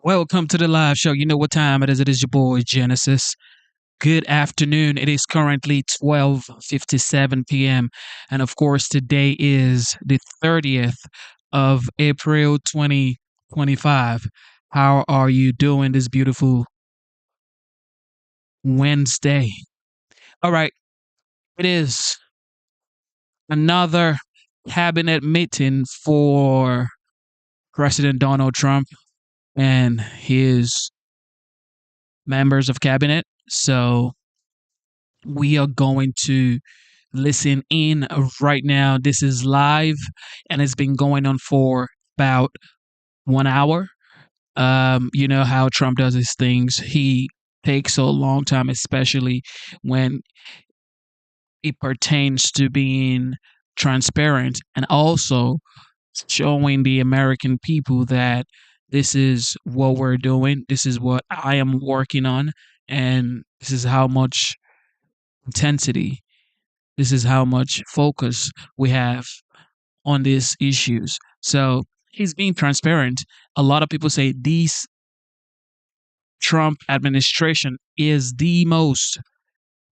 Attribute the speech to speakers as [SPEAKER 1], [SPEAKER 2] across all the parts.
[SPEAKER 1] Welcome to the live show. You know what time it is. It is your boy Genesis. Good afternoon. It is currently 12:57 p.m. And of course, today is the 30th of April 2025. How are you doing this beautiful Wednesday? All right. It is another cabinet meeting for President Donald Trump and his members of cabinet. So we are going to listen in right now. This is live and it's been going on for about 1 hour. You know how Trump does his things. He takes a long time, especially when it pertains to being transparent and also showing the American people that this is what we're doing, this is what I am working on, and this is how much intensity, this is how much focus we have on these issues. So he's being transparent. A lot of people say this Trump administration is the most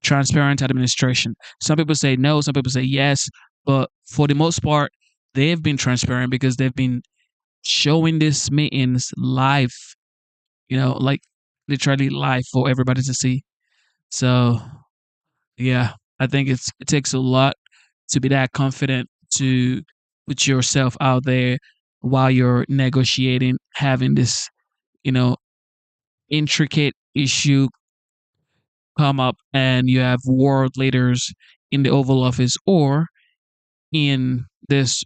[SPEAKER 1] transparent administration. Some people say no, some people say yes, but for the most part, they've been transparent because they've been showing these meetings live, like literally live for everybody to see. So yeah, I think it takes a lot to be that confident to put yourself out there while you're negotiating, having this, you know, intricate issue come up and you have world leaders in the Oval Office or in this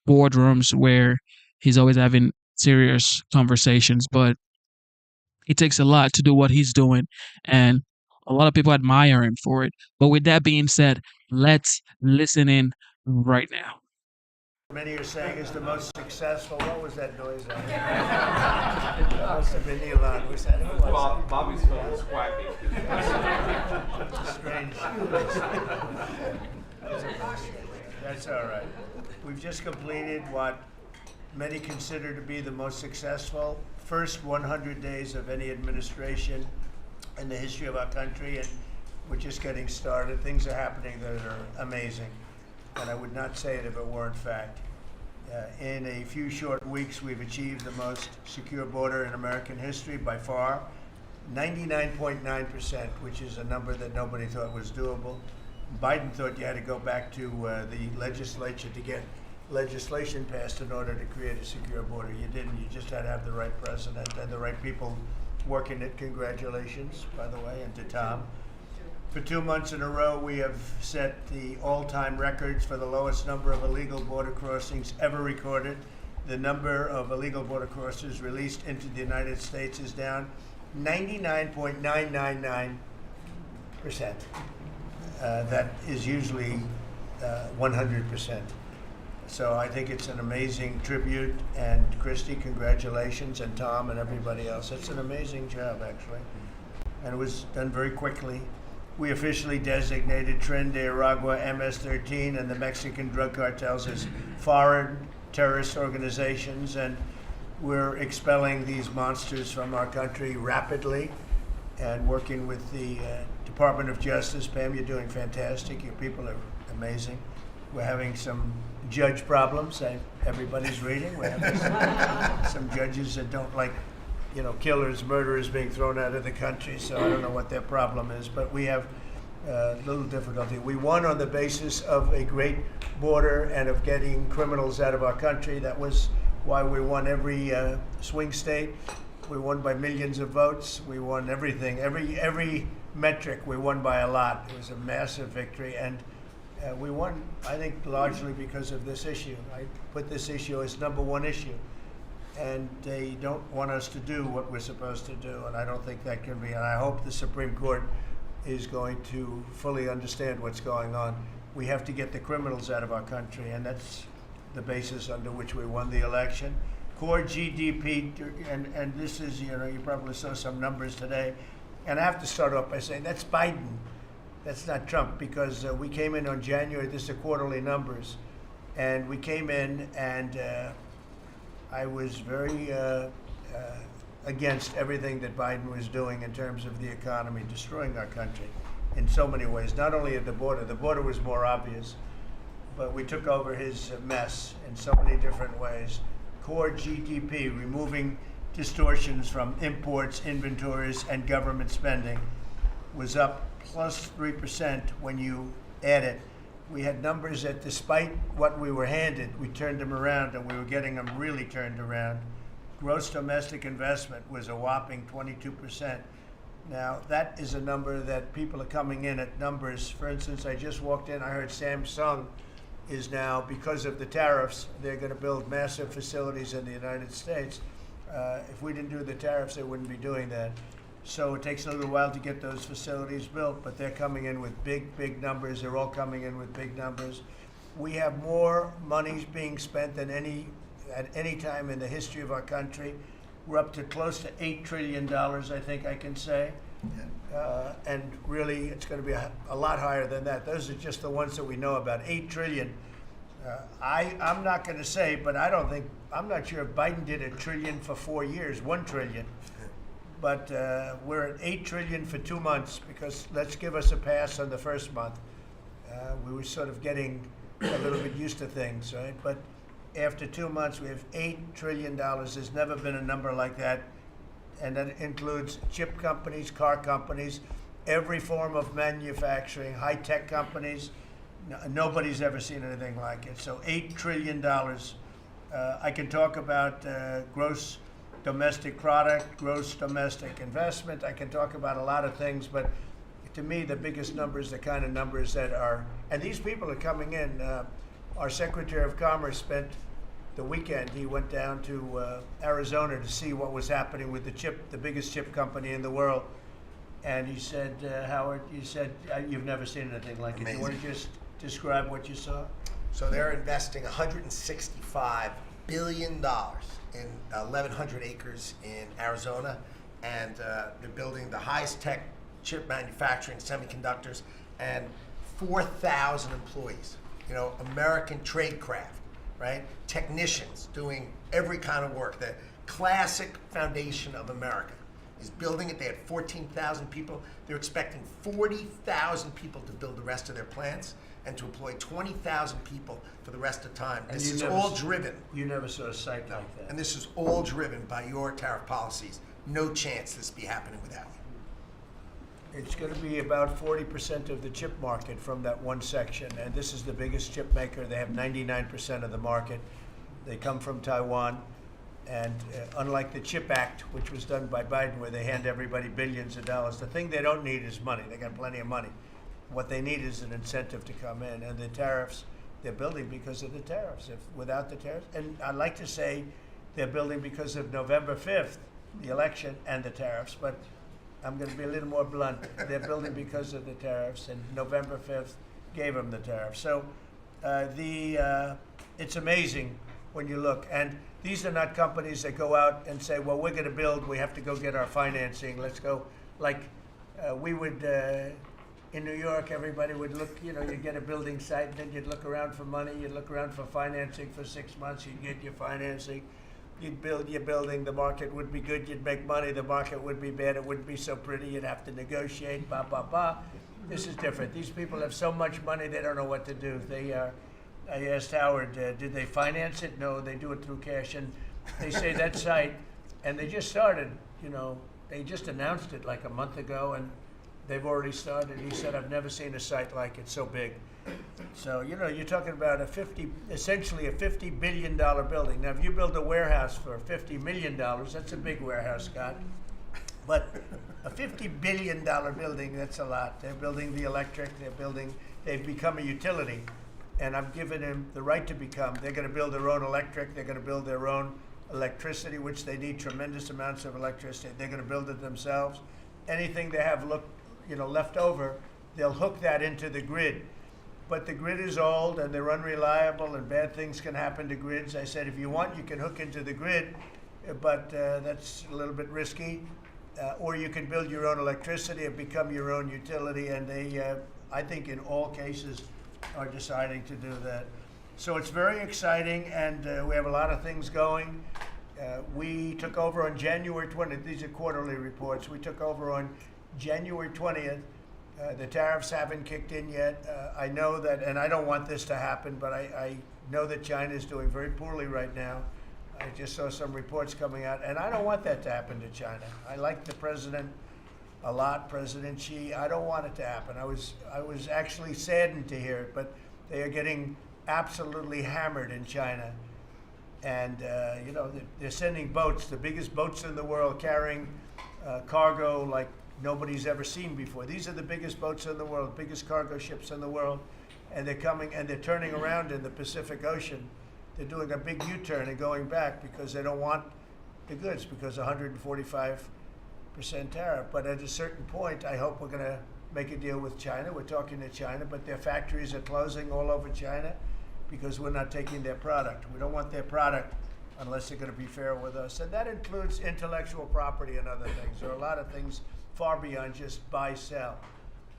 [SPEAKER 1] boardrooms where he's always having serious conversations. But it takes a lot to do what he's doing. And a lot of people admire him for it. But with that being said, let's listen in right now.
[SPEAKER 2] Many are saying is the most successful. What was that noise? That must have been Elon. Was that who was
[SPEAKER 3] Well, Bobby's phone was quacking.
[SPEAKER 2] it? Strange. That's all right. We've just completed what many consider to be the most successful first 100 days of any administration in the history of our country, and we're just getting started. Things are happening that are amazing, and I would not say it if it weren't fact. In a few short weeks, we've achieved the most secure border in American history by far, 99.9%, which is a number that nobody thought was doable. Biden thought you had to go back to the legislature to get legislation passed in order to create a secure border. You didn't. You just had to have the right president and the right people working it. Congratulations, by the way, and to Tom. For 2 months in a row, we have set the all-time records for the lowest number of illegal border crossings ever recorded. The number of illegal border crossers released into the United States is down 99.999%. That is usually 100%. So I think it's an amazing tribute. And Christy, congratulations, and Tom and everybody else. It's an amazing job, actually. And it was done very quickly. We officially designated Tren de Aragua MS-13 and the Mexican drug cartels as foreign terrorist organizations, and we're expelling these monsters from our country rapidly and working with the Department of Justice. Pam, you're doing fantastic. Your people are amazing. We're having some judge problems. Everybody's reading. We're having some judges that don't like killers, murderers being thrown out of the country, so I don't know what their problem is, but we have little difficulty. We won on the basis of a great border and of getting criminals out of our country. That was why we won every swing state. We won by millions of votes. We won everything. Every metric we won by a lot. It was a massive victory, and we won, I think, largely because of this issue. I put this issue as number one issue. And they don't want us to do what we're supposed to do, and I don't think that can be. And I hope the Supreme Court is going to fully understand what's going on. We have to get the criminals out of our country, and that's the basis under which we won the election. Core GDP, and this is, you probably saw some numbers today, and I have to start off by saying that's Biden. That's not Trump, because we came in on January, this is quarterly numbers, and we came in and I was very against everything that Biden was doing in terms of the economy, destroying our country in so many ways. Not only at the border was more obvious, but we took over his mess in so many different ways. Core GDP, removing distortions from imports, inventories, and government spending, was up plus 3% when you add it. We had numbers that, despite what we were handed, we turned them around, and we were getting them really turned around. Gross domestic investment was a whopping 22%. Now, that is a number that people are coming in at numbers. For instance, I just walked in, I heard Samsung is now, because of the tariffs, they're going to build massive facilities in the United States. If we didn't do the tariffs, they wouldn't be doing that. So it takes a little while to get those facilities built, but they're coming in with big numbers. They're all coming in with big numbers. We have more money being spent than at any time in the history of our country. We're up to close to $8 trillion, I think I can say. And really, it's going to be a lot higher than that. Those are just the ones that we know about. 8 trillion. I'm not going to say, but I'm not sure if Biden did $1 trillion for 4 years, 1 trillion. But we're at 8 trillion for 2 months, because let's give us a pass on the first month. We were sort of getting a little bit used to things, right? But after 2 months, we have $8 trillion. There's never been a number like that. And that includes chip companies, car companies, every form of manufacturing, high-tech companies. Nobody's ever seen anything like it. So $8 trillion. I can talk about gross domestic product, gross domestic investment. I can talk about a lot of things, but to me, the biggest numbers, the kind of numbers that are, and these people are coming in. Our Secretary of Commerce spent the weekend. He went down to Arizona to see what was happening with the biggest chip company in the world. And he said, Howard, you said you've never seen anything like it.
[SPEAKER 3] Amazing.
[SPEAKER 2] You want to just describe what you saw?
[SPEAKER 3] So they're investing $165 billion in 1,100 acres in Arizona, and they're building the highest tech chip manufacturing, semiconductors, and 4,000 employees. You know, American tradecraft, right? Technicians doing every kind of work. The classic foundation of America is building it. They had 14,000 people. They're expecting 40,000 people to build the rest of their plants and to employ 20,000 people for the rest of time.
[SPEAKER 2] And
[SPEAKER 3] This is all driven.
[SPEAKER 2] You never saw a site like that.
[SPEAKER 3] And this is all driven by your tariff policies. No chance this be happening without you.
[SPEAKER 2] It's going to be about 40% of the chip market from that one section, and this is the biggest chip maker. They have 99% of the market. They come from Taiwan, and unlike the CHIP Act, which was done by Biden, where they hand everybody billions of dollars, the thing they don't need is money. They got plenty of money. What they need is an incentive to come in, and the tariffs, they're building because of the tariffs. If without the tariffs, and I'd like to say they're building because of November 5th, the election, and the tariffs, but I'm going to be a little more blunt. They're building because of the tariffs, and November 5th gave them the tariffs. So it's amazing when you look. And these are not companies that go out and say, well, we're going to build, we have to go get our financing. Let's go. Like we would, in New York, everybody would look, you'd get a building site, and then you'd look around for money, you'd look around for financing for 6 months, you'd get your financing. You'd build your building, the market would be good, you'd make money, the market would be bad, it wouldn't be so pretty, you'd have to negotiate, This is different. These people have so much money, they don't know what to do. I asked Howard, did they finance it? No, they do it through cash. And they say that site, and they just started, they just announced it like a month ago, and they've already started. He said, I've never seen a site like it, so big. So, you're talking about essentially a $50 billion building. Now, if you build a warehouse for $50 million, that's a big warehouse, Scott. But a $50 billion building, that's a lot. They're building the electric, they've become a utility. And I've given them the right to become. They're going to build their own electric, they're going to build their own electricity, which they need tremendous amounts of electricity. They're going to build it themselves. Anything they have left over, they'll hook that into the grid. But the grid is old and they're unreliable, and bad things can happen to grids. I said, if you want, you can hook into the grid, but that's a little bit risky. Or you can build your own electricity and become your own utility. And they, I think in all cases, are deciding to do that. So it's very exciting, and we have a lot of things going. We took over on January 20th. These are quarterly reports. We took over on January 20th. The tariffs haven't kicked in yet. I know that, and I don't want this to happen, but I know that China is doing very poorly right now. I just saw some reports coming out, and I don't want that to happen to China. I like the president a lot, President Xi. I don't want it to happen. I was actually saddened to hear it, but they are getting absolutely hammered in China. And, they're sending boats, the biggest boats in the world, carrying cargo like nobody's ever seen before. These are the biggest boats in the world, biggest cargo ships in the world. And they're coming and they're turning around in the Pacific Ocean. They're doing a big U-turn and going back because they don't want the goods because 145% tariff. But at a certain point, I hope we're going to make a deal with China. We're talking to China, but their factories are closing all over China because we're not taking their product. We don't want their product unless they're going to be fair with us. And that includes intellectual property and other things. There are a lot of things far beyond just buy, sell.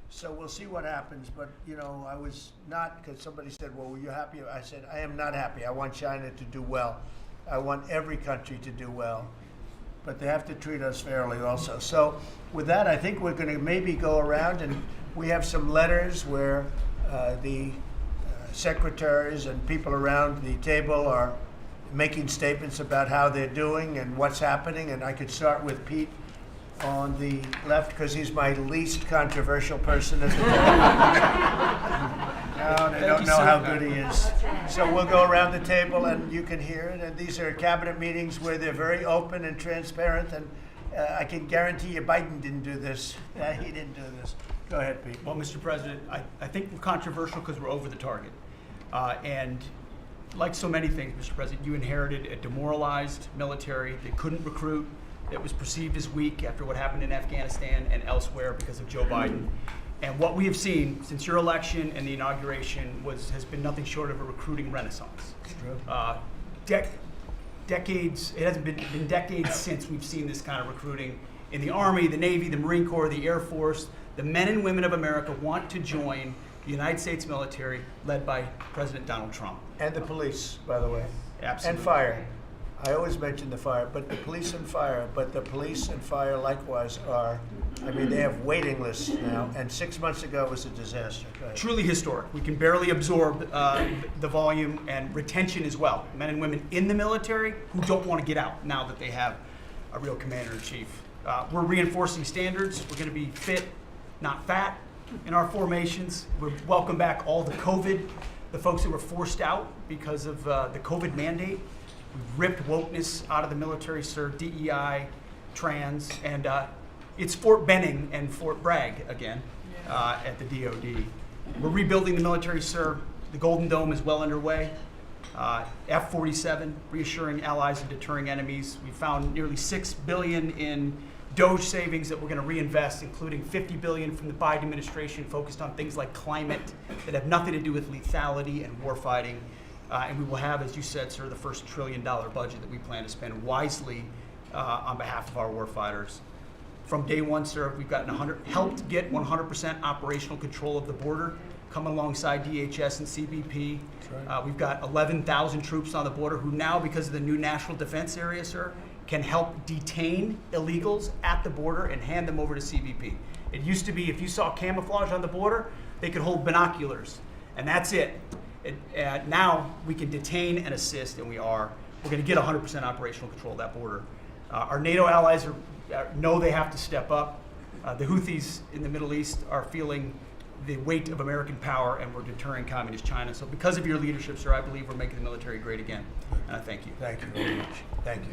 [SPEAKER 2] So we'll see what happens. But, I was not, because somebody said, well, were you happy? I said, I am not happy. I want China to do well. I want every country to do well. But they have to treat us fairly also. So with that, I think we're going to maybe go around, and we have some letters where the secretaries and people around the table are making statements about how they're doing and what's happening. And I could start with Pete on the left because he's my least controversial person at the table. No, they don't know how good he is. So we'll go around the table and you can hear it. And these are cabinet meetings where they're very open and transparent. And I can guarantee you Biden didn't do this. He didn't do this. Go ahead, Pete.
[SPEAKER 4] Well, Mr. President, I think we're controversial because we're over the target. And like so many things, Mr. President, you inherited a demoralized military that couldn't recruit, that was perceived as weak after what happened in Afghanistan and elsewhere because of Joe Biden. And what we have seen since your election and the inauguration has been nothing short of a recruiting renaissance.
[SPEAKER 2] It's true.
[SPEAKER 4] Decades, it hasn't been decades since we've seen this kind of recruiting in the Army, the Navy, the Marine Corps, the Air Force. The men and women of America want to join the United States military led by President Donald Trump.
[SPEAKER 2] And the police, by the way.
[SPEAKER 4] Absolutely.
[SPEAKER 2] And fire. I always mention the fire, but the police and fire, likewise they have waiting lists now, and 6 months ago was a disaster.
[SPEAKER 4] Truly historic. We can barely absorb the volume and retention as well. Men and women in the military who don't want to get out now that they have a real commander-in-chief. We're reinforcing standards. We're going to be fit, not fat in our formations. We welcome back all the folks that were forced out because of the COVID mandate. We've ripped wokeness out of the military, sir, DEI, trans, and it's Fort Benning and Fort Bragg again at the DOD. We're rebuilding the military, sir. The Golden Dome is well underway. F-47, reassuring allies and deterring enemies. We found nearly $6 billion in DOGE savings that we're going to reinvest, including $50 billion from the Biden administration focused on things like climate that have nothing to do with lethality and warfighting. And we will have, as you said, sir, the first $1 trillion budget that we plan to spend wisely on behalf of our warfighters. From day one, sir, we've helped get 100% operational control of the border, coming alongside DHS and CBP. Right. We've got 11,000 troops on the border who now, because of the new national defense area, sir, can help detain illegals at the border and hand them over to CBP. It used to be if you saw camouflage on the border, they could hold binoculars, and that's it. Now we can detain and assist, and we're going to get 100% operational control of that border. Our NATO allies know they have to step up. The Houthis in the Middle East are feeling the weight of American power, and we're deterring communist China. So because of your leadership, sir, I believe we're making the military great again, and I thank you.
[SPEAKER 2] Thank you very much. Thank you.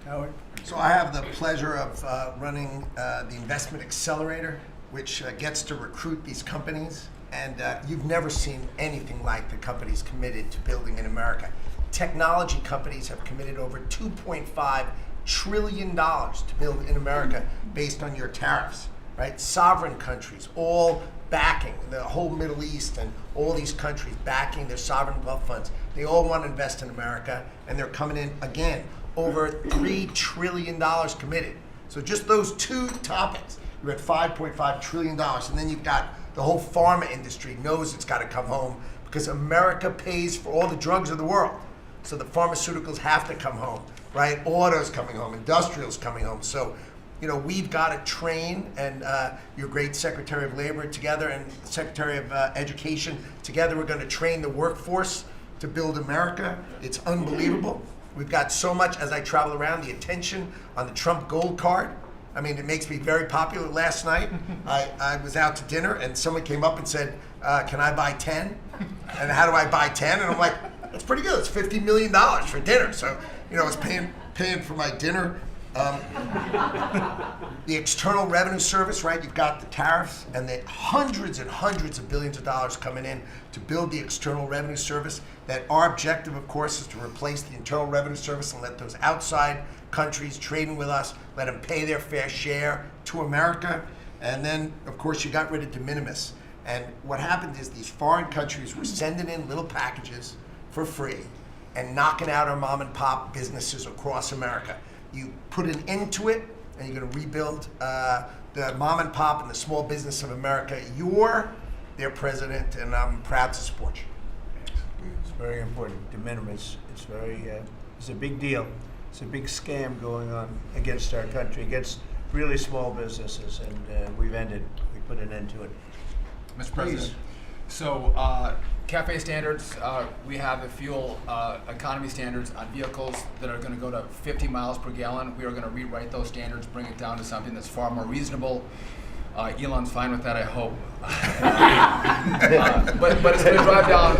[SPEAKER 2] Howard?
[SPEAKER 3] So I have the pleasure of running the Investment Accelerator, which gets to recruit these companies. And you've never seen anything like the companies committed to building in America. Technology companies have committed over $2.5 trillion to build in America based on your tariffs, right? Sovereign countries, all backing, the whole Middle East and all these countries backing their sovereign wealth funds. They all want to invest in America, and they're coming in, again, over $3 trillion committed. So just those two topics, you're at $5.5 trillion, and then you've got the whole pharma industry knows it's got to come home because America pays for all the drugs of the world. So the pharmaceuticals have to come home. right? Autos coming home, industrials coming home. So, we've got to train, and your great Secretary of Labor together and Secretary of Education together, we're going to train the workforce to build America. It's unbelievable. We've got so much, as I travel around, the attention on the Trump Gold Card. I mean, it makes me very popular. Last night, I was out to dinner, and someone came up and said, can I buy 10? And how do I buy 10? And I'm like, that's pretty good. It's $50 million for dinner. So, I was paying for my dinner. The External Revenue Service, right? You've got the tariffs and the hundreds and hundreds of billions of dollars coming in to build the External Revenue Service. That our objective, of course, is to replace the Internal Revenue Service and let those outside countries trading with us, let them pay their fair share to America. And then, of course, you got rid of de minimis. And what happened is these foreign countries were sending in little packages for free and knocking out our mom and pop businesses across America. You put an end to it, and you're going to rebuild the mom and pop and the small business of America. You're their president, and I'm proud to support you.
[SPEAKER 2] It's very important. De minimis. It's a big deal. It's a big scam going on against our country, against really small businesses, and we put an end to it.
[SPEAKER 5] Mr. President. So, CAFE standards, we have the fuel economy standards on vehicles that are going to go to 50 miles per gallon. We are going to rewrite those standards, bring it down to something that's far more reasonable. Elon's fine with that, I hope. But it's going to drive down.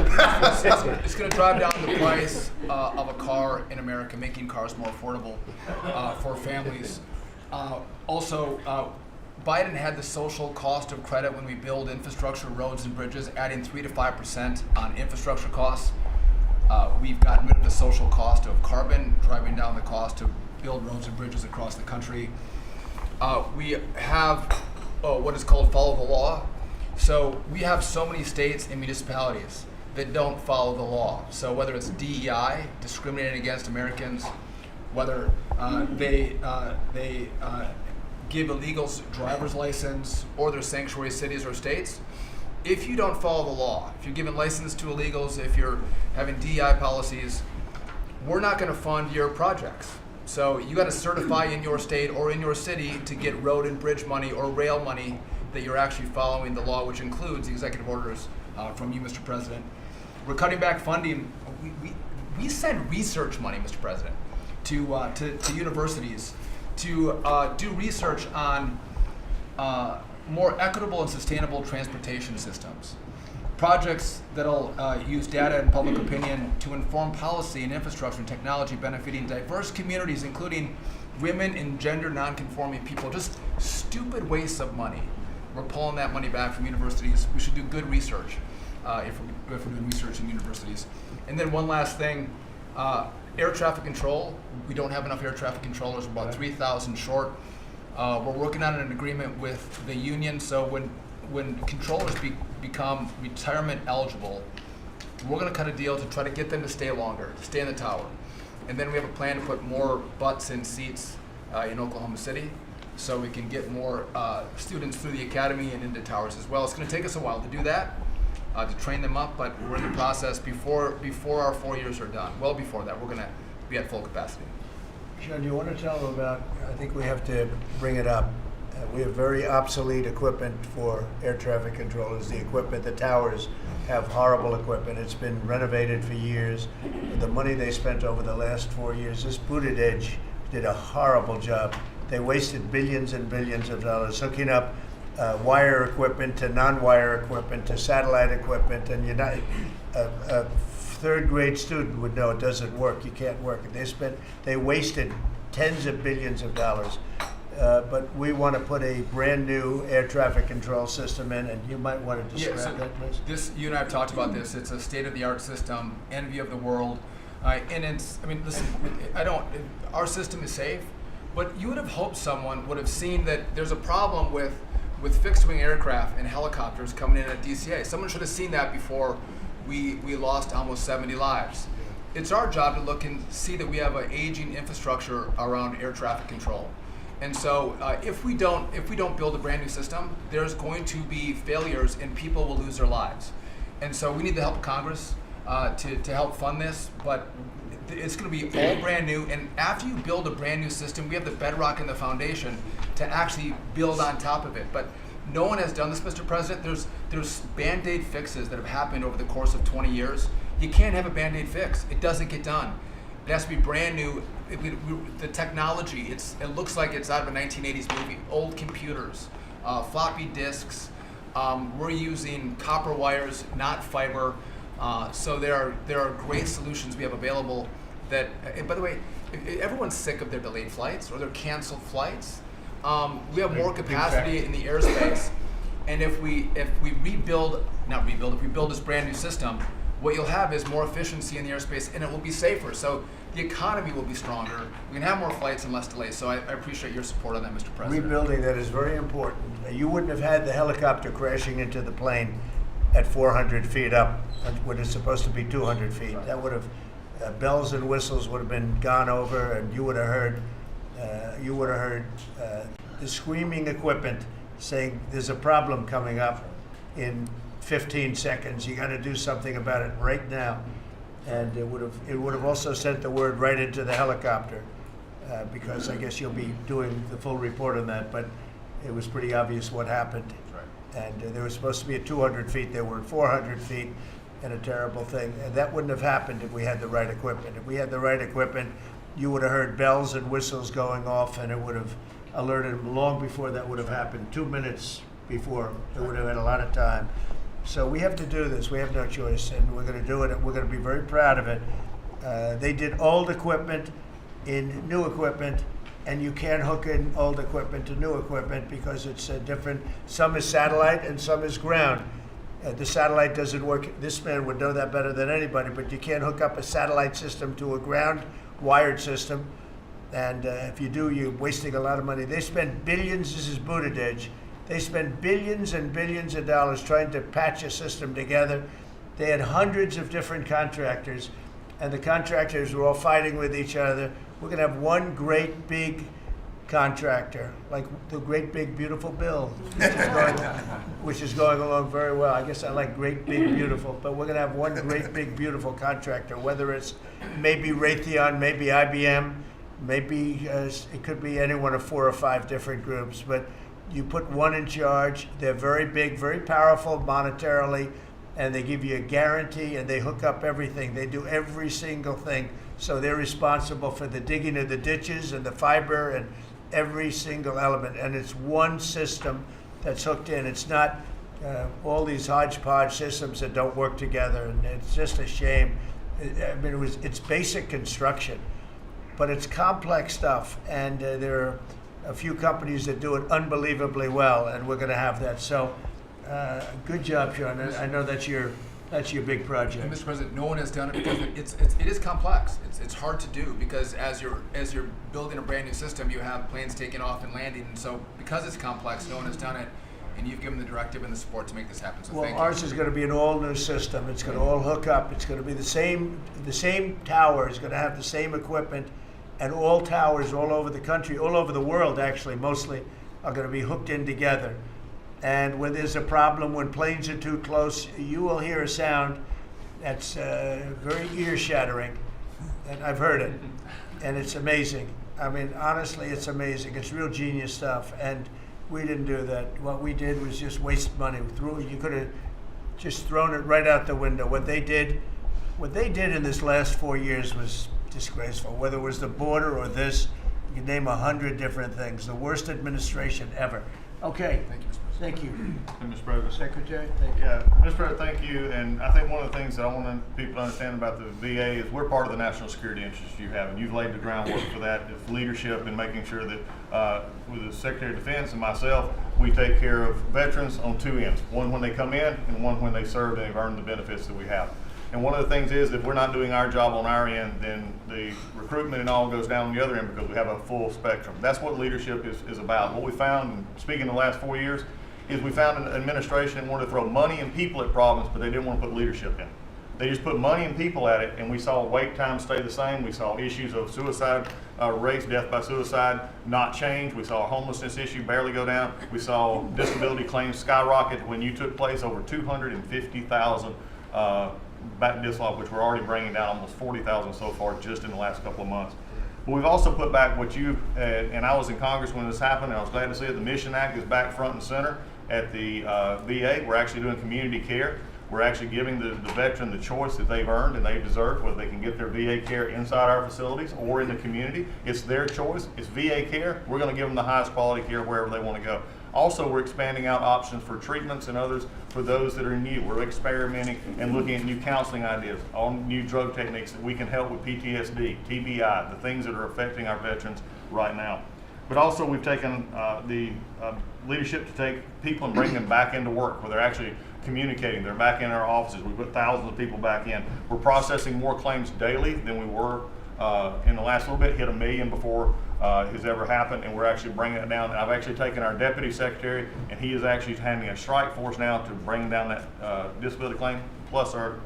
[SPEAKER 5] It's going to drive down the price of a car in America, making cars more affordable for families. Also, Biden had the social cost of credit when we build infrastructure, roads, and bridges, adding 3 to 5% on infrastructure costs. We've gotten rid of the social cost of carbon, driving down the cost to build roads and bridges across the country. We have what is called follow the law. So we have so many states and municipalities that don't follow the law. So whether it's DEI, discriminating against Americans, whether they give illegals driver's license, or their sanctuary cities or states, if you don't follow the law, if you're giving license to illegals, if you're having DEI policies, we're not going to fund your projects. So you got to certify in your state or in your city to get road and bridge money or rail money that you're actually following the law, which includes the executive orders from you, Mr. President. We're cutting back funding. We send research money, Mr. President, to universities to do research on more equitable and sustainable transportation systems. Projects that'll use data and public opinion to inform policy and infrastructure and technology benefiting diverse communities, including women and gender non-conforming people. Just stupid wastes of money. We're pulling that money back from universities. We should do good research if we're doing research in universities. And then one last thing, air traffic control. We don't have enough air traffic controllers, we're about 3,000 short. We're working on an agreement with the union, so when controllers become retirement eligible, we're going to cut a deal to try to get them to stay longer, to stay in the tower. And then we have a plan to put more butts in seats in Oklahoma City, so we can get more students through the academy and into towers as well. It's going to take us a while to do that, to train them up, but we're in the process before our 4 years are done. Well before that, we're going to be at full capacity.
[SPEAKER 2] Sean, do you want to tell them about, I think we have to bring it up, we have very obsolete equipment for air traffic controllers. The equipment, the towers have horrible equipment. It's been renovated for years. The money they spent over the last 4 years, this Buttigieg did a horrible job. They wasted billions and billions of dollars hooking up wire equipment to non-wire equipment to satellite equipment, and a third grade student would know it doesn't work. You can't work it. They wasted tens of billions of dollars. But we want to put a brand new air traffic control system in, and you might want to describe that, please.
[SPEAKER 5] You and I have talked about this. It's a state-of-the-art system, envy of the world, and it's. I mean, listen. Our system is safe, but you would have hoped someone would have seen that there's a problem with fixed-wing aircraft and helicopters coming in at DCA. Someone should have seen that before we lost almost 70 lives. It's our job to look and see that we have an aging infrastructure around air traffic control. And so if we don't build a brand new system, there's going to be failures and people will lose their lives. And so we need the help of Congress to help fund this, but it's going to be all brand new. And after you build a brand new system, we have the bedrock and the foundation to actually build on top of it. But no one has done this, Mr. President. There's Band-Aid fixes that have happened over the course of 20 years. You can't have a Band-Aid fix. It doesn't get done. It has to be brand new. The technology, it looks like it's out of a 1980s movie. Old computers, floppy disks. We're using copper wires, not fiber. So there are great solutions we have available that, and by the way, everyone's sick of their delayed flights or their canceled flights. We have more capacity in the airspace. And if we build this brand new system, what you'll have is more efficiency in the airspace, and it will be safer. So the economy will be stronger. We can have more flights and less delays. So I appreciate your support on that, Mr. President.
[SPEAKER 2] Rebuilding that is very important. You wouldn't have had the helicopter crashing into the plane at 400 feet up when it's supposed to be 200 feet. That would have, bells and whistles would have been gone over, and you would have heard the screaming equipment saying there's a problem coming up in 15 seconds. You got to do something about it right now. And it would have also sent the word right into the helicopter, because I guess you'll be doing the full report on that. But it was pretty obvious what happened. And they were supposed to be at 200 feet. They were at 400 feet, and a terrible thing. And that wouldn't have happened if we had the right equipment. If we had the right equipment, you would have heard bells and whistles going off, and it would have alerted them long before that would have happened. 2 minutes before, it would have had a lot of time. So we have to do this. We have no choice, and we're going to do it. We're going to be very proud of it. They did old equipment in new equipment, and you can't hook in old equipment to new equipment because it's different. Some is satellite and some is ground. The satellite doesn't work. This man would know that better than anybody, but you can't hook up a satellite system to a ground wired system. And if you do, you're wasting a lot of money. They spend billions. This is Buttigieg. They spend billions and billions of dollars trying to patch a system together. They had hundreds of different contractors, and the contractors were all fighting with each other. We're going to have one great big contractor, like the Great Big Beautiful Bill, which is going along very well. I guess I like Great Big Beautiful, but we're going to have one Great Big Beautiful contractor, whether it's maybe Raytheon, maybe IBM, maybe it could be any one of 4 or 5 different groups, but you put one in charge. They're very big, very powerful monetarily, and they give you a guarantee, and they hook up everything. They do every single thing. So they're responsible for the digging of the ditches and the fiber and every single element. And it's one system that's hooked in. It's not all these hodgepodge systems that don't work together, and it's just a shame. I mean, it's basic construction, but it's complex stuff, and there are a few companies that do it unbelievably well, and we're going to have that. So, good job, Sean. I know that's your big project.
[SPEAKER 5] And Mr. President, no one has done it because it is complex. It's hard to do because as you're building a brand new system, you have planes taking off and landing, and so because it's complex, no one has done it. And you've given the directive and the support to make this happen. So
[SPEAKER 2] well, ours is going to be an all-new system. It's going to all hook up. It's going to be the same tower is going to have the same equipment, and all towers all over the country, all over the world actually, mostly, are going to be hooked in together. And when there's a problem, when planes are too close, you will hear a sound that's very ear-shattering, and I've heard it, and it's amazing. I mean, honestly, it's amazing. It's real genius stuff, and we didn't do that. What we did was just waste money. You could have just thrown it right out the window. What they did in this last 4 years was disgraceful. Whether it was the border or this, you can name 100 different things. The worst administration ever. Okay.
[SPEAKER 5] Thank you, Mr. President.
[SPEAKER 2] Thank you.
[SPEAKER 6] Mr. President.
[SPEAKER 2] Secretary, thank you.
[SPEAKER 6] Yeah, Mr. President, thank you. And I think one of the things that I want people to understand about the VA is we're part of the national security interests you have, and you've laid the groundwork for that. It's leadership and making sure that with the Secretary of Defense and myself, we take care of veterans on 2 ends. One when they come in and one when they served and they've earned the benefits that we have. And one of the things is if we're not doing our job on our end, then the recruitment and all goes down on the other end because we have a full spectrum. That's what leadership is about. What we found, and speaking the last 4 years, is we found an administration that wanted to throw money and people at problems, but they didn't want to put leadership in. They just put money and people at it, and we saw wait times stay the same. We saw issues of suicide rates, death by suicide, not change. We saw a homelessness issue barely go down. We saw disability claims skyrocket when you took place. Over 250,000 back dislodge, which we're already bringing down almost 40,000 so far just in the last couple of months. But we've also put back what you, and I was in Congress when this happened, and I was glad to see it. The Mission Act is back front and center at the VA. We're actually doing community care. We're actually giving the veteran the choice that they've earned and they've deserved, whether they can get their VA care inside our facilities or in the community. It's their choice. It's VA care. We're going to give them the highest quality care wherever they want to go. Also, we're expanding out options for treatments and others for those that are new. We're experimenting and looking at new counseling ideas, on new drug techniques that we can help with PTSD, TBI, the things that are affecting our veterans right now. But also, we've taken the leadership to take people and bring them back into work where they're actually communicating. They're back in our offices. We put thousands of people back in. We're processing more claims daily than we were in the last little bit. Hit 1 million before has ever happened, and we're actually bringing it down. And I've actually taken our deputy secretary, and he is actually handling a strike force now to bring down that disability claim, plus our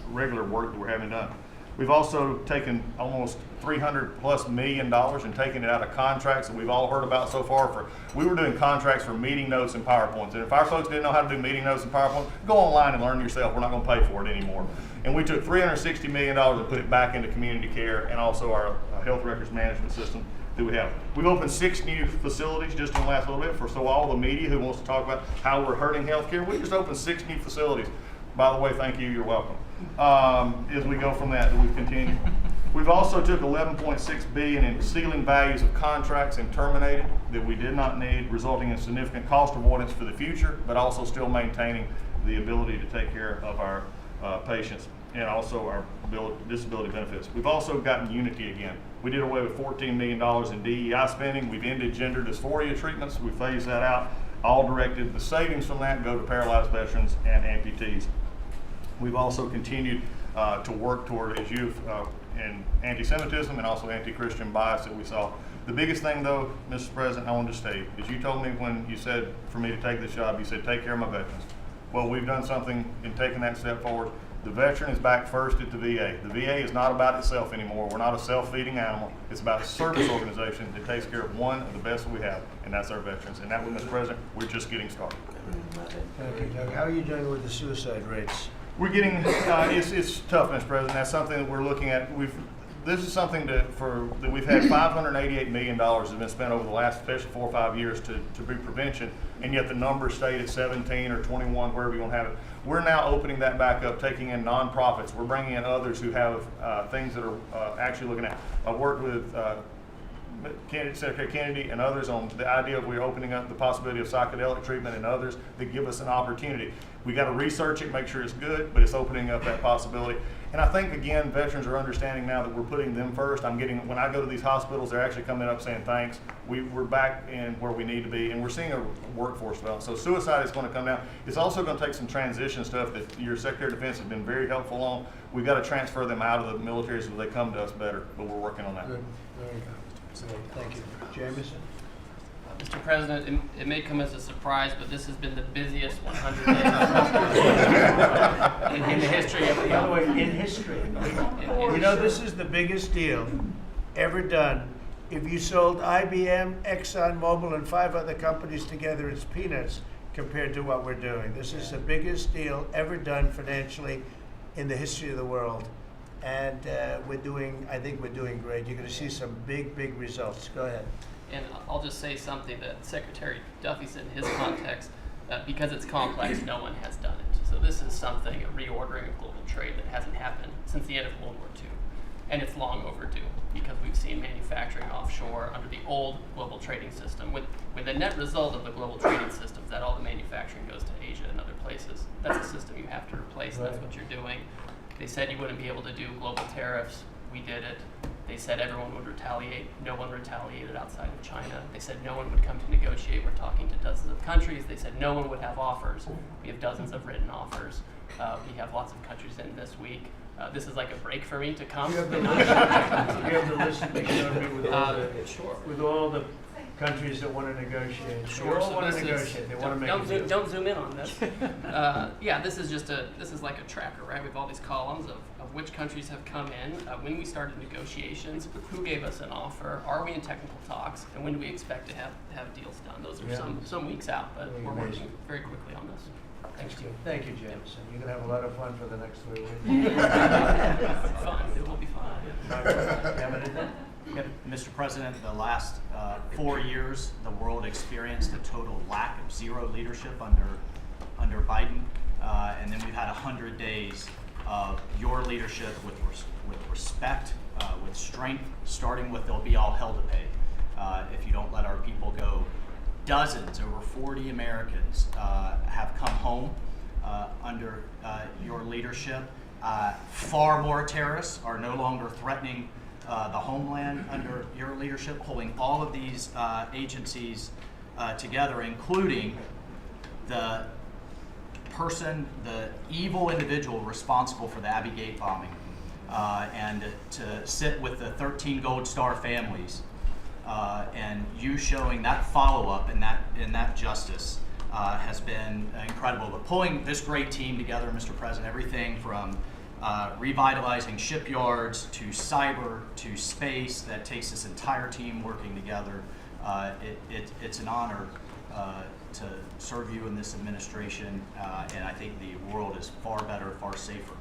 [SPEAKER 6] regular work that we're having done. We've also taken almost $300+ million and taken it out of contracts that we've all heard about so far. We were doing contracts for meeting notes and PowerPoints. And if our folks didn't know how to do meeting notes and PowerPoint, go online and learn yourself. We're not going to pay for it anymore. And we took $360 million and put it back into community care and also our health records management system that we have. We've opened 6 new facilities just in the last little bit so all the media who wants to talk about how we're hurting healthcare, we just opened 6 new facilities. By the way, thank you, you're welcome. As we go from that, we've continued. We've also took $11.6 billion in ceiling values of contracts and terminated that we did not need, resulting in significant cost avoidance for the future, but also still maintaining the ability to take care of our patients and also our disability benefits. We've also gotten unity again. We did away with $14 million in DEI spending. We've ended gender dysphoria treatments. We phased that out. All directed, the savings from that go to paralyzed veterans and amputees. We've also continued to work toward, as you've, in anti-Semitism and also anti-Christian bias that we saw. The biggest thing though, Mr. President, I wanted to state, is you told me when you said for me to take this job, you said take care of my veterans. Well, we've done something in taking that step forward. The veteran is back first at the VA. The VA is not about itself anymore. We're not a self-feeding animal. It's about a service organization that takes care of one of the best we have, and that's our veterans. And that, Mr. President, we're just getting started.
[SPEAKER 2] Thank you, Doug. How are you doing with the suicide rates?
[SPEAKER 6] We're getting, it's tough, Mr. President. That's something that we're looking at. This is something that we've had $588 million has been spent over the last, especially 4 or 5 years to be prevention, and yet the numbers stayed at 17 or 21, wherever you want to have it. We're now opening that back up, taking in nonprofits. We're bringing in others who have things that are actually looking at. I've worked with Secretary Kennedy and others on the idea of we're opening up the possibility of psychedelic treatment and others that give us an opportunity. We got to research it, make sure it's good, but it's opening up that possibility. And I think, again, veterans are understanding now that we're putting them first. When I go to these hospitals, they're actually coming up saying thanks. We're back in where we need to be, and we're seeing a workforce develop. So suicide is going to come down. It's also going to take some transition stuff that your Secretary of Defense has been very helpful on. We've got to transfer them out of the military so they come to us better, but we're working on that.
[SPEAKER 2] Good. Very good. Thank you. Jameson?
[SPEAKER 7] Mr. President, it may come as a surprise, but this has been the busiest 100 days in the history of the
[SPEAKER 2] By the way, in history. You know, this is the biggest deal ever done. If you sold IBM, ExxonMobil, and 5 other companies together, it's peanuts compared to what we're doing. This is the biggest deal ever done financially in the history of the world. And I think we're doing great. You're going to see some big, big results. Go ahead.
[SPEAKER 7] And I'll just say something that Secretary Duffy said in his context, because it's complex, no one has done it. So this is something, a reordering of global trade that hasn't happened since the end of World War II. And it's long overdue because we've seen manufacturing offshore under the old global trading system with the net result of the global trading system is that all the manufacturing goes to Asia and other places. That's a system you have to replace, and that's what you're doing. They said you wouldn't be able to do global tariffs. We did it. They said everyone would retaliate. No one retaliated outside of China. They said no one would come to negotiate. We're talking to dozens of countries. They said no one would have offers. We have dozens of written offers. We have lots of countries in this week. This is like a break for me to come.
[SPEAKER 2] You have the list. You have the list in front of me with all the
[SPEAKER 7] Sure.
[SPEAKER 2] with all the countries that want to negotiate.
[SPEAKER 7] Sure.
[SPEAKER 2] They all
[SPEAKER 7] So
[SPEAKER 2] want
[SPEAKER 7] this
[SPEAKER 2] to
[SPEAKER 7] is-
[SPEAKER 2] negotiate. They want to make
[SPEAKER 7] don't,
[SPEAKER 2] a
[SPEAKER 7] zoom,
[SPEAKER 2] deal.
[SPEAKER 7] don't zoom in on this. Yeah, this is like a tracker, right? We have all these columns of which countries have come in, when we started negotiations, who gave us an offer, are we in technical talks, and when do we expect to have deals done? Those are
[SPEAKER 2] Yeah.
[SPEAKER 7] some weeks out, but
[SPEAKER 2] Really
[SPEAKER 7] we're
[SPEAKER 2] amazing.
[SPEAKER 7] working very quickly on this. Thanks to you.
[SPEAKER 2] Thank you, Jameson. You're going to have a lot of fun for the next 3 weeks.
[SPEAKER 7] Fun. It will be fun.
[SPEAKER 2] Michael, you have anything?
[SPEAKER 8] Yep, Mr. President, the last 4 years, the world experienced a total lack of zero leadership under Biden, and then we've had 100 days of your leadership with respect, with strength, starting with there'll be all hell to pay if you don't let our people go. Dozens, over 40 Americans have come home under your leadership. Far more terrorists are no longer threatening the homeland under your leadership, holding all of these agencies together, including the evil individual responsible for the Abbey Gate bombing, and to sit with the 13 Gold Star families, and you showing that follow-up and that justice has been incredible. But pulling this great team together, Mr. President, everything from revitalizing shipyards to cyber to space, that takes this entire team working together. It's an honor to serve you in this administration, and I think the world is far better, far safer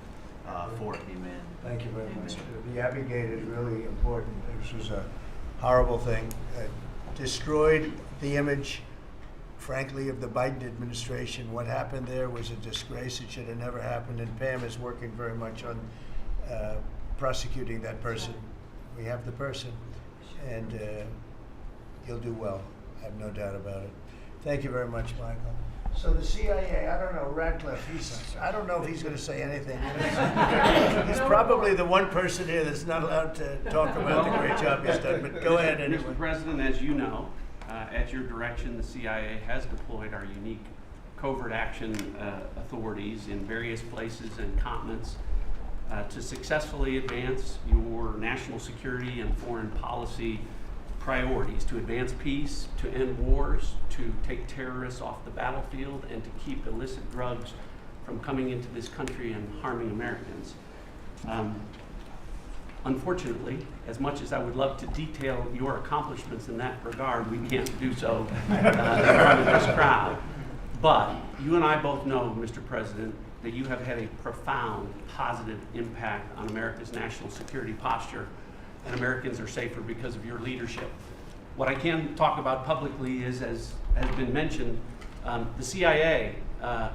[SPEAKER 8] for it. Amen.
[SPEAKER 2] Thank you very much. The Abbey Gate is really important. This was a horrible thing. It destroyed the image, frankly, of the Biden administration. What happened there was a disgrace. It should have never happened, and Pam is working very much on prosecuting that person. We have the person, and he'll do well. I have no doubt about it. Thank you very much, Michael. So the CIA, I don't know, Ratcliffe, I don't know if he's going to say anything. He's probably the one person here that's not allowed to talk about the great job he's done, but go ahead anyway.
[SPEAKER 9] Mr. President, as you know, at your direction, the CIA has deployed our unique covert action authorities in various places and continents to successfully advance your national security and foreign policy priorities, to advance peace, to end wars, to take terrorists off the battlefield, and to keep illicit drugs from coming into this country and harming Americans. Unfortunately, as much as I would love to detail your accomplishments in that regard, we can't do so in front of this crowd. But you and I both know, Mr. President, that you have had a profound positive impact on America's national security posture, and Americans are safer because of your leadership. What I can talk about publicly is, as has been mentioned, the CIA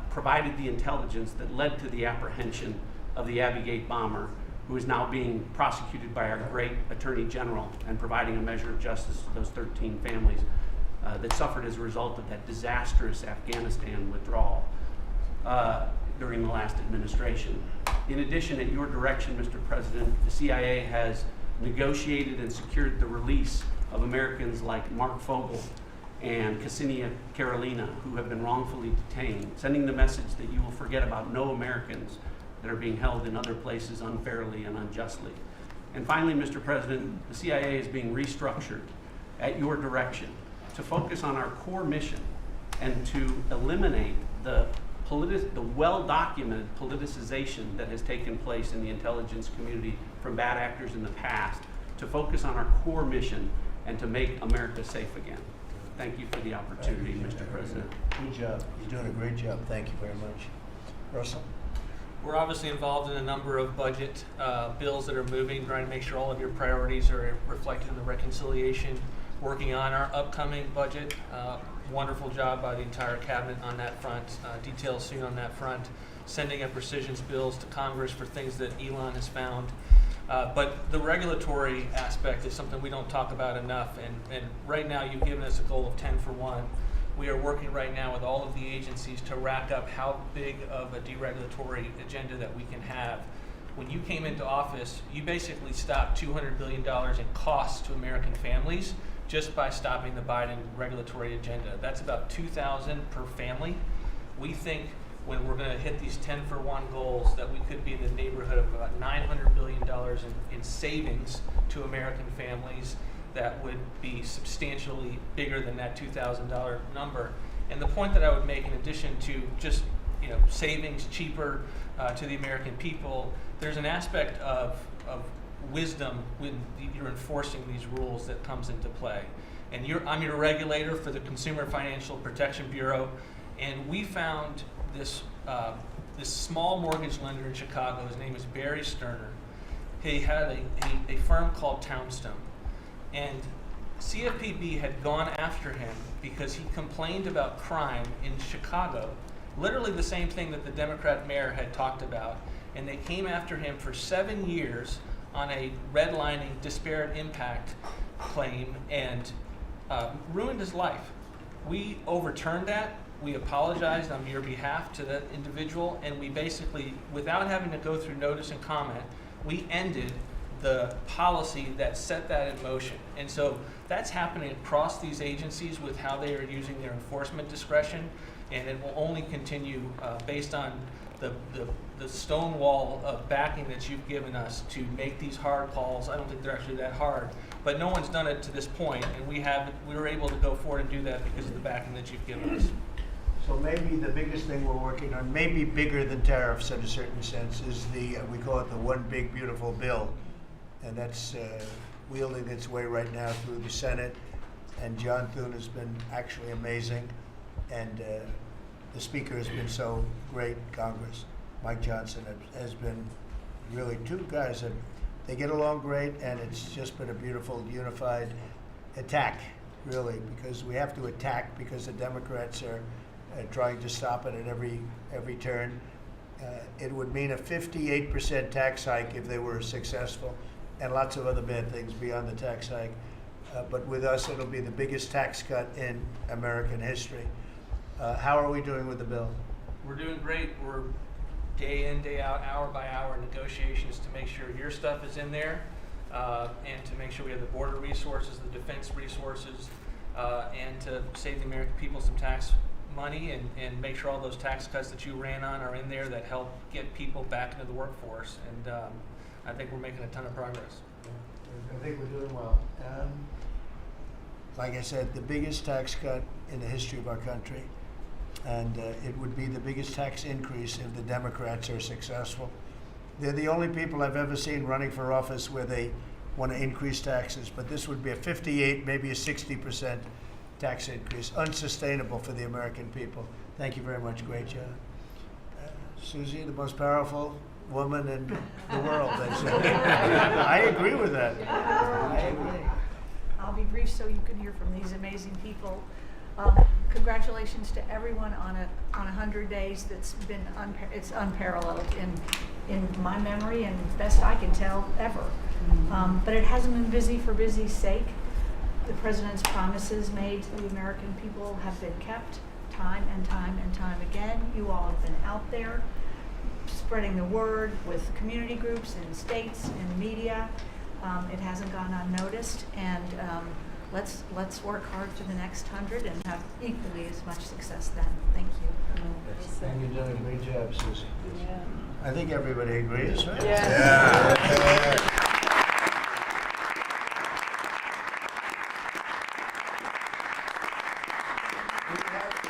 [SPEAKER 9] provided the intelligence that led to the apprehension of the Abbey Gate bomber, who is now being prosecuted by our great Attorney General and providing a measure of justice to those 13 families that suffered as a result of that disastrous Afghanistan withdrawal during the last administration. In addition, at your direction, Mr. President, the CIA has negotiated and secured the release of Americans like Mark Fogel and Ksenia Karelina, who have been wrongfully detained, sending the message that you will forget about no Americans that are being held in other places unfairly and unjustly. And finally, Mr. President, the CIA is being restructured at your direction to focus on our core mission and to eliminate the well-documented politicization that has taken place in the intelligence community from bad actors in the past, to focus on our core mission and to make America safe again. Thank you for the opportunity, Mr. President.
[SPEAKER 2] Good job. You're doing a great job. Thank you very much. Russell?
[SPEAKER 10] We're obviously involved in a number of budget bills that are moving, trying to make sure all of your priorities are reflected in the reconciliation, working on our upcoming budget. Wonderful job by the entire cabinet on that front. Details soon on that front. Sending up precisions bills to Congress for things that Elon has found. But the regulatory aspect is something we don't talk about enough. And right now you've given us a goal of 10 for 1. We are working right now with all of the agencies to rack up how big of a deregulatory agenda that we can have. When you came into office, you basically stopped $200 billion in costs to American families just by stopping the Biden regulatory agenda. That's about $2,000 per family. We think when we're going to hit these 10 for 1 goals that we could be in the neighborhood of about $900 billion in savings to American families that would be substantially bigger than that $2,000 number. And the point that I would make, in addition to just savings cheaper to the American people, there's an aspect of wisdom when you're enforcing these rules that comes into play. And I'm your regulator for the Consumer Financial Protection Bureau, and we found this small mortgage lender in Chicago. His name is Barry Sterner. He had a firm called Townstone, and CFPB had gone after him because he complained about crime in Chicago, literally the same thing that the Democrat mayor had talked about, and they came after him for 7 years on a redlining disparate impact claim and ruined his life. We overturned that. We apologized on your behalf to that individual, and we basically, without having to go through notice and comment, we ended the policy that set that in motion. And so that's happening across these agencies with how they are using their enforcement discretion, and it will only continue based on the stone wall of backing that you've given us to make these hard calls. I don't think they're actually that hard, but no one's done it to this point, and we were able to go forward and do that because of the backing that you've given us.
[SPEAKER 2] So maybe the biggest thing we're working on, maybe bigger than tariffs in a certain sense, is we call it the One Big Beautiful Bill. And that's wielding its way right now through the Senate. And John Thune has been actually amazing. And the Speaker has been so great, Congress. Mike Johnson has been really two guys that they get along great, and it's just been a beautiful, unified attack, really, because we have to attack because the Democrats are trying to stop it at every turn. It would mean a 58% tax hike if they were successful, and lots of other bad things beyond the tax hike. But with us, it'll be the biggest tax cut in American history. How are we doing with the bill?
[SPEAKER 10] We're doing great. We're day in, day out, hour by hour negotiations to make sure your stuff is in there, and to make sure we have the border resources, the defense resources, and to save the American people some tax money and make sure all those tax cuts that you ran on are in there that help get people back into the workforce. And I think we're making a ton of progress.
[SPEAKER 2] I think we're doing well. Like I said, the biggest tax cut in the history of our country. And it would be the biggest tax increase if the Democrats are successful. They're the only people I've ever seen running for office where they want to increase taxes, but this would be a 58, maybe a 60% tax increase, unsustainable for the American people. Thank you very much. Great job. Susie, the most powerful woman in the world, they say. I agree with that. I agree.
[SPEAKER 11] I'll be brief so you can hear from these amazing people. Congratulations to everyone on 100 days. That's been it's unparalleled in my memory, and best I can tell, ever. But it hasn't been busy for busy's sake. The president's promises made to the American people have been kept time and time and time again. You all have been out there spreading the word with community groups and states and media. It hasn't gone unnoticed, and let's work hard for the next 100 and have equally as much success then. Thank you.
[SPEAKER 2] And you're doing a great job, Susie. Yeah. I think everybody agrees, right?
[SPEAKER 3] Yeah.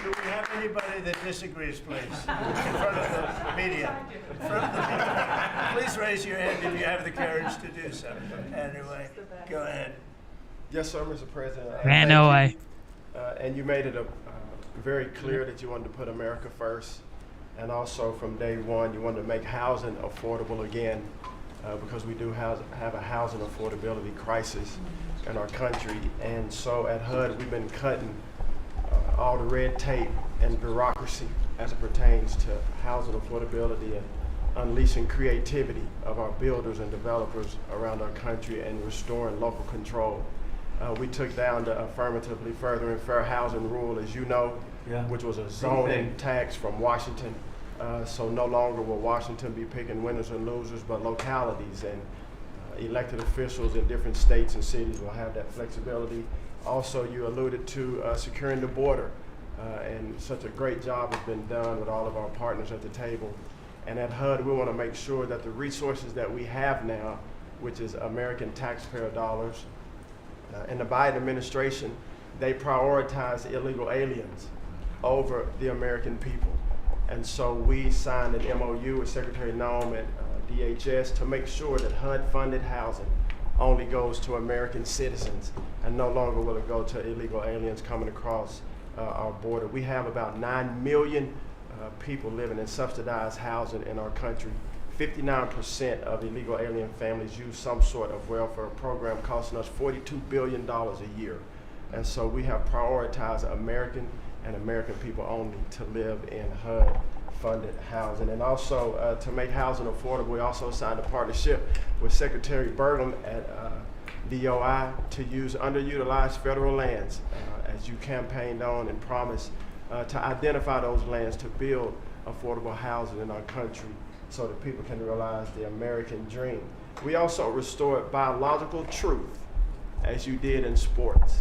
[SPEAKER 2] Do we have anybody that disagrees, please? In front of the media. In front of the media. Please raise your hand if you have the courage to do so. Anyway, go ahead.
[SPEAKER 12] Yes, sir, Mr. President.
[SPEAKER 1] Ran away.
[SPEAKER 12] And you made it very clear that you wanted to put America first. And also from day one, you wanted to make housing affordable again, because we do have a housing affordability crisis in our country. And so at HUD, we've been cutting all the red tape and bureaucracy as it pertains to housing affordability and unleashing creativity of our builders and developers around our country and restoring local control. We took down the affirmatively furthering fair housing rule, as you know, which was a zoning tax from Washington. So no longer will Washington be picking winners and losers, but localities and elected officials in different states and cities will have that flexibility. Also, you alluded to securing the border, and such a great job has been done with all of our partners at the table. And at HUD, we want to make sure that the resources that we have now, which is American taxpayer dollars, In the Biden administration, they prioritize illegal aliens over the American people. And so we signed an MOU with Secretary Noem at DHS to make sure that HUD-funded housing only goes to American citizens and no longer will it go to illegal aliens coming across our border. We have about 9 million people living in subsidized housing in our country. 59% of illegal alien families use some sort of welfare program costing us $42 billion a year. And so we have prioritized American and American people only to live in HUD-funded housing. And also to make housing affordable, we also signed a partnership with Secretary Burgum at DOI to use underutilized federal lands as you campaigned on and promised to identify those lands to build affordable housing in our country so that people can realize the American dream. We also restored biological truth, as you did in sports.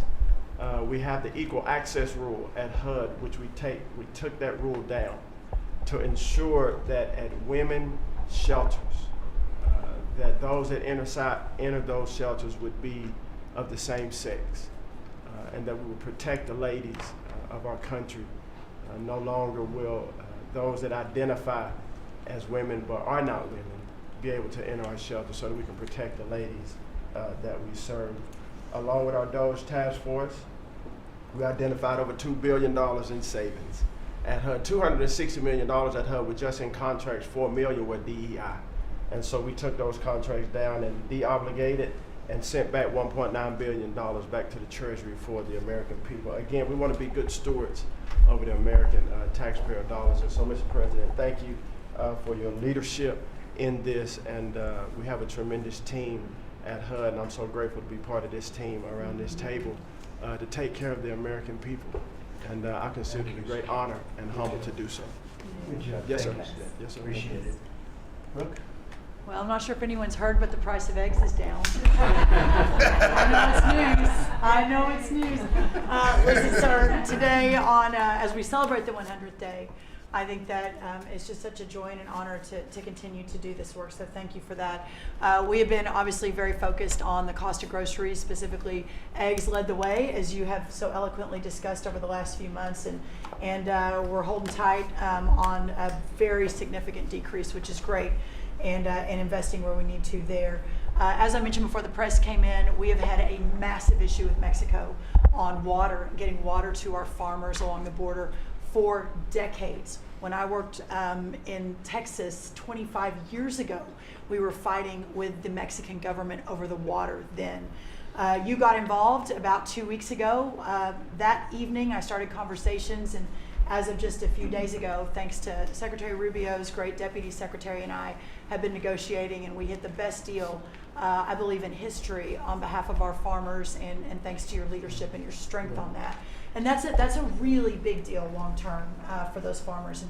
[SPEAKER 12] We have the equal access rule at HUD, which we took that rule down to ensure that at women shelters, that those that enter those shelters would be of the same sex, and that we would protect the ladies of our country. No longer will those that identify as women but are not women be able to enter our shelter, so that we can protect the ladies that we serve. Along with our DOGE task force, we identified over $2 billion in savings at HUD. $260 million at HUD were just in contracts, $4 million were DEI. And so we took those contracts down and de-obligated and sent back $1.9 billion back to the Treasury for the American people. Again, we want to be good stewards over the American taxpayer dollars. And so, Mr. President, thank you for your leadership in this. And we have a tremendous team at HUD, and I'm so grateful to be part of this team around this table to take care of the American people. And I consider it a great honor and humble to do so.
[SPEAKER 2] Good job.
[SPEAKER 12] Yes, sir.
[SPEAKER 2] Thanks.
[SPEAKER 12] Yes, sir.
[SPEAKER 2] Appreciate it. Brooke?
[SPEAKER 11] Well, I'm not sure if anyone's heard, but the price of eggs is down. I know it's news. Listen, sir, today as we celebrate the 100th day, I think that it's just such a joy and an honor to continue to do this work, so thank you for that. We have been obviously very focused on the cost of groceries, specifically eggs led the way, as you have so eloquently discussed over the last few months, and we're holding tight on a very significant decrease, which is great, and investing where we need to there. As I mentioned before the press came in, we have had a massive issue with Mexico on water, getting water to our farmers along the border for decades. When I worked in Texas 25 years ago, we were fighting with the Mexican government over the water then. You got involved about 2 weeks ago. That evening I started conversations, and as of just a few days ago, thanks to Secretary Rubio's great deputy secretary and I have been negotiating, and we hit the best deal, I believe, in history on behalf of our farmers, and thanks to your leadership and your strength on that. And that's a really big deal long term for those farmers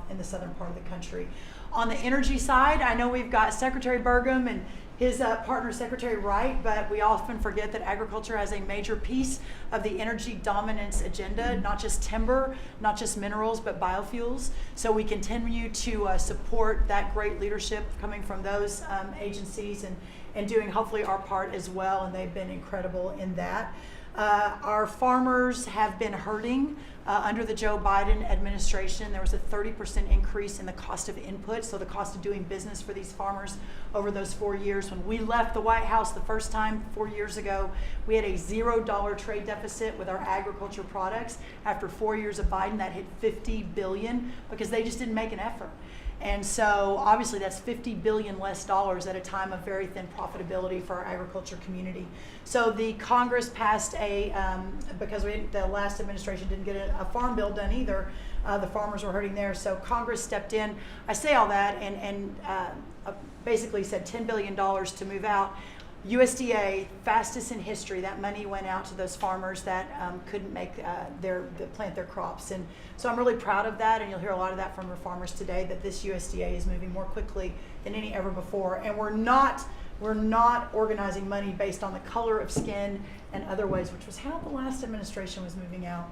[SPEAKER 11] in the southern part of the country. On the energy side, I know we've got Secretary Burgum and his partner Secretary Wright, but we often forget that agriculture has a major piece of the energy dominance agenda, not just timber, not just minerals, but biofuels. So we continue to support that great leadership coming from those agencies and doing hopefully our part as well, and they've been incredible in that. Our farmers have been hurting under the Joe Biden administration. There was a 30% increase in the cost of input, so the cost of doing business for these farmers over those 4 years. When we left the White House the first time 4 years ago, we had a $0 trade deficit with our agriculture products. After 4 years of Biden, that hit $50 billion because they just didn't make an effort. And so obviously that's $50 billion less dollars at a time of very thin profitability for our agriculture community. So the Congress passed because the last administration didn't get a farm bill done either, the farmers were hurting there. So Congress stepped in. I say all that and basically said $10 billion to move out. USDA, fastest in history, that money went out to those farmers that couldn't make plant their crops. And so I'm really proud of that, and you'll hear a lot of that from our farmers today, that this USDA is moving more quickly than any ever before. And we're not organizing money based on the color of skin and other ways, which was how the last administration was moving out.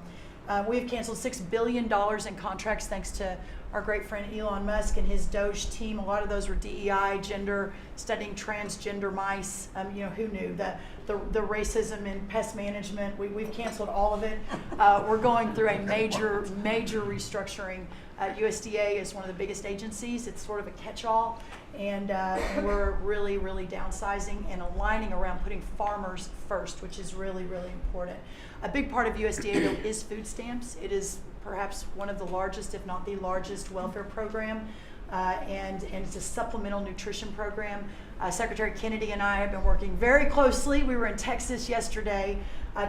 [SPEAKER 11] We've canceled $6 billion in contracts thanks to our great friend Elon Musk and his Doge team. A lot of those were DEI, gender, studying transgender mice. Who knew the racism in pest management? We've canceled all of it. We're going through a major restructuring. USDA is one of the biggest agencies. It's sort of a catch-all, and we're really downsizing and aligning around putting farmers first, which is really important. A big part of USDA though is food stamps. It is perhaps one of the largest, if not the largest, welfare program, and it's a supplemental nutrition program. Secretary Kennedy and I have been working very closely. We were in Texas yesterday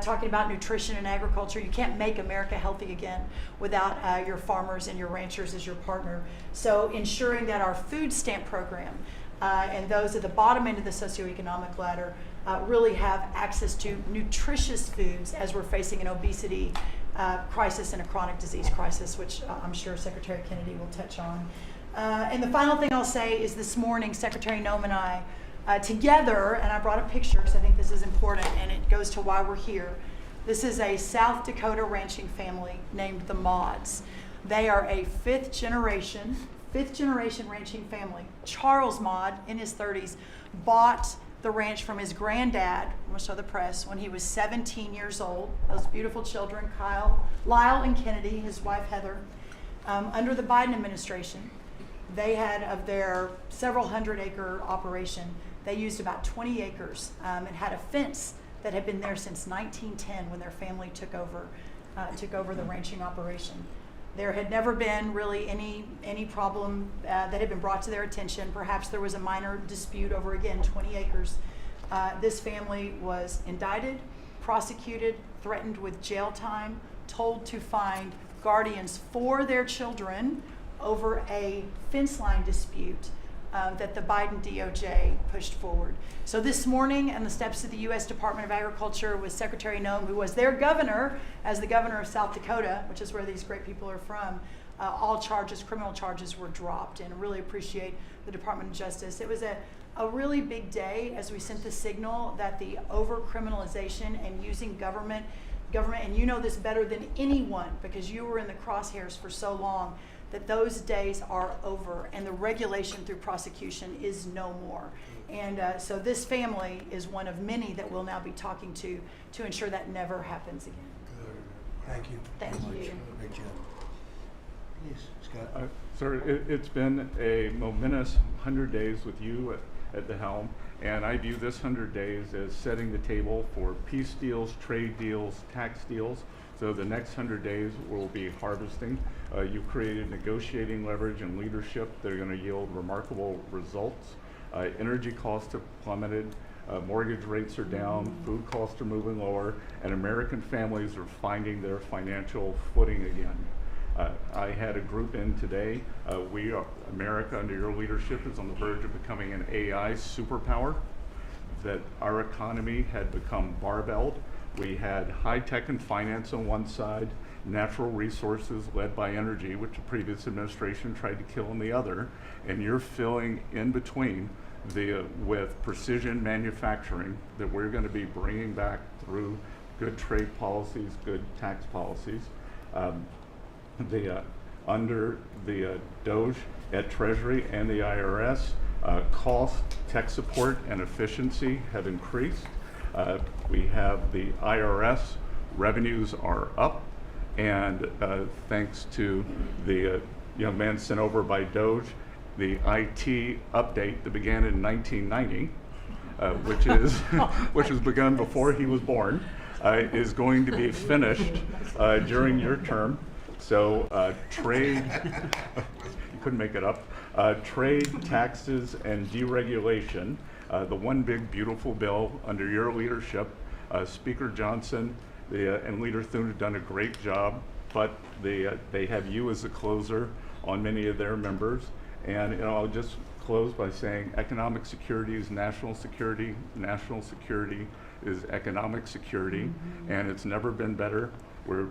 [SPEAKER 11] talking about nutrition and agriculture. You can't make America healthy again without your farmers and your ranchers as your partner. So ensuring that our food stamp program and those at the bottom end of the socioeconomic ladder really have access to nutritious foods as we're facing an obesity crisis and a chronic disease crisis, which I'm sure Secretary Kennedy will touch on. And the final thing I'll say is this morning, Secretary Noem and I, together, and I brought a picture because I think this is important and it goes to why we're here. This is a South Dakota ranching family named the Mods. They are a fifth generation ranching family. Charles Mod, in his 30s, bought the ranch from his granddad, I'm going to show the press, when he was 17 years old. Those beautiful children, Lyle and Kennedy, his wife Heather. Under the Biden administration, they had, of their several hundred-acre operation, they used about 20 acres and had a fence that had been there since 1910 when their family took over the ranching operation. There had never been really any problem that had been brought to their attention. Perhaps there was a minor dispute over, again, 20 acres. This family was indicted, prosecuted, threatened with jail time, told to find guardians for their children over a fence line dispute that the Biden DOJ pushed forward. So this morning, on the steps of the U.S. Department of Agriculture with Secretary Noem, who was their governor as the governor of South Dakota, which is where these great people are from, all criminal charges were dropped, and I really appreciate the Department of Justice. It was a really big day as we sent the signal that the over-criminalization and using government, and you know this better than anyone because you were in the crosshairs for so long, that those days are over and the regulation through prosecution is no more. And so this family is one of many that we'll now be talking to ensure that never happens again.
[SPEAKER 2] Good. Thank you.
[SPEAKER 11] Thank you.
[SPEAKER 2] Great job. Please, Scott.
[SPEAKER 13] Sir, it's been a momentous 100 days with you at the helm, and I view this 100 days as setting the table for peace deals, trade deals, tax deals. So the next 100 days will be harvesting. You've created negotiating leverage and leadership that are going to yield remarkable results. Energy costs have plummeted, mortgage rates are down, food costs are moving lower, and American families are finding their financial footing again. I had a group in today. America, under your leadership, is on the verge of becoming an AI superpower, that our economy had become barbelled. We had high tech and finance on one side, natural resources led by energy, which the previous administration tried to kill, on the other, and you're filling in between with precision manufacturing that we're going to be bringing back through good trade policies, good tax policies. Under the Doge at Treasury and the IRS, cost, tech support, and efficiency have increased. We have the IRS revenues are up, and thanks to the young man sent over by Doge, the IT update that began in 1990, which was begun before he was born, is going to be finished during your term. So trade, you couldn't make it up, trade, taxes, and deregulation, the one big beautiful bill under your leadership. Speaker Johnson and Leader Thune have done a great job, but they have you as a closer on many of their members. And I'll just close by saying economic security is national security is economic security, and it's never been better. We're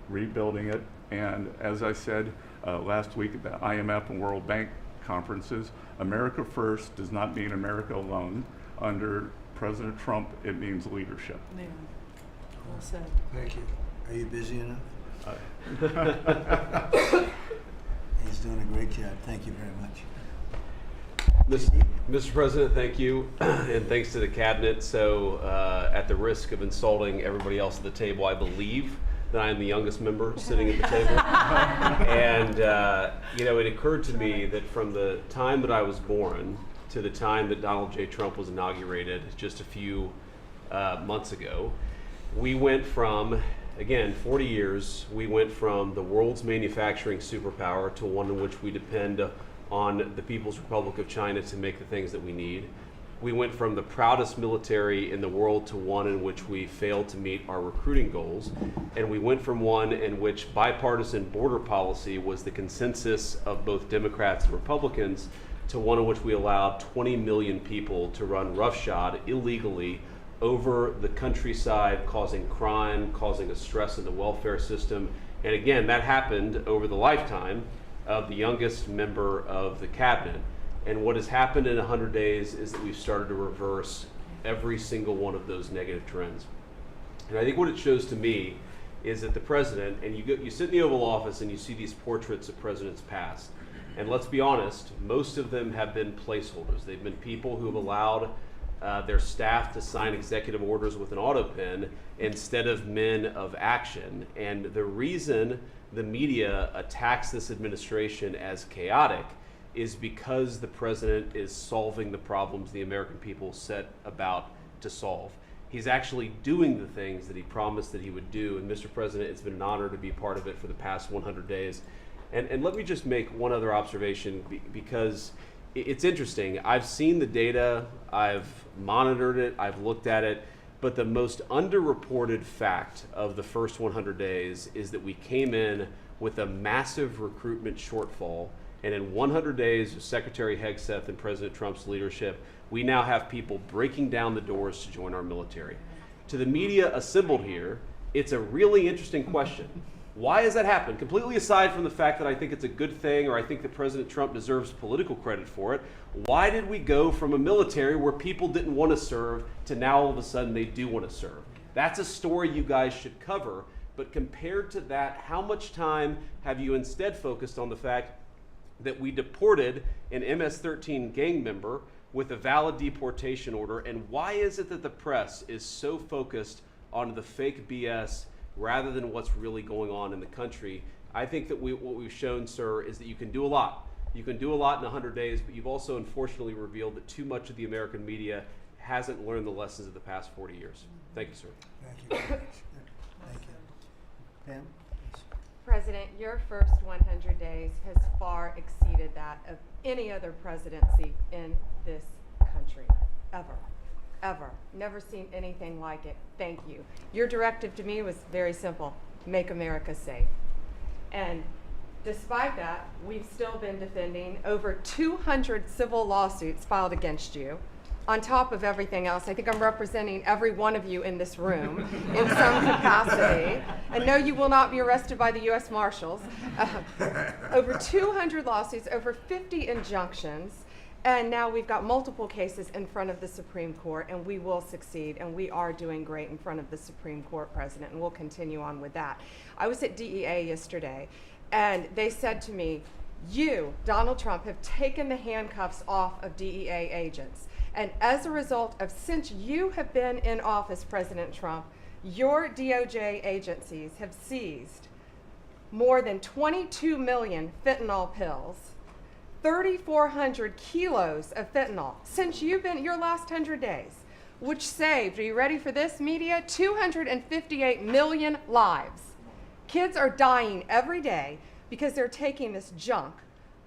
[SPEAKER 13] rebuilding it, and as I said last week at the IMF and World Bank conferences, America first does not mean America alone. Under President Trump, it means leadership.
[SPEAKER 11] Yeah. Well said.
[SPEAKER 2] Thank you. Are you busy enough? doing a great job. Thank you very much.
[SPEAKER 14] Mr. President, thank you, and thanks to the cabinet. So, at the risk of insulting everybody else at the table, I believe that I am the youngest member sitting at the table. And it occurred to me that from the time that I was born to the time that Donald J. Trump was inaugurated just a few months ago, we went from, again, 40 years, we went from the world's manufacturing superpower to one in which we depend on the People's Republic of China to make the things that we need. We went from the proudest military in the world to one in which we failed to meet our recruiting goals. And we went from one in which bipartisan border policy was the consensus of both Democrats and Republicans to one in which we allowed 20 million people to run roughshod illegally over the countryside, causing crime, causing a stress in the welfare system. And again, that happened over the lifetime of the youngest member of the cabinet. And what has happened in 100 days is that we've started to reverse every single one of those negative trends. And I think what it shows to me is that the president, and you sit in the Oval Office and you see these portraits of presidents past, and let's be honest, most of them have been placeholders. They've been people who have allowed their staff to sign executive orders with an auto pen instead of men of action. And the reason the media attacks this administration as chaotic is because the president is solving the problems the American people set about to solve. He's actually doing the things that he promised that he would do. And Mr. President, it's been an honor to be part of it for the past 100 days. And let me just make one other observation because it's interesting. I've seen the data, I've monitored it, I've looked at it, but the most underreported fact of the first 100 days is that we came in with a massive recruitment shortfall. And in 100 days of Secretary Hegseth and President Trump's leadership, we now have people breaking down the doors to join our military. To the media assembled here, it's a really interesting question. Why has that happened? Completely aside from the fact that I think it's a good thing or I think that President Trump deserves political credit for it, why did we go from a military where people didn't want to serve to now all of a sudden they do want to serve? That's a story you guys should cover, but compared to that, how much time have you instead focused on the fact that we deported an MS-13 gang member with a valid deportation order, and why is it that the press is so focused on the fake BS rather than what's really going on in the country? I think that what we've shown, sir, is that you can do a lot. You can do a lot in 100 days, but you've also unfortunately revealed that too much of the American media hasn't learned the lessons of the past 40 years. Thank you, sir.
[SPEAKER 2] Thank you. Thank you. Pam?
[SPEAKER 15] President, your first 100 days has far exceeded that of any other presidency in this country, ever. Ever. Never seen anything like it. Thank you. Your directive to me was very simple. Make America safe. And despite that, we've still been defending over 200 civil lawsuits filed against you. On top of everything else, I think I'm representing every one of you in this room in some capacity. And no, you will not be arrested by the U.S. Marshals. Over 200 lawsuits, over 50 injunctions. And now we've got multiple cases in front of the Supreme Court, and we will succeed, and we are doing great in front of the Supreme Court, President, and we'll continue on with that. I was at DEA yesterday, and they said to me, you, Donald Trump, have taken the handcuffs off of DEA agents. And as a result of, since you have been in office, President Trump, your DOJ agencies have seized more than 22 million fentanyl pills, 3,400 kilos of fentanyl since you've been your last 100 days, which saved, are you ready for this, media? 258 million lives. Kids are dying every day because they're taking this junk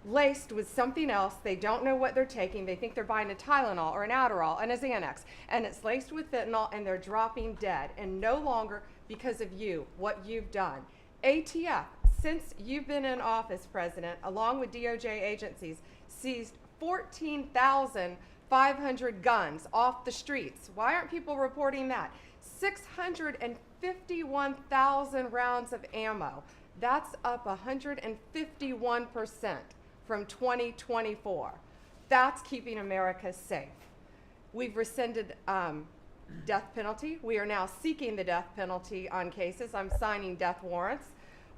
[SPEAKER 15] laced with something else. They don't know what they're taking. They think they're buying a Tylenol or an Adderall and a Xanax, and it's laced with fentanyl, and they're dropping dead, and no longer because of you, what you've done. ATF, since you've been in office, President, along with DOJ agencies, seized 14,500 guns off the streets. Why aren't people reporting that? 651,000 rounds of ammo. That's up 151% from 2024. That's keeping America safe. We've rescinded death penalty. We are now seeking the death penalty on cases. I'm signing death warrants.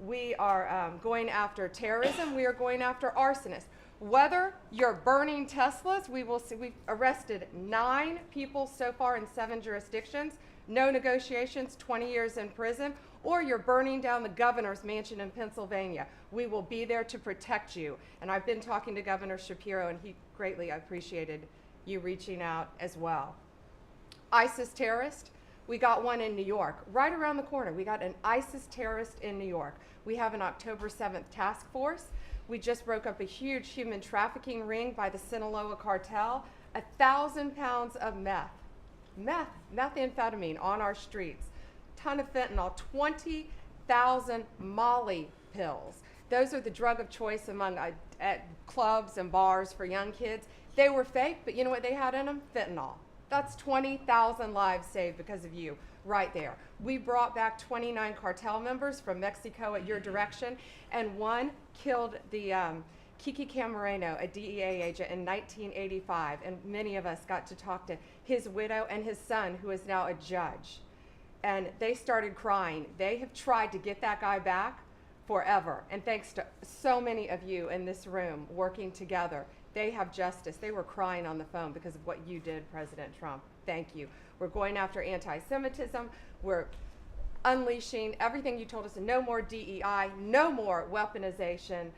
[SPEAKER 15] We are going after terrorism. We are going after arsonists. Whether you're burning Teslas, we will see. We've arrested 9 people so far in 7 jurisdictions. No negotiations, 20 years in prison. Or you're burning down the governor's mansion in Pennsylvania. We will be there to protect you. And I've been talking to Governor Shapiro, and he greatly appreciated you reaching out as well. ISIS terrorist, we got one in New York, right around the corner. We got an ISIS terrorist in New York. We have an October 7th task force. We just broke up a huge human trafficking ring by the Sinaloa cartel. 1,000 pounds of methamphetamine on our streets. Ton of fentanyl, 20,000 Molly pills. Those are the drug of choice among at clubs and bars for young kids. They were fake, but you know what they had in them? Fentanyl. That's 20,000 lives saved because of you, right there. We brought back 29 cartel members from Mexico at your direction, and one killed the Kiki Camareno, a DEA agent, in 1985, and many of us got to talk to his widow and his son, who is now a judge. And they started crying. They have tried to get that guy back forever, and thanks to so many of you in this room working together, they have justice. They were crying on the phone because of what you did, President Trump. Thank you. We're going after anti-Semitism. We're unleashing everything you told us. No more DEI, no more weaponization.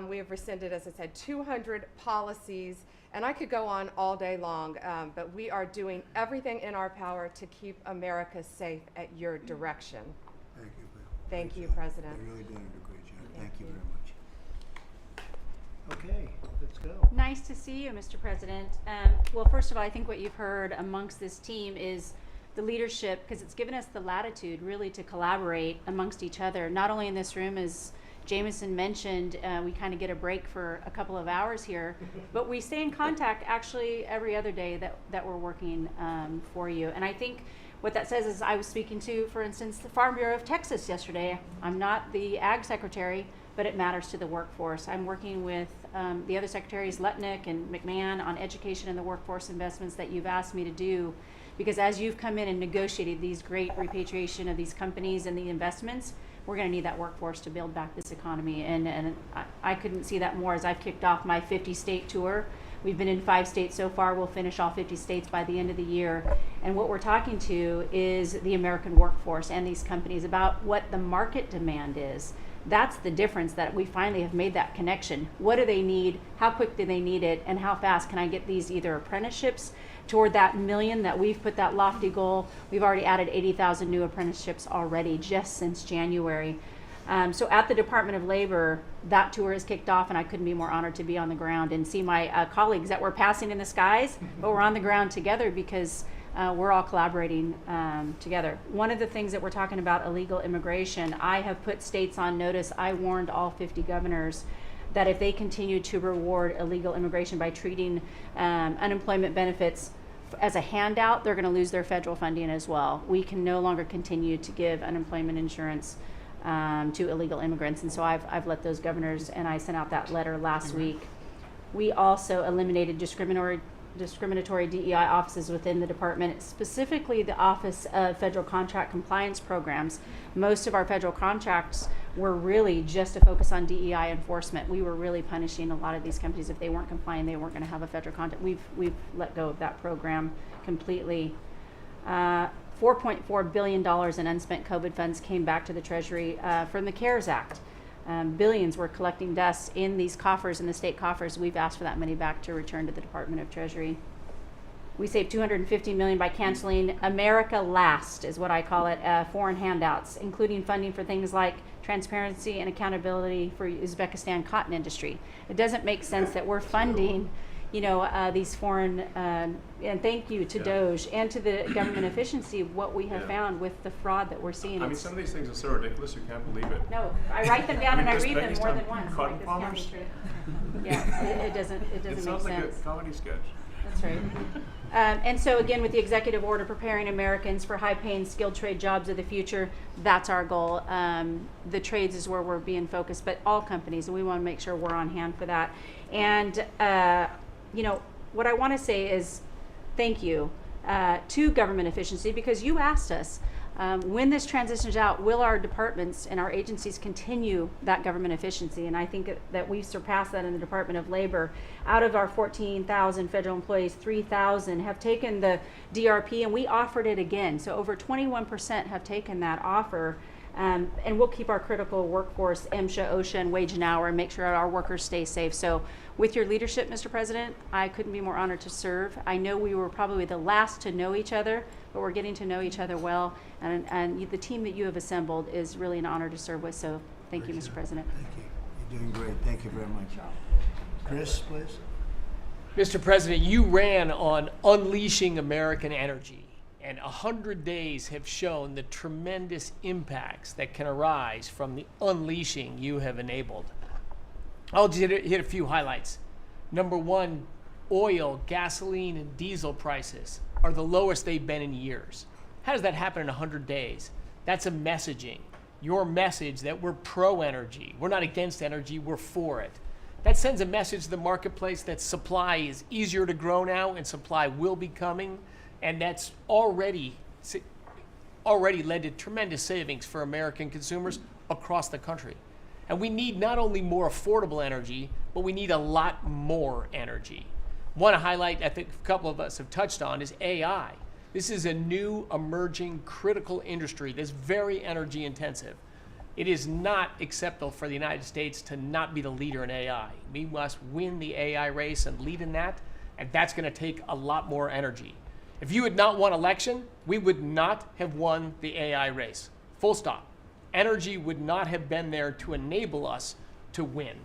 [SPEAKER 15] We have rescinded, as I said, 200 policies. And I could go on all day long, but we are doing everything in our power to keep America safe at your direction.
[SPEAKER 2] Thank you, Bill.
[SPEAKER 15] Thank
[SPEAKER 2] Great
[SPEAKER 15] you,
[SPEAKER 2] job.
[SPEAKER 15] President.
[SPEAKER 2] You're really doing a great job.
[SPEAKER 15] Thank
[SPEAKER 2] Thank you
[SPEAKER 15] you.
[SPEAKER 2] very much. Okay, let's go.
[SPEAKER 16] Nice to see you, Mr. President. Well, first of all, I think what you've heard amongst this team is the leadership, because it's given us the latitude really to collaborate amongst each other, not only in this room, as Jameson mentioned, we kind of get a break for a couple of hours here, but we stay in contact actually every other day that we're working for you. And I think what that says is, I was speaking to, for instance, the Farm Bureau of Texas yesterday. I'm not the Ag Secretary, but it matters to the workforce. I'm working with the other secretaries, Lutnick and McMahon, on education and the workforce investments that you've asked me to do. Because as you've come in and negotiated these great repatriation of these companies and the investments, we're going to need that workforce to build back this economy. And I couldn't see that more as I've kicked off my 50-state tour. We've been in 5 states so far. We'll finish all 50 states by the end of the year. And what we're talking to is the American workforce and these companies about what the market demand is. That's the difference, that we finally have made that connection. What do they need? How quick do they need it? And how fast can I get these either apprenticeships toward that million that we've put that lofty goal? We've already added 80,000 new apprenticeships already just since January. So at the Department of Labor, that tour has kicked off, and I couldn't be more honored to be on the ground and see my colleagues that we're passing in the skies, but we're on the ground together because we're all collaborating together. One of the things that we're talking about, illegal immigration, I have put states on notice. I warned all 50 governors that if they continue to reward illegal immigration by treating unemployment benefits as a handout, they're going to lose their federal funding as well. We can no longer continue to give unemployment insurance to illegal immigrants, and so I've let those governors, and I sent out that letter last week. We also eliminated discriminatory DEI offices within the department, specifically the Office of Federal Contract Compliance Programs. Most of our federal contracts were really just to focus on DEI enforcement. We were really punishing a lot of these companies. If they weren't complying, they weren't going to have a federal contract. We've let go of that program completely. $4.4 billion in unspent COVID funds came back to the Treasury from the CARES Act. Billions were collecting dust in these coffers, in the state coffers. We've asked for that money back to return to the Department of Treasury. We saved $250 million by canceling America Last, is what I call it, foreign handouts, including funding for things like transparency and accountability for Uzbekistan cotton industry. It doesn't make sense that we're funding, these foreign, and thank you to DOJ and to the government efficiency, what we have found with the fraud that we're seeing.
[SPEAKER 17] I mean, some of these things are so ridiculous, you can't believe it.
[SPEAKER 16] No, I write them down and I read them more
[SPEAKER 17] Uzbekistan
[SPEAKER 16] than once.
[SPEAKER 17] cotton
[SPEAKER 16] Like this
[SPEAKER 17] farmers?
[SPEAKER 16] county trip. Yeah, it doesn't
[SPEAKER 17] It
[SPEAKER 16] make
[SPEAKER 17] sounds like
[SPEAKER 16] sense.
[SPEAKER 17] a comedy sketch.
[SPEAKER 16] That's right. And so again, with the executive order preparing Americans for high-paying, skilled trade jobs of the future, that's our goal. The trades is where we're being focused, but all companies, and we want to make sure we're on hand for that. And what I want to say is thank you to government efficiency, because you asked us When this transitions out, will our departments and our agencies continue that government efficiency? And I think that we've surpassed that in the Department of Labor. Out of our 14,000 federal employees, 3,000 have taken the DRP, and we offered it again. So over 21% have taken that offer. And we'll keep our critical workforce, MSHA, OSHA, and wage and hour, and make sure our workers stay safe. So with your leadership, Mr. President, I couldn't be more honored to serve. I know we were probably the last to know each other, but we're getting to know each other well. And the team that you have assembled is really an honor to serve with. So thank you, Mr. President.
[SPEAKER 2] Thank you. You're doing great. Thank you very much. Chris, please.
[SPEAKER 18] Mr. President, you ran on unleashing American energy. And 100 days have shown the tremendous impacts that can arise from the unleashing you have enabled. I'll just hit a few highlights. Number one, oil, gasoline, and diesel prices are the lowest they've been in years. How does that happen in 100 days? That's a messaging. Your message that we're pro-energy. We're not against energy, we're for it. That sends a message to the marketplace that supply is easier to grow now and supply will be coming. And that's already led to tremendous savings for American consumers across the country. And we need not only more affordable energy, but we need a lot more energy. One highlight I think a couple of us have touched on is AI. This is a new emerging critical industry that's very energy intensive. It is not acceptable for the United States to not be the leader in AI. We must win the AI race and lead in that, and that's going to take a lot more energy. If you had not won election, we would not have won the AI race. Full stop. Energy would not have been there to enable us to win.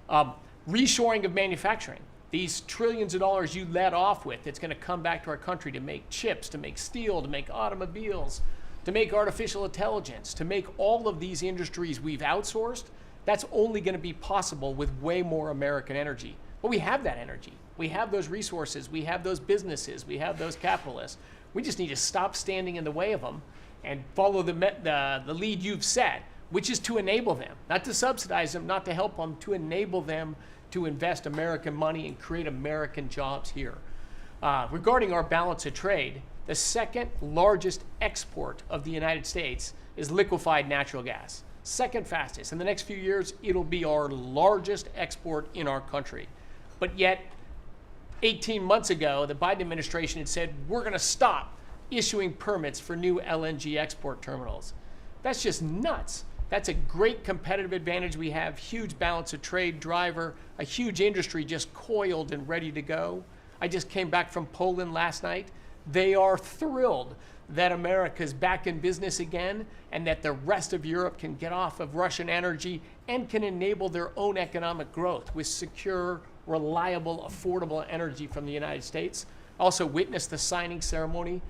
[SPEAKER 18] Reshoring of manufacturing. These trillions of dollars you led off with, it's going to come back to our country to make chips, to make steel, to make automobiles, to make artificial intelligence, to make all of these industries we've outsourced. That's only going to be possible with way more American energy. But we have that energy. We have those resources, we have those businesses, we have those capitalists. We just need to stop standing in the way of them and follow the lead you've set, which is to enable them, not to subsidize them, not to help them, to enable them to invest American money and create American jobs here. Regarding our balance of trade, the second largest export of the United States is liquefied natural gas. Second fastest. In the next few years, it'll be our largest export in our country. But yet, 18 months ago, the Biden administration had said, we're going to stop issuing permits for new LNG export terminals. That's just nuts. That's a great competitive advantage we have, huge balance of trade driver, a huge industry just coiled and ready to go. I just came back from Poland last night. They are thrilled that America's back in business again and that the rest of Europe can get off of Russian energy and can enable their own economic growth with secure, reliable, affordable energy from the United States. Also witnessed the signing ceremony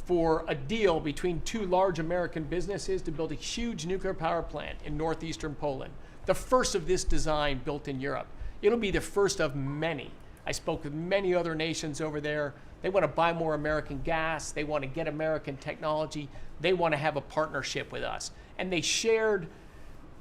[SPEAKER 18] for a deal between two large American businesses to build a huge nuclear power plant in northeastern Poland. The first of this design built in Europe. It'll be the first of many. I spoke with many other nations over there. They want to buy more American gas. They want to get American technology. They want to have a partnership with us. And they shared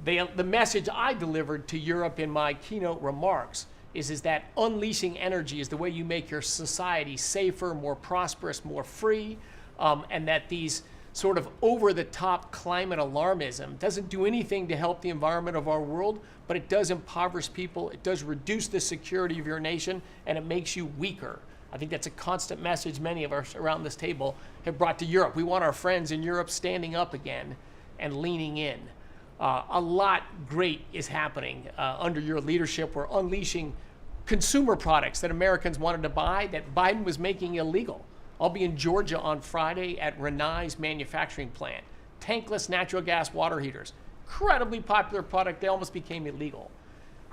[SPEAKER 18] the message I delivered to Europe in my keynote remarks is that unleashing energy is the way you make your society safer, more prosperous, more free, and that these sort of over-the-top climate alarmism doesn't do anything to help the environment of our world, but it does impoverish people, it does reduce the security of your nation, and it makes you weaker. I think that's a constant message many of us around this table have brought to Europe. We want our friends in Europe standing up again and leaning in. A lot great is happening under your leadership. We're unleashing consumer products that Americans wanted to buy that Biden was making illegal. I'll be in Georgia on Friday at Rinnai's manufacturing plant. Tankless natural gas water heaters. Incredibly popular product. They almost became illegal.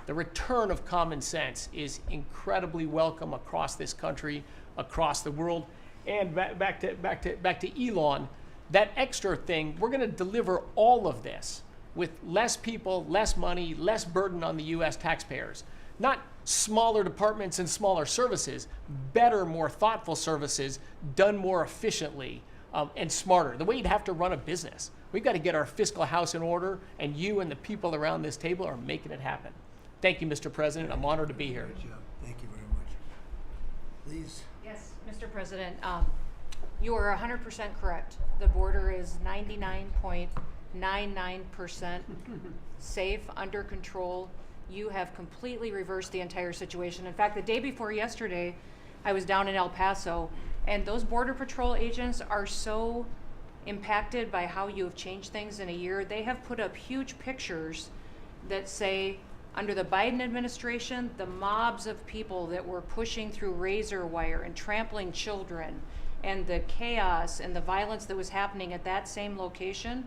[SPEAKER 18] The return of common sense is incredibly welcome across this country, across the world. And back to Elon, that extra thing, we're going to deliver all of this with less people, less money, less burden on the U.S. taxpayers. Not smaller departments and smaller services, better, more thoughtful services done more efficiently and smarter. The way you'd have to run a business. We've got to get our fiscal house in order, and you and the people around this table are making it happen. Thank you, Mr. President. I'm honored to be here.
[SPEAKER 2] Good job. Thank you very much. Please.
[SPEAKER 19] Yes, Mr. President. You are 100% correct. The border is 99.99% safe, under control. You have completely reversed the entire situation. In fact, the day before yesterday, I was down in El Paso, and those Border Patrol agents are so impacted by how you have changed things in a year. They have put up huge pictures that say, under the Biden administration, the mobs of people that were pushing through razor wire and trampling children, and the chaos and the violence that was happening at that same location,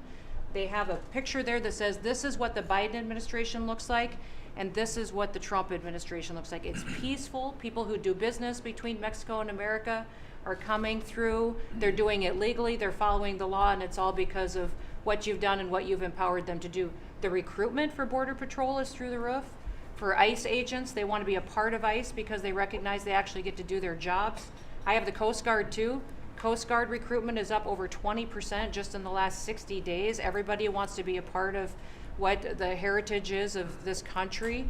[SPEAKER 19] they have a picture there that says, this is what the Biden administration looks like, and this is what the Trump administration looks like. It's peaceful. People who do business between Mexico and America are coming through. They're doing it legally. They're following the law, and it's all because of what you've done and what you've empowered them to do. The recruitment for Border Patrol is through the roof. For ICE agents, they want to be a part of ICE because they recognize they actually get to do their jobs. I have the Coast Guard too. Coast Guard recruitment is up over 20% just in the last 60 days. Everybody wants to be a part of what the heritage is of this country.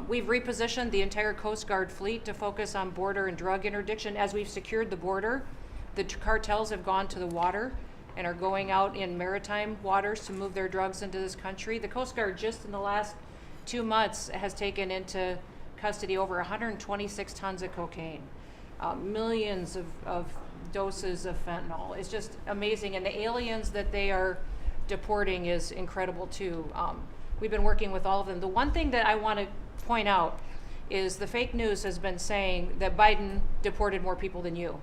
[SPEAKER 19] We've repositioned the entire Coast Guard fleet to focus on border and drug interdiction. As we've secured the border, the cartels have gone to the water and are going out in maritime waters to move their drugs into this country. The Coast Guard just in the last 2 months has taken into custody over 126 tons of cocaine, millions of doses of fentanyl. It's just amazing. And the aliens that they are deporting is incredible too. We've been working with all of them. The one thing that I want to point out is the fake news has been saying that Biden deported more people than you.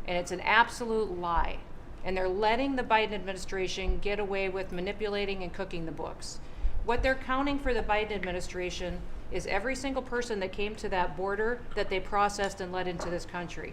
[SPEAKER 19] And it's an absolute lie. And they're letting the Biden administration get away with manipulating and cooking the books. What they're counting for the Biden administration is every single person that came to that border that they processed and let into this country.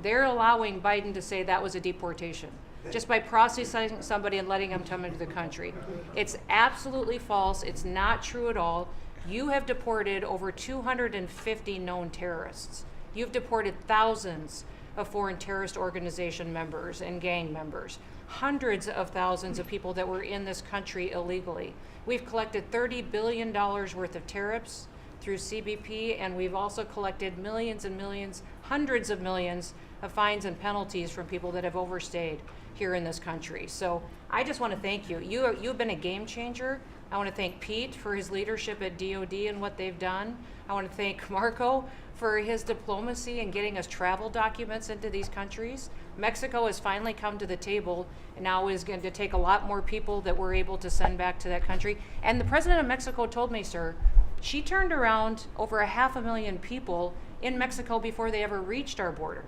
[SPEAKER 19] They're allowing Biden to say that was a deportation just by processing somebody and letting them come into the country. It's absolutely false. It's not true at all. You have deported over 250 known terrorists. You've deported thousands of foreign terrorist organization members and gang members, hundreds of thousands of people that were in this country illegally. We've collected $30 billion worth of tariffs through CBP, and we've also collected millions and millions, hundreds of millions of fines and penalties from people that have overstayed here in this country. So I just want to thank you. You've been a game changer. I want to thank Pete for his leadership at DOD and what they've done. I want to thank Marco for his diplomacy and getting us travel documents into these countries. Mexico has finally come to the table and now is going to take a lot more people that we're able to send back to that country. And the president of Mexico told me, sir, she turned around over 500,000 people in Mexico before they ever reached our border.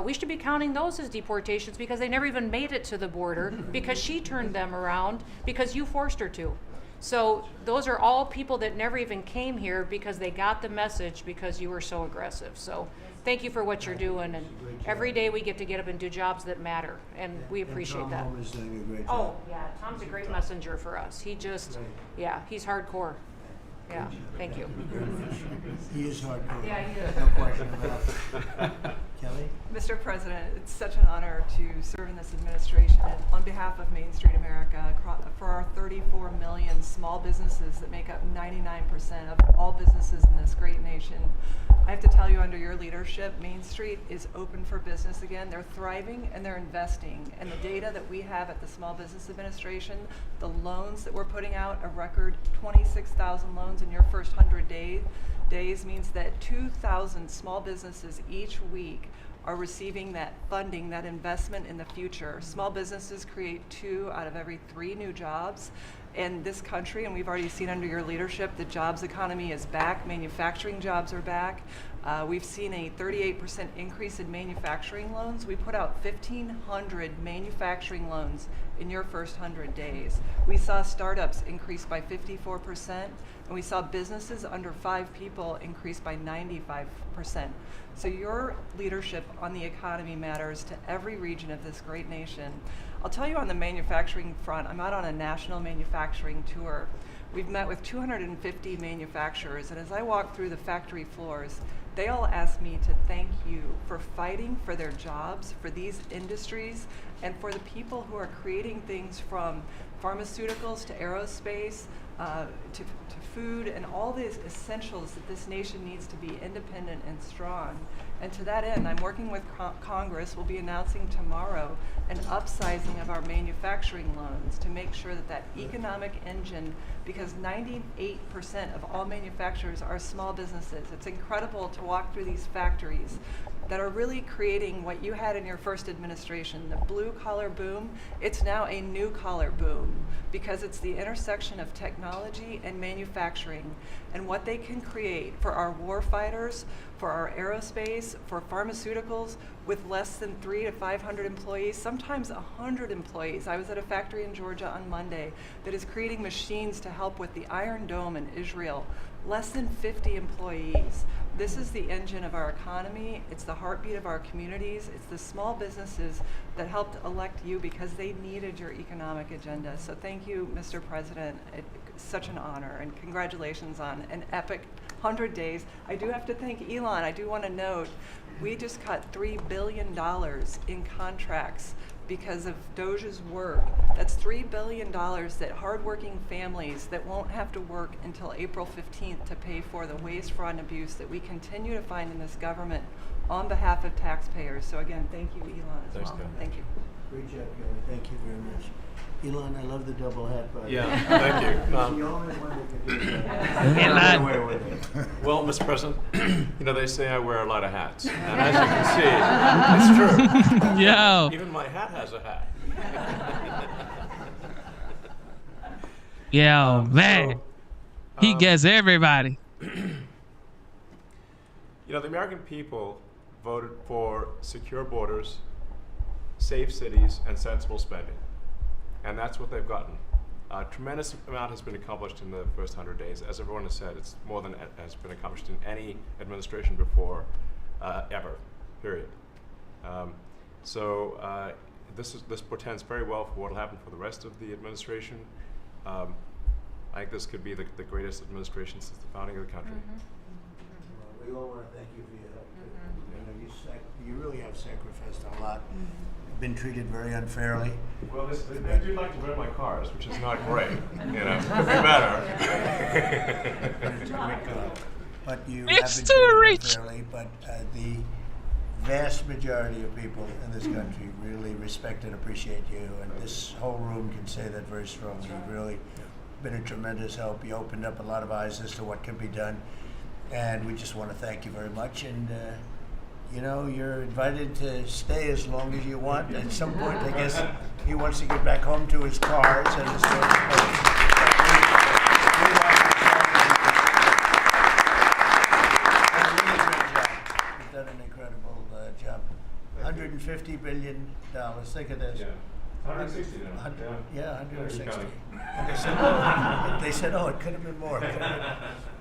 [SPEAKER 19] We should be counting those as deportations because they never even made it to the border because she turned them around because you forced her to. So those are all people that never even came here because they got the message because you were so aggressive. So thank you for what you're doing. And every day we get up and do jobs that matter. And we appreciate that.
[SPEAKER 2] Tom is doing a great job.
[SPEAKER 19] Oh, yeah. Tom's a great messenger for us. He just, yeah, he's hardcore. Yeah, thank you.
[SPEAKER 2] He is hardcore.
[SPEAKER 19] Yeah, he is.
[SPEAKER 2] No question about it. Kelly?
[SPEAKER 20] Mr. President, it's such an honor to serve in this administration. And on behalf of Main Street America, for our 34 million small businesses that make up 99% of all businesses in this great nation, I have to tell you, under your leadership, Main Street is open for business again. They're thriving and they're investing. And the data that we have at the Small Business Administration, the loans that we're putting out, a record 26,000 loans in your first 100 days means that 2,000 small businesses each week are receiving that funding, that investment in the future. Small businesses create 2 out of every 3 new jobs in this country, and we've already seen under your leadership the jobs economy is back, manufacturing jobs are back. We've seen a 38% increase in manufacturing loans. We put out 1,500 manufacturing loans in your first 100 days. We saw startups increase by 54%, and we saw businesses under 5 people increase by 95%. So your leadership on the economy matters to every region of this great nation. I'll tell you on the manufacturing front, I'm out on a national manufacturing tour. We've met with 250 manufacturers, and as I walk through the factory floors, they all ask me to thank you for fighting for their jobs, for these industries, and for the people who are creating things from pharmaceuticals to aerospace, to food, and all these essentials that this nation needs to be independent and strong. And to that end, I'm working with Congress. We'll be announcing tomorrow an upsizing of our manufacturing loans to make sure that that economic engine, because 98% of all manufacturers are small businesses. It's incredible to walk through these factories that are really creating what you had in your first administration, the blue collar boom. It's now a new collar boom because it's the intersection of technology and manufacturing and what they can create for our war fighters, for our aerospace, for pharmaceuticals with less than 300 to 500 employees, sometimes 100 employees. I was at a factory in Georgia on Monday that is creating machines to help with the Iron Dome in Israel. Less than 50 employees. This is the engine of our economy. It's the heartbeat of our communities. It's the small businesses that helped elect you because they needed your economic agenda. So thank you, Mr. President. It's such an honor, and congratulations on an epic 100 days. I do have to thank Elon. I do want to note, we just cut $3 billion in contracts because of Doge's work. That's $3 billion that hardworking families that won't have to work until April 15th to pay for the waste, fraud, and abuse that we continue to find in this government on behalf of taxpayers. So again, thank you, Elon, as
[SPEAKER 2] Thanks,
[SPEAKER 20] well.
[SPEAKER 2] Kelly.
[SPEAKER 20] Thank you.
[SPEAKER 2] Great job, Kelly. Thank you very much. Elon, I love the double hat, by the way.
[SPEAKER 21] Yeah, thank you.
[SPEAKER 2] He's the only one that can do that.
[SPEAKER 21] Elon.
[SPEAKER 2] Get away with it.
[SPEAKER 21] Well, Mr. President, you know, they say I wear a lot of hats. And as you can see, it's true.
[SPEAKER 1] Yo.
[SPEAKER 21] Even my hat has a hat.
[SPEAKER 1] Yo, man. He gets everybody.
[SPEAKER 21] You know, the American people voted for secure borders, safe cities, and sensible spending. And that's what they've gotten. A tremendous amount has been accomplished in the first 100 days. As everyone has said, it's more than has been accomplished in any administration before, ever, period. This portends very well for what will happen for the rest of the administration. I think this could be the greatest administration since the founding of the country.
[SPEAKER 2] We all want to thank you for your help. You know, you really have sacrificed a lot. Been treated very unfairly.
[SPEAKER 21] Well, they do like to wear my cars, which is not great. You know, could be better.
[SPEAKER 2] But you
[SPEAKER 1] It's
[SPEAKER 2] have
[SPEAKER 1] too
[SPEAKER 2] been
[SPEAKER 1] rich.
[SPEAKER 2] treated unfairly. But the vast majority of people in this country really respect and appreciate you, and this whole room can say that very strongly. You've really been a tremendous help. You opened up a lot of eyes as to what can be done, and we just want to thank you very much. And you know, you're invited to stay as long as you want. At some point, I guess he wants to get back home to his cars and his You've done an incredible job. $150 billion. Think of this.
[SPEAKER 21] Yeah. 160 now.
[SPEAKER 2] 160. They said, oh, it could have been more.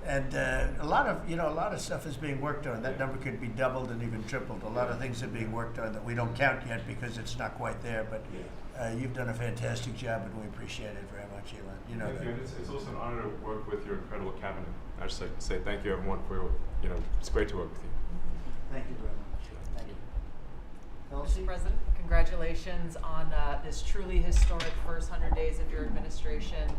[SPEAKER 2] And a lot of stuff is being worked on. That number could be doubled and even tripled. A lot of things are being worked on that we don't count yet because it's not quite there. But you've done a fantastic job, and we appreciate it very much, Elon. You know
[SPEAKER 21] Thank
[SPEAKER 2] that.
[SPEAKER 21] you. And it's also an honor to work with your incredible cabinet. I just like to say thank you, everyone, for it's great to work with you.
[SPEAKER 2] Thank you very much. Thank you.
[SPEAKER 22] Mr. President, congratulations on this truly historic first 100 days of your administration.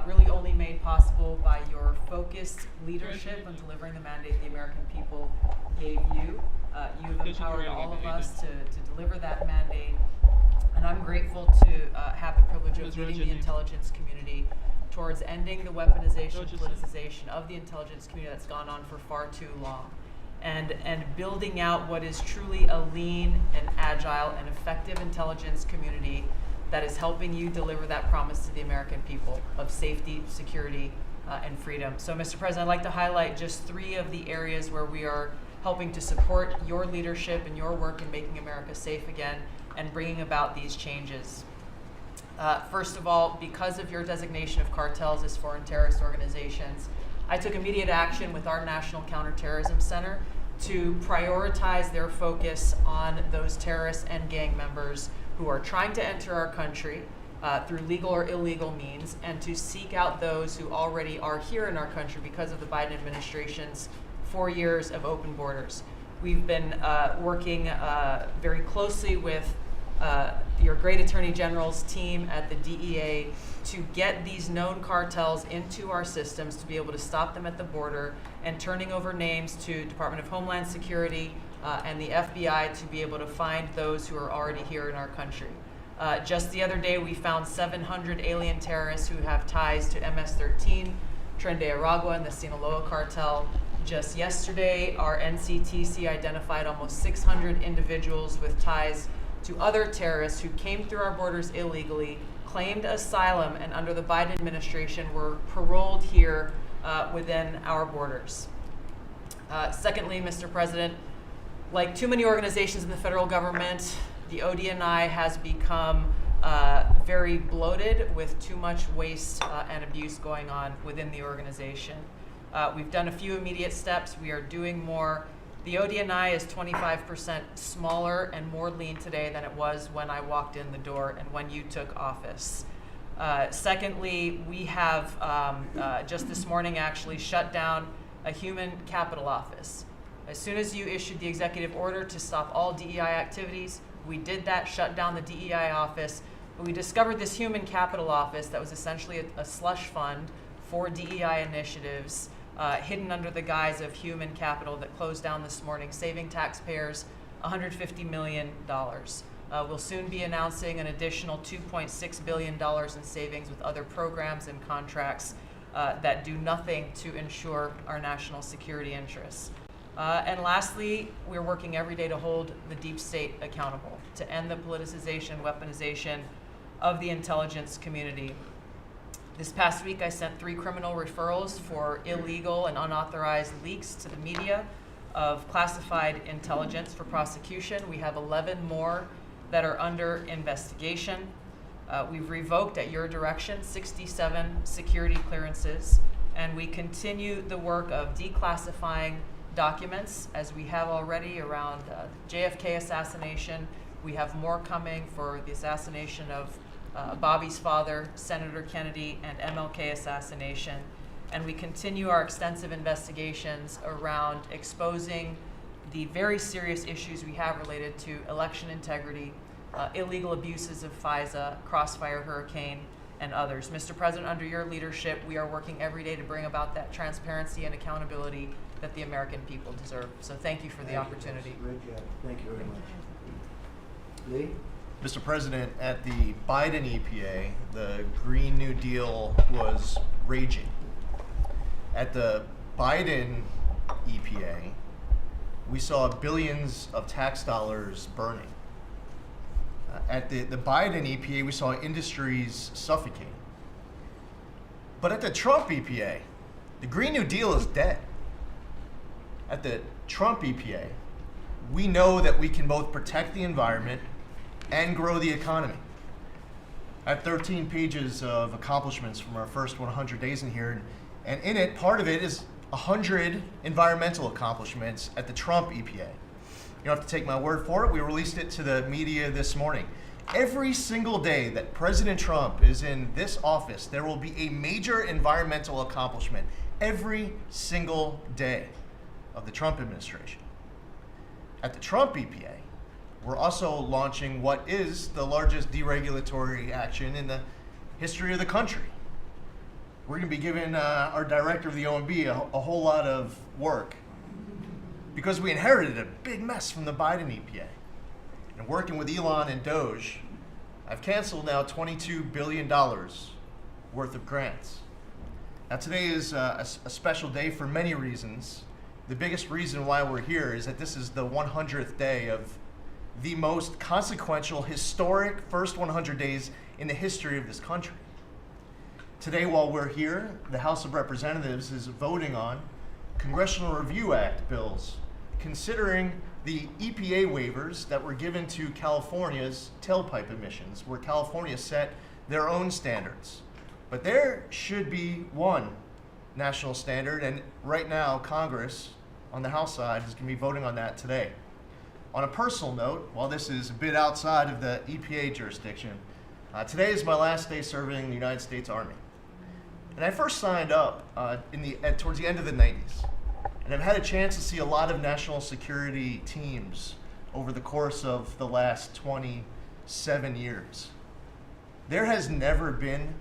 [SPEAKER 22] Really only made possible by your focused leadership on delivering the mandate the American people gave you. You've empowered all of us to deliver that mandate. And I'm grateful to have the privilege of leading the intelligence community towards ending the weaponization, politicization of the intelligence community that's gone on for far too long. And building out what is truly a lean and agile and effective intelligence community that is helping you deliver that promise to the American people of safety, security, and freedom. So, Mr. President, I'd like to highlight just 3 of the areas where we are helping to support your leadership and your work in making America safe again and bringing about these changes. First of all, because of your designation of cartels as foreign terrorist organizations, I took immediate action with our National Counterterrorism Center to prioritize their focus on those terrorists and gang members who are trying to enter our country through legal or illegal means, and to seek out those who already are here in our country because of the Biden administration's 4 years of open borders. We've been working very closely with your great Attorney General's team at the DEA to get these known cartels into our systems, to be able to stop them at the border, and turning over names to Department of Homeland Security, and the FBI to be able to find those who are already here in our country. Just the other day, we found 700 alien terrorists who have ties to MS-13, Tren de Aragua, and the Sinaloa cartel. Just yesterday, our NCTC identified almost 600 individuals with ties to other terrorists who came through our borders illegally, claimed asylum, and under the Biden administration were paroled here within our borders. Secondly, Mr. President, like too many organizations in the federal government, the ODNI has become very bloated with too much waste and abuse going on within the organization. We've done a few immediate steps. We are doing more. The ODNI is 25% smaller and more lean today than it was when I walked in the door and when you took office. Secondly, we have just this morning actually shut down a human capital office. As soon as you issued the executive order to stop all DEI activities, we did that, shut down the DEI office, but we discovered this human capital office that was essentially a slush fund for DEI initiatives, hidden under the guise of human capital, that closed down this morning, saving taxpayers $150 million. We'll soon be announcing an additional $2.6 billion in savings with other programs and contracts that do nothing to ensure our national security interests. And lastly, we're working every day to hold the deep state accountable, to end the politicization, weaponization of the intelligence community. This past week, I sent 3 criminal referrals for illegal and unauthorized leaks to the media of classified intelligence for prosecution. We have 11 more that are under investigation. We've revoked, at your direction, 67 security clearances, and we continue the work of declassifying documents, as we have already around JFK assassination. We have more coming for the assassination of Bobby's father, Senator Kennedy, and MLK assassination. And we continue our extensive investigations around exposing the very serious issues we have related to election integrity, illegal abuses of FISA, Crossfire Hurricane, and others. Mr. President, under your leadership, we are working every day to bring about that transparency and accountability that the American people deserve. So thank you for the opportunity.
[SPEAKER 2] Great job. Thank you very much. Lee?
[SPEAKER 4] Mr. President, at the Biden EPA, the Green New Deal was raging. At the Biden EPA, we saw billions of tax dollars burning. At the Biden EPA, we saw industries suffocating. But at the Trump EPA, the Green New Deal is dead. At the Trump EPA, we know that we can both protect the environment and grow the economy. I have 13 pages of accomplishments from our first 100 days in here, and in it, part of it is 100 environmental accomplishments at the Trump EPA. You don't have to take my word for it. We released it to the media this morning. Every single day that President Trump is in this office, there will be a major environmental accomplishment every single day of the Trump administration. At the Trump EPA, we're also launching what is the largest deregulatory action in the history of the country. We're going to be giving our director of the OMB a whole lot of work because we inherited a big mess from the Biden EPA. And working with Elon and Doge, I've canceled now $22 billion worth of grants. Now today is a special day for many reasons. The biggest reason why we're here is that this is the 100th day of the most consequential, historic first 100 days in the history of this country. Today, while we're here, the House of Representatives is voting on Congressional Review Act bills, considering the EPA waivers that were given to California's tailpipe emissions, where California set their own standards. But there should be one national standard, and right now, Congress, on the House side, is going to be voting on that today. On a personal note, while this is a bit outside of the EPA jurisdiction, today is my last day serving in the United States Army. And I first signed up towards the end of the 90s. And I've had a chance to see a lot of national security teams over the course of the last 27 years. There has never been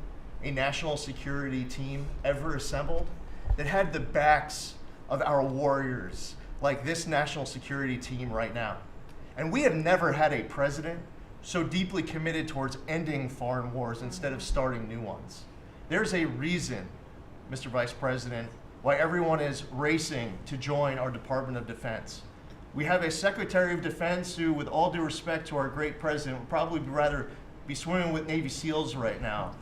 [SPEAKER 4] a national security team ever assembled that had the backs of our warriors, like this national security team right now. And we have never had a president so deeply committed towards ending foreign wars instead of starting new ones. There's a reason, Mr. Vice President, why everyone is racing to join our Department of Defense. We have a Secretary of Defense who, with all due respect to our great president, would probably rather be swimming with Navy SEALs right now,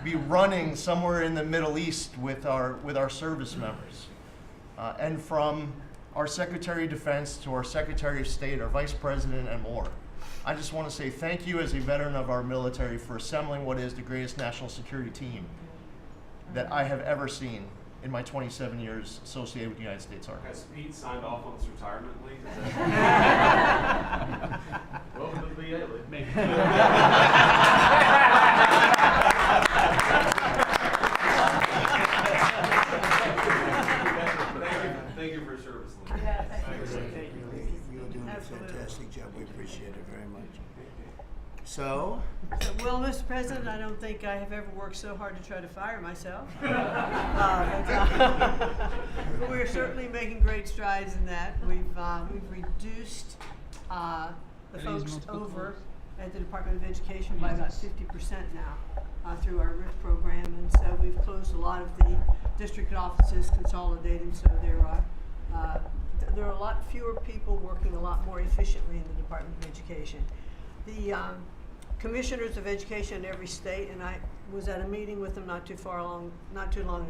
[SPEAKER 4] be running somewhere in the Middle East with our service members. And from our Secretary of Defense to our Secretary of State, our Vice President, and more. I just want to say thank you as a veteran of our military for assembling what is the greatest national security team that I have ever seen in my 27 years associated with the United States Army.
[SPEAKER 14] Has Pete signed off on his retirement leave? Welcome to the VA. Thank you for your service, Lynn.
[SPEAKER 2] Yeah, thank you. You're doing a fantastic job. We appreciate it very much. So,
[SPEAKER 5] well, Mr. President, I don't think I have ever worked so hard to try to fire myself. But we're certainly making great strides in that. We've reduced the folks over at the Department of Education by about 50% now through our RIF program, and so we've closed a lot of the district offices, consolidated, so there are a lot fewer people working a lot more efficiently in the Department of Education. The commissioners of education in every state, and I was at a meeting with them not too long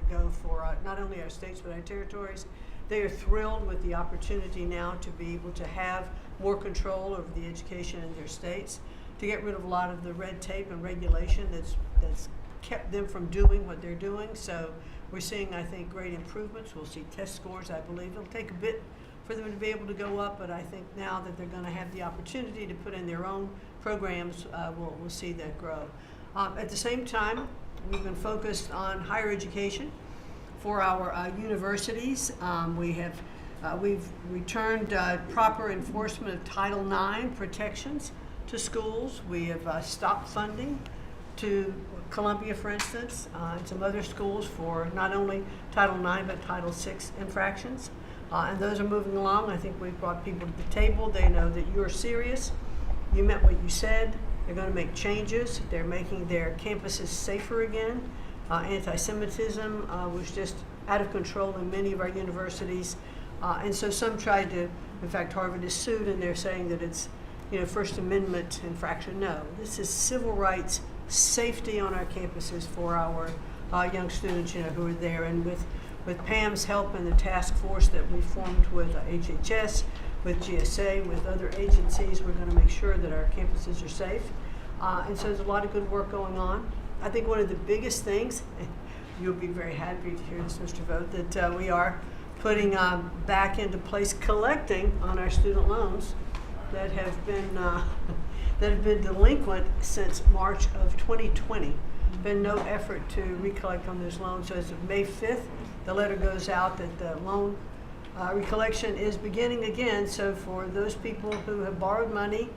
[SPEAKER 5] ago for not only our states but our territories. They are thrilled with the opportunity now to be able to have more control over the education in their states, to get rid of a lot of the red tape and regulation that's kept them from doing what they're doing. So we're seeing, I think, great improvements. We'll see test scores, I believe. It'll take a bit for them to be able to go up, but I think now that they're going to have the opportunity to put in their own programs, we'll see that grow. At the same time, we've been focused on higher education for our universities. We've returned proper enforcement of Title IX protections to schools. We have stopped funding to Columbia, for instance, and some other schools for not only Title IX but Title VI infractions. And those are moving along. I think we've brought people to the table. They know that you're serious. You meant what you said. They're going to make changes. They're making their campuses safer again. Anti-Semitism was just out of control in many of our universities. And so some tried to, in fact, Harvard is sued, and they're saying that it's, First Amendment infraction. No, this is civil rights safety on our campuses for our young students, who are there. And with Pam's help and the task force that we formed with HHS, with GSA, with other agencies, we're going to make sure that our campuses are safe. And so there's a lot of good work going on. I think one of the biggest things, you'll be very happy to hear this, Mr. Vogt, that we are putting back into place collecting on our student loans that have been delinquent since March of 2020. Been no effort to recollect on those loans. So as of May 5th, the letter goes out that the loan recollection is beginning again. So for those people who have borrowed money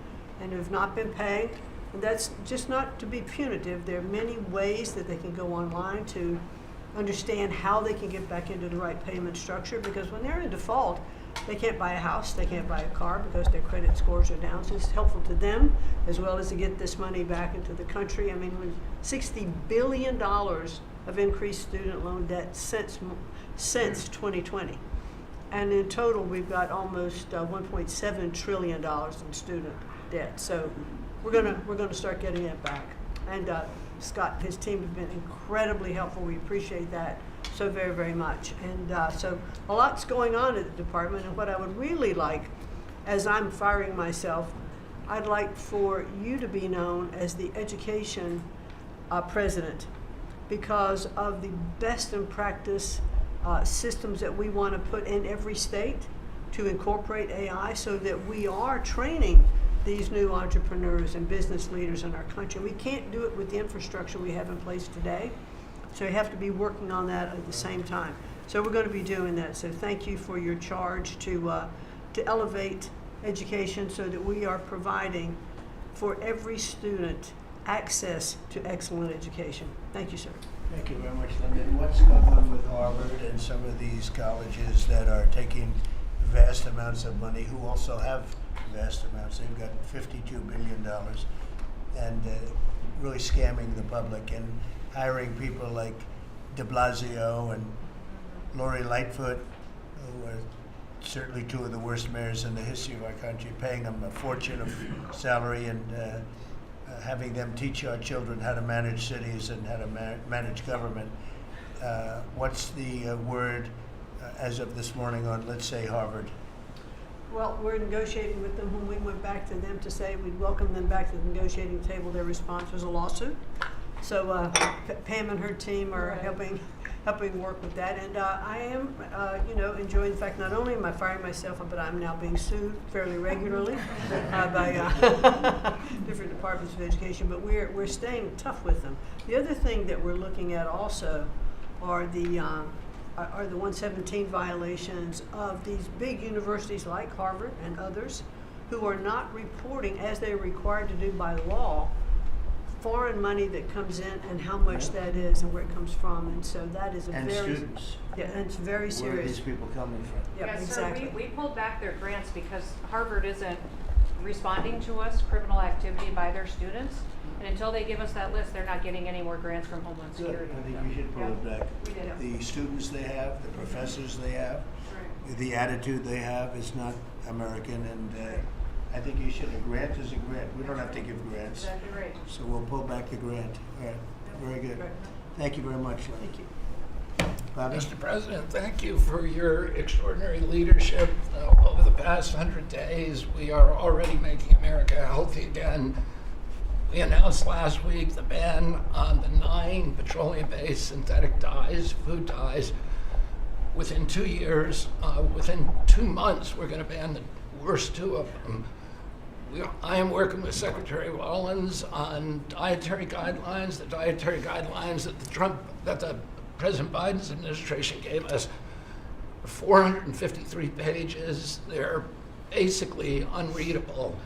[SPEAKER 5] and who have not been paying, and that's just not to be punitive. There are many ways that they can go online to understand how they can get back into the right payment structure, because when they're in default, they can't buy a house, they can't buy a car because their credit scores are down. So it's helpful to them as well as to get this money back into the country. I mean, when $60 billion of increased student loan debt since 2020. And in total, we've got almost $1.7 trillion in student debt. So we're gonna start getting it back. And Scott and his team have been incredibly helpful. We appreciate that so very, very much. And so a lot's going on at the department. And what I would really like, as I'm firing myself, I'd like for you to be known as the education president, because of the best in practice systems that we want to put in every state to incorporate AI, so that we are training these new entrepreneurs and business leaders in our country. We can't do it with the infrastructure we have in place today, so we have to be working on that at the same time. So we're going to be doing that. So thank you for your charge to elevate education so that we are providing for every student access to excellent education. Thank you, sir.
[SPEAKER 2] Thank you very much, Linda. And what's going on with Harvard and some of these colleges that are taking vast amounts of money, who also have vast amounts. They've got $52 billion, and really scamming the public and hiring people like de Blasio and Lori Lightfoot, who are certainly two of the worst mayors in the history of our country, paying them a fortune of salary and having them teach our children how to manage cities and how to manage government. What's the word as of this morning on, let's say, Harvard?
[SPEAKER 5] Well, we're negotiating with them. When we went back to them to say we'd welcome them back to the negotiating table, their response was a lawsuit. So Pam and her team are helping work with that, and I am, enjoying the fact not only am I firing myself, but I'm now being sued fairly regularly by different departments of education. But we're staying tough with them. The other thing that we're looking at also are the 117 violations of these big universities like Harvard and others, who are not reporting as they're required to do by law foreign money that comes in and how much that is and where it comes from, and so that is and
[SPEAKER 2] students.
[SPEAKER 5] Yeah, and it's very serious.
[SPEAKER 2] Where are these people coming from?
[SPEAKER 5] Yeah, exactly.
[SPEAKER 19] Sir, we pulled back their grants because Harvard isn't responding to us criminal activity by their students, and until they give us that list, they're not getting any more grants from Homeland
[SPEAKER 2] Good.
[SPEAKER 19] Security.
[SPEAKER 2] I think we should pull it back.
[SPEAKER 19] We did.
[SPEAKER 2] The students they have, the professors they have, the attitude they have is not American, and I think you should. A grant is a grant. We don't have to give grants.
[SPEAKER 19] Exactly right.
[SPEAKER 2] So we'll pull back the grant. All right. Very good. Thank you very much.
[SPEAKER 5] Thank you.
[SPEAKER 2] Bobby?
[SPEAKER 6] Mr. President, thank you for your extraordinary leadership. Over the past 100 days, we are already making America healthy again. We announced last week the ban on the 9 petroleum-based synthetic dyes, food dyes. Within 2 years, within 2 months, we're going to ban the worst 2 of them. I am working with Secretary Rollins on dietary guidelines. The dietary guidelines that the President Biden's administration gave us, 453 pages. They're basically unreadable,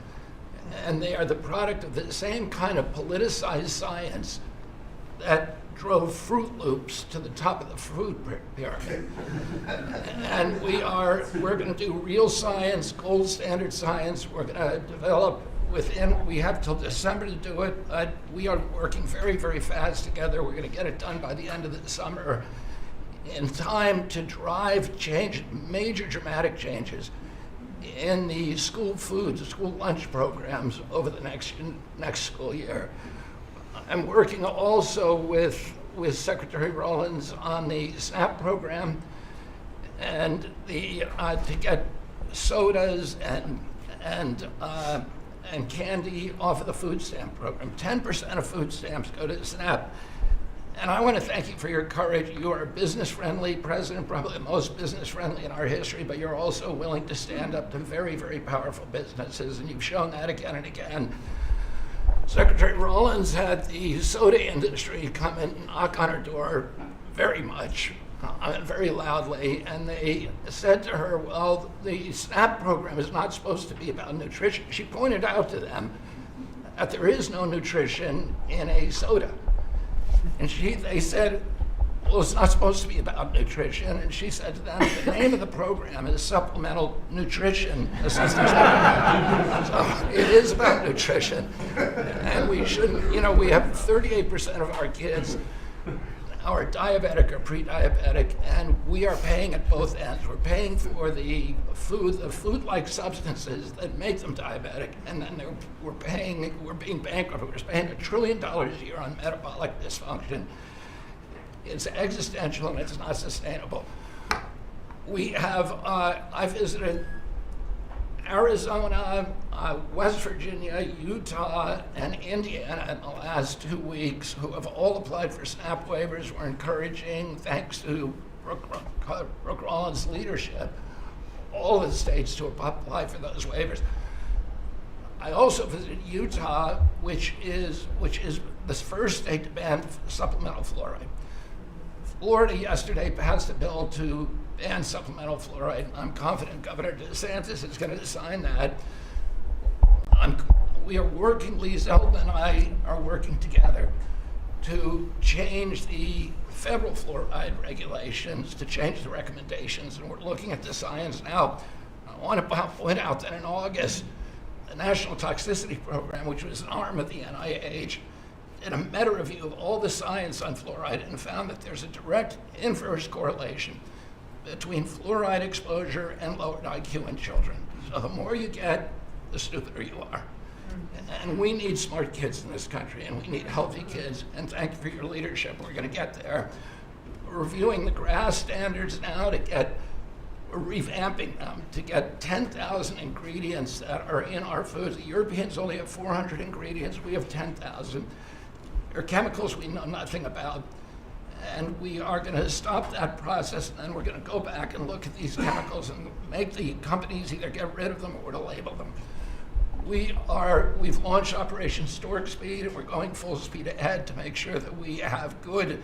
[SPEAKER 6] and they are the product of the same kind of politicized science that drove Fruit Loops to the top of the food pyramid. And we're going to do real science, gold standard science. We're going to develop we have till December to do it. We are working very, very fast together. We're going to get it done by the end of the summer in time to drive change, major dramatic changes in the school foods, the school lunch programs over the next school year. I'm working also with Secretary Rollins on the SNAP program and to get sodas and candy off of the food stamp program. 10% of food stamps go to SNAP. And I want to thank you for your courage. You are a business-friendly president, probably the most business-friendly in our history, but you're also willing to stand up to very, very powerful businesses, and you've shown that again and again. Secretary Rollins had the soda industry come and knock on her door very much, very loudly, and they said to her, well, the SNAP program is not supposed to be about nutrition. She pointed out to them that there is no nutrition in a soda. And they said, well, it's not supposed to be about nutrition. And she said to them, the name of the program is Supplemental Nutrition Assistance. So it is about nutrition. And we shouldn't, we have 38% of our kids are diabetic or pre-diabetic, and we are paying at both ends. We're paying for the food-like substances that make them diabetic, and then we're being bankrupt. We're spending $1 trillion a year on metabolic dysfunction. It's existential and it's not sustainable. I visited Arizona, West Virginia, Utah, and Indiana in the last 2 weeks, who have all applied for SNAP waivers. We're encouraging, thanks to Brooke Rollins' leadership, all the states to apply for those waivers. I also visited Utah, which is the first state to ban supplemental fluoride. Florida yesterday passed a bill to ban supplemental fluoride. I'm confident Governor DeSantis is going to sign that. We are working, Lee Zeldin and I are working together to change the federal fluoride regulations, to change the recommendations, and we're looking at the science now. want to point out that in August, the National Toxicity Program, which was an arm of the NIH, did a meta-review of all the science on fluoride and found that there's a direct inverse correlation between fluoride exposure and lowered IQ in children. So the more you get, the stupider you are. And we need smart kids in this country, and we need healthy kids, and thank you for your leadership. We're going to get there. We're reviewing the GRAS standards now we're revamping them to get 10,000 ingredients that are in our foods. The Europeans only have 400 ingredients. We have 10,000. There are chemicals we know nothing about. And we are going to stop that process, and then we're going to go back and look at these chemicals and make the companies either get rid of them or to label them. We've launched Operation Stork Speed, and we're going full speed ahead to make sure that we have good,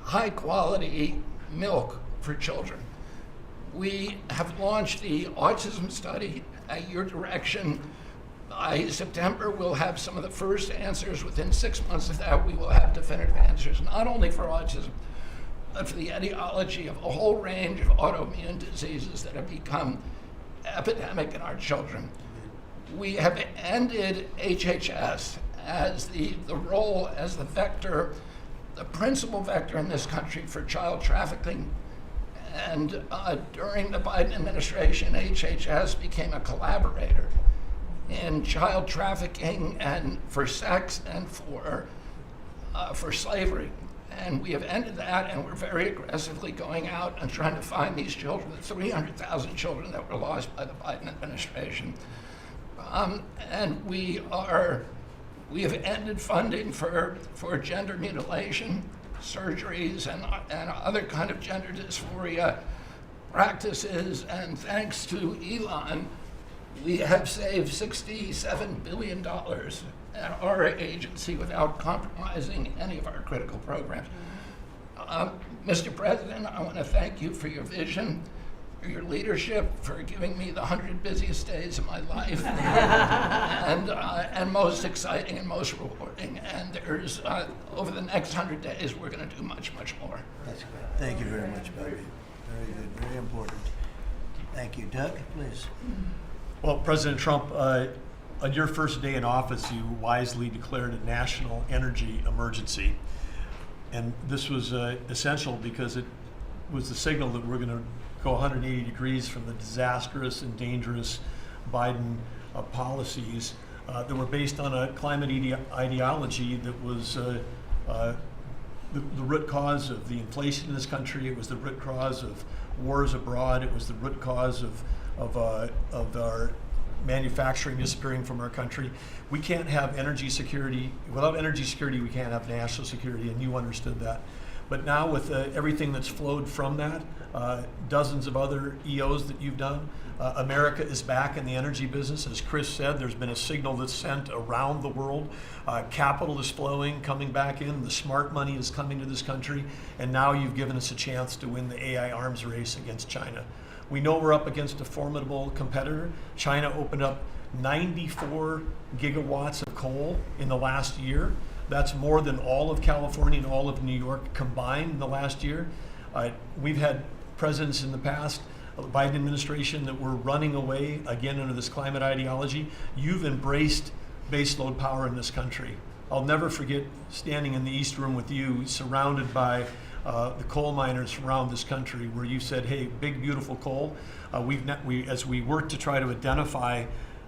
[SPEAKER 6] high-quality milk for children. We have launched the autism study at your direction. By September, we'll have some of the first answers. Within 6 months of that, we will have definitive answers, not only for autism, but for the etiology of a whole range of autoimmune diseases that have become epidemic in our children. We have ended HHS as the role as the vector, the principal vector in this country for child trafficking. And during the Biden administration, HHS became a collaborator in child trafficking and for sex and for slavery. And we have ended that, and we're very aggressively going out and trying to find these children, the 300,000 children that were lost by the Biden administration. And we have ended funding for gender mutilation, surgeries, and other kind of gender dysphoria practices. And thanks to Elon, we have saved $67 billion at our agency without compromising any of our critical programs. Mr. President, I want to thank you for your vision, for your leadership, for giving me the 100 busiest days of my life, and most exciting and most rewarding. And there's, over the next 100 days, we're going to do much, much more.
[SPEAKER 2] That's great. Thank you very much, Bobby. Very good, very important. Thank you. Doug, please.
[SPEAKER 7] Well, President Trump, on your first day in office, you wisely declared a national energy emergency. And this was essential because it was the signal that we're going to go 180 degrees from the disastrous and dangerous Biden policies that were based on a climate ideology that was the root cause of the inflation in this country. It was the root cause of wars abroad. It was the root cause of our manufacturing disappearing from our country. We can't have energy security. Without energy security, we can't have national security, and you understood that. But now with everything that's flowed from that, dozens of other EOs that you've done, America is back in the energy business. As Chris said, there's been a signal that's sent around the world. Capital is flowing, coming back in. The smart money is coming to this country. And now you've given us a chance to win the AI arms race against China. We know we're up against a formidable competitor. China opened up 94 gigawatts of coal in the last year. That's more than all of California and all of New York combined in the last year. We've had presidents in the past, the Biden administration, that were running away again under this climate ideology. You've embraced baseload power in this country. I'll never forget standing in the East Room with you, surrounded by the coal miners around this country, where you said, hey, big, beautiful coal. As we work to try to identify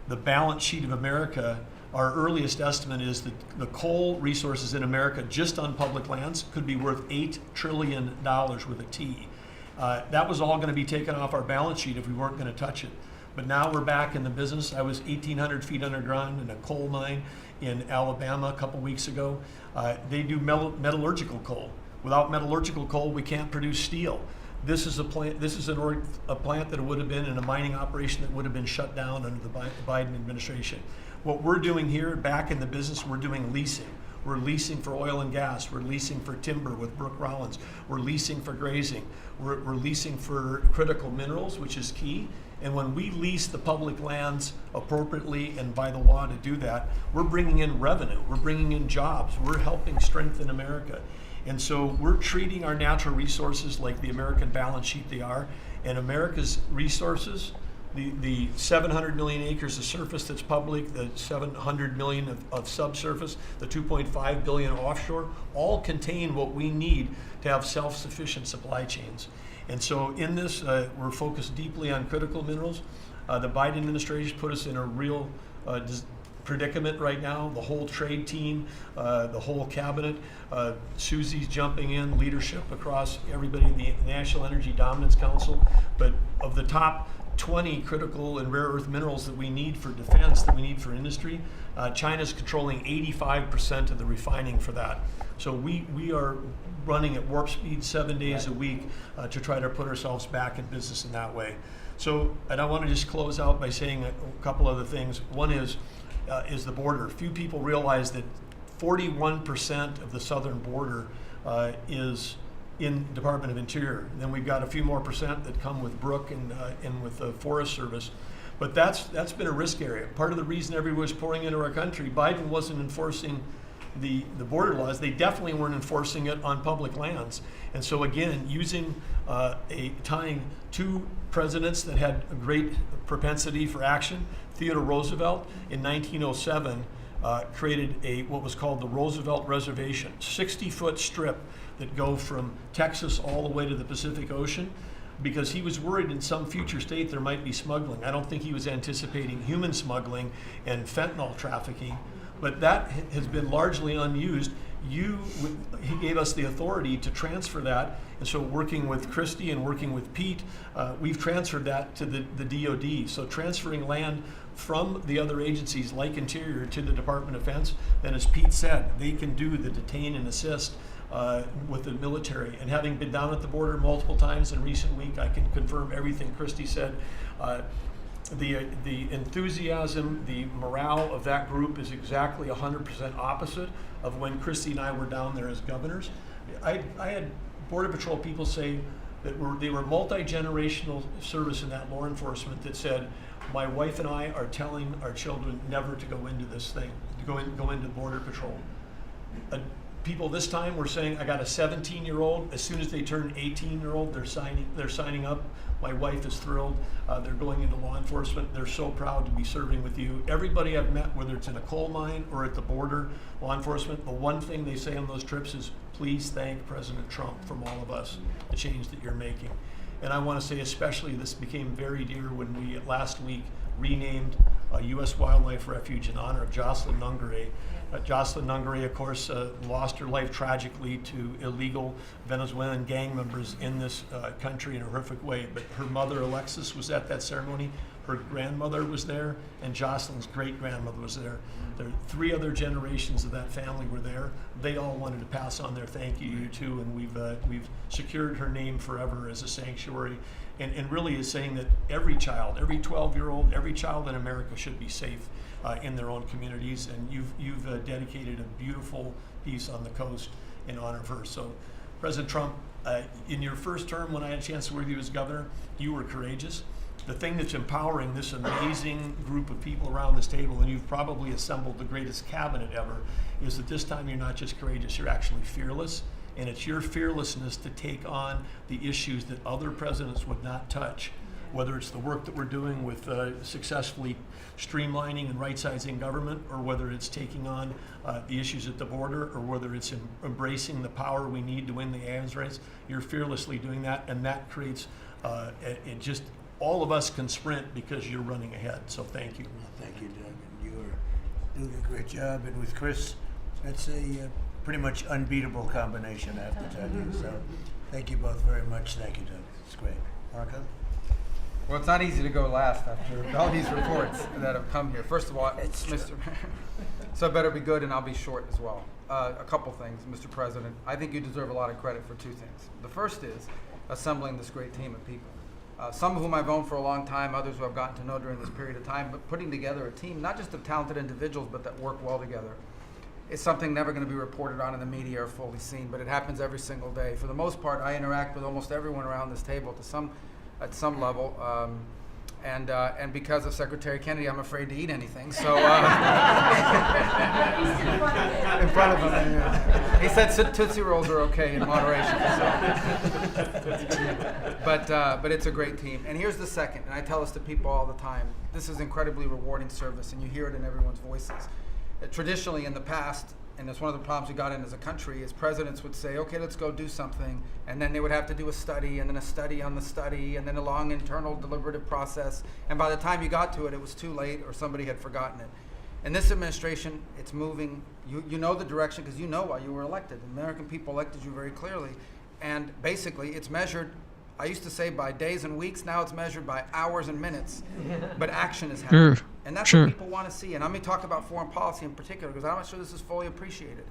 [SPEAKER 7] the balance sheet of America, our earliest estimate is that the coal resources in America, just on public lands, could be worth $8 trillion with a T. That was all going to be taken off our balance sheet if we weren't going to touch it. But now we're back in the business. I was 1,800 feet underground in a coal mine in Alabama a couple weeks ago. They do metallurgical coal. Without metallurgical coal, we can't produce steel. This is a plant. This is a plant that would have been in a mining operation that would have been shut down under the Biden administration. What we're doing here, back in the business, we're doing leasing. We're leasing for oil and gas. We're leasing for timber with Brooke Rollins. We're leasing for grazing. We're leasing for critical minerals, which is key. And when we lease the public lands appropriately and by the law to do that, we're bringing in revenue. We're bringing in jobs. We're helping strengthen America. And so we're treating our natural resources like the American balance sheet they are. And America's resources the 700 million acres of surface that's public, the 700 million of subsurface, the 2.5 billion offshore, all contain what we need to have self-sufficient supply chains. And so in this, we're focused deeply on critical minerals. The Biden administration put us in a real predicament right now. The whole trade team, the whole cabinet, Susie's jumping in, leadership across everybody, the National Energy Dominance Council. But of the top 20 critical and rare earth minerals that we need for defense, that we need for industry, China's controlling 85% of the refining for that. So we are running at warp speed 7 days a week to try to put ourselves back in business in that way. So, and I want to just close out by saying a couple other things. One is the border. Few people realize that 41% of the southern border is in Department of Interior. And then we've got a few more percent that come with Brook and with the Forest Service. But that's been a risk area. Part of the reason everyone was pouring into our country, Biden wasn't enforcing the border laws. They definitely weren't enforcing it on public lands. And so again, using tying two presidents that had a great propensity for action, Theodore Roosevelt in 1907 created what was called the Roosevelt Reservation, 60-foot strip that go from Texas all the way to the Pacific Ocean, because he was worried in some future state there might be smuggling. I don't think he was anticipating human smuggling and fentanyl trafficking, but that has been largely unused. He gave us the authority to transfer that, and so working with Christie and working with Pete, we've transferred that to the DoD. So transferring land from the other agencies like Interior to the Department of Defense, then as Pete said, they can do the detain and assist with the military. And having been down at the border multiple times in recent week, I can confirm everything Christie said. The enthusiasm, the morale of that group is exactly 100% opposite of when Christie and I were down there as governors. I had Border Patrol people say that they were multi-generational service in that law enforcement that said, my wife and I are telling our children never to go into this thing, to go into Border Patrol. People this time were saying, I got a 17-year-old. As soon as they turn 18-year-old, they're signing up. My wife is thrilled. They're going into law enforcement. They're so proud to be serving with you. Everybody I've met, whether it's in a coal mine or at the border, law enforcement, the one thing they say on those trips is, please thank President Trump from all of us, the change that you're making. And I want to say especially this became very dear when we last week renamed a U.S. Wildlife Refuge in honor of Jocelyn Nungare. Jocelyn Nungare, of course, lost her life tragically to illegal Venezuelan gang members in this country in a horrific way. But her mother, Alexis, was at that ceremony. Her grandmother was there, and Jocelyn's great-grandmother was there. There 3 other generations of that family were there. They all wanted to pass on their thank you to you too, and we've secured her name forever as a sanctuary. And really is saying that every child, every 12-year-old, every child in America should be safe in their own communities. And you've dedicated a beautiful piece on the coast in honor of her. So, President Trump, in your first term, when I had a chance to work with you as governor, you were courageous. The thing that's empowering this amazing group of people around this table, and you've probably assembled the greatest cabinet ever, is that this time you're not just courageous, you're actually fearless. And it's your fearlessness to take on the issues that other presidents would not touch, whether it's the work that we're doing with successfully streamlining and right-sizing government, or whether it's taking on the issues at the border, or whether it's embracing the power we need to win the AMS race. You're fearlessly doing that, and that creates it just all of us can sprint because you're running ahead. So thank you.
[SPEAKER 2] Well, thank you, Doug. And you are doing a great job. And with Chris, that's a pretty much unbeatable combination, I have to tell you. So thank you both very much. Thank you, Doug. It's great. Marco?
[SPEAKER 8] Well, it's not easy to go last after all these reports that have come here. First of all, Mr. So I better be good, and I'll be short as well. A couple things, Mr. President. I think you deserve a lot of credit for 2 things. The first is assembling this great team of people. Some of whom I've known for a long time, others who I've gotten to know during this period of time, but putting together a team, not just of talented individuals, but that work well together. It's something never going to be reported on in the media or fully seen, but it happens every single day. For the most part, I interact with almost everyone around this table at some level, and because of Secretary Kennedy, I'm afraid to eat anything. So in front of him, He said Tootsie Rolls are okay in moderation. But it's a great team. And here's the second, and I tell this to people all the time. This is incredibly rewarding service, and you hear it in everyone's voices. Traditionally, in the past, and it's one of the problems we got in as a country, is presidents would say, okay, let's go do something, and then they would have to do a study, and then a study on the study, and then a long internal deliberative process, and by the time you got to it, it was too late, or somebody had forgotten it. In this administration, it's moving. You know the direction because you know why you were elected. The American people elected you very clearly, and basically it's measured, I used to say by days and weeks, now it's measured by hours and minutes, but action is happening.
[SPEAKER 1] Sure.
[SPEAKER 8] And that's
[SPEAKER 1] Sure.
[SPEAKER 8] what people want to see. And I'm going to talk about foreign policy in particular because I'm not sure this is fully appreciated.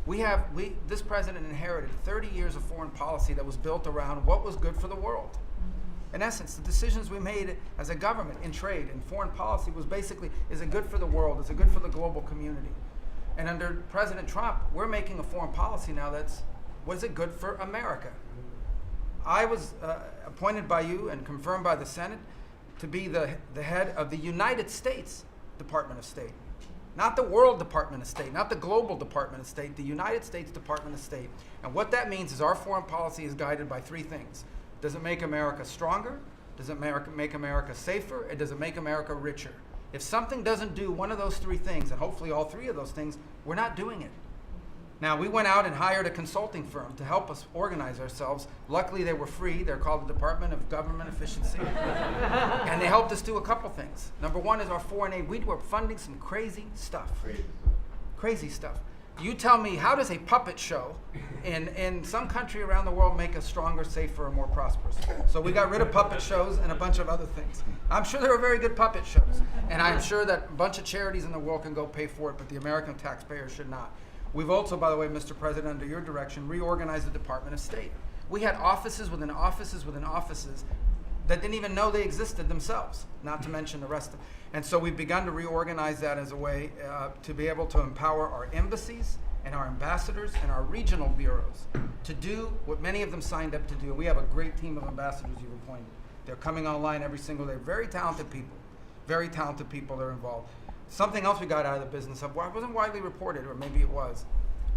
[SPEAKER 8] This president inherited 30 years of foreign policy that was built around what was good for the world. In essence, the decisions we made as a government in trade and foreign policy was basically, is it good for the world? Is it good for the global community? And under President Trump, we're making a foreign policy now was it good for America? I was appointed by you and confirmed by the Senate to be the head of the United States Department of State. Not the World Department of State, not the Global Department of State, the United States Department of State. And what that means is our foreign policy is guided by three things. Does it make America stronger? Does it make America safer? And does it make America richer? If something doesn't do one of those three things, and hopefully all three of those things, we're not doing it. Now, we went out and hired a consulting firm to help us organize ourselves. Luckily, they were free. They're called the Department of Government Efficiency. And they helped us do a couple things. Number one is our foreign aid. We were funding some crazy stuff. Crazy stuff. You tell me, how does a puppet show in some country around the world make us stronger, safer, and more prosperous? So we got rid of puppet shows and a bunch of other things. I'm sure there are very good puppet shows. And I'm sure that a bunch of charities in the world can go pay for it, but the American taxpayer should not. We've also, by the way, Mr. President, under your direction, reorganized the Department of State. We had offices within offices within offices that didn't even know they existed themselves, not to mention the rest of them. And so we've begun to reorganize that as a way to be able to empower our embassies and our ambassadors and our regional bureaus to do what many of them signed up to do. We have a great team of ambassadors you've appointed. They're coming online every single day. Very talented people that are involved. Something else we got out of the business of, well, it wasn't widely reported, or maybe it was.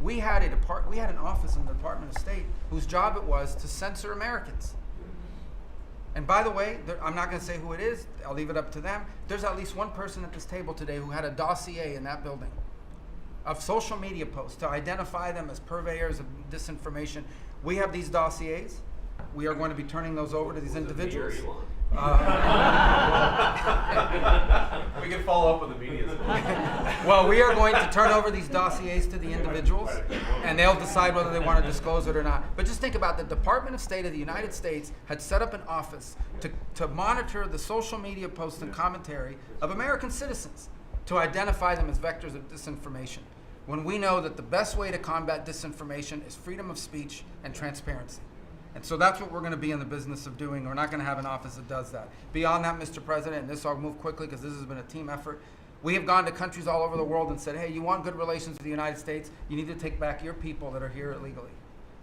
[SPEAKER 8] We had an office in the Department of State whose job it was to censor Americans. And by the way, I'm not going to say who it is. I'll leave it up to them. There's at least one person at this table today who had a dossier in that building of social media posts to identify them as purveyors of disinformation. We have these dossiers. We are going to be turning those over to these individuals.
[SPEAKER 14] We can follow up with the media.
[SPEAKER 8] Well, we are going to turn over these dossiers to the individuals, and they'll decide whether they want to disclose it or not. But just think about the Department of State of the United States had set up an office to monitor the social media posts and commentary of American citizens to identify them as vectors of disinformation, when we know that the best way to combat disinformation is freedom of speech and transparency. And so that's what we're going to be in the business of doing. We're not going to have an office that does that. Beyond that, Mr. President, and this I'll move quickly because this has been a team effort, we have gone to countries all over the world and said, hey, you want good relations with the United States, you need to take back your people that are here illegally.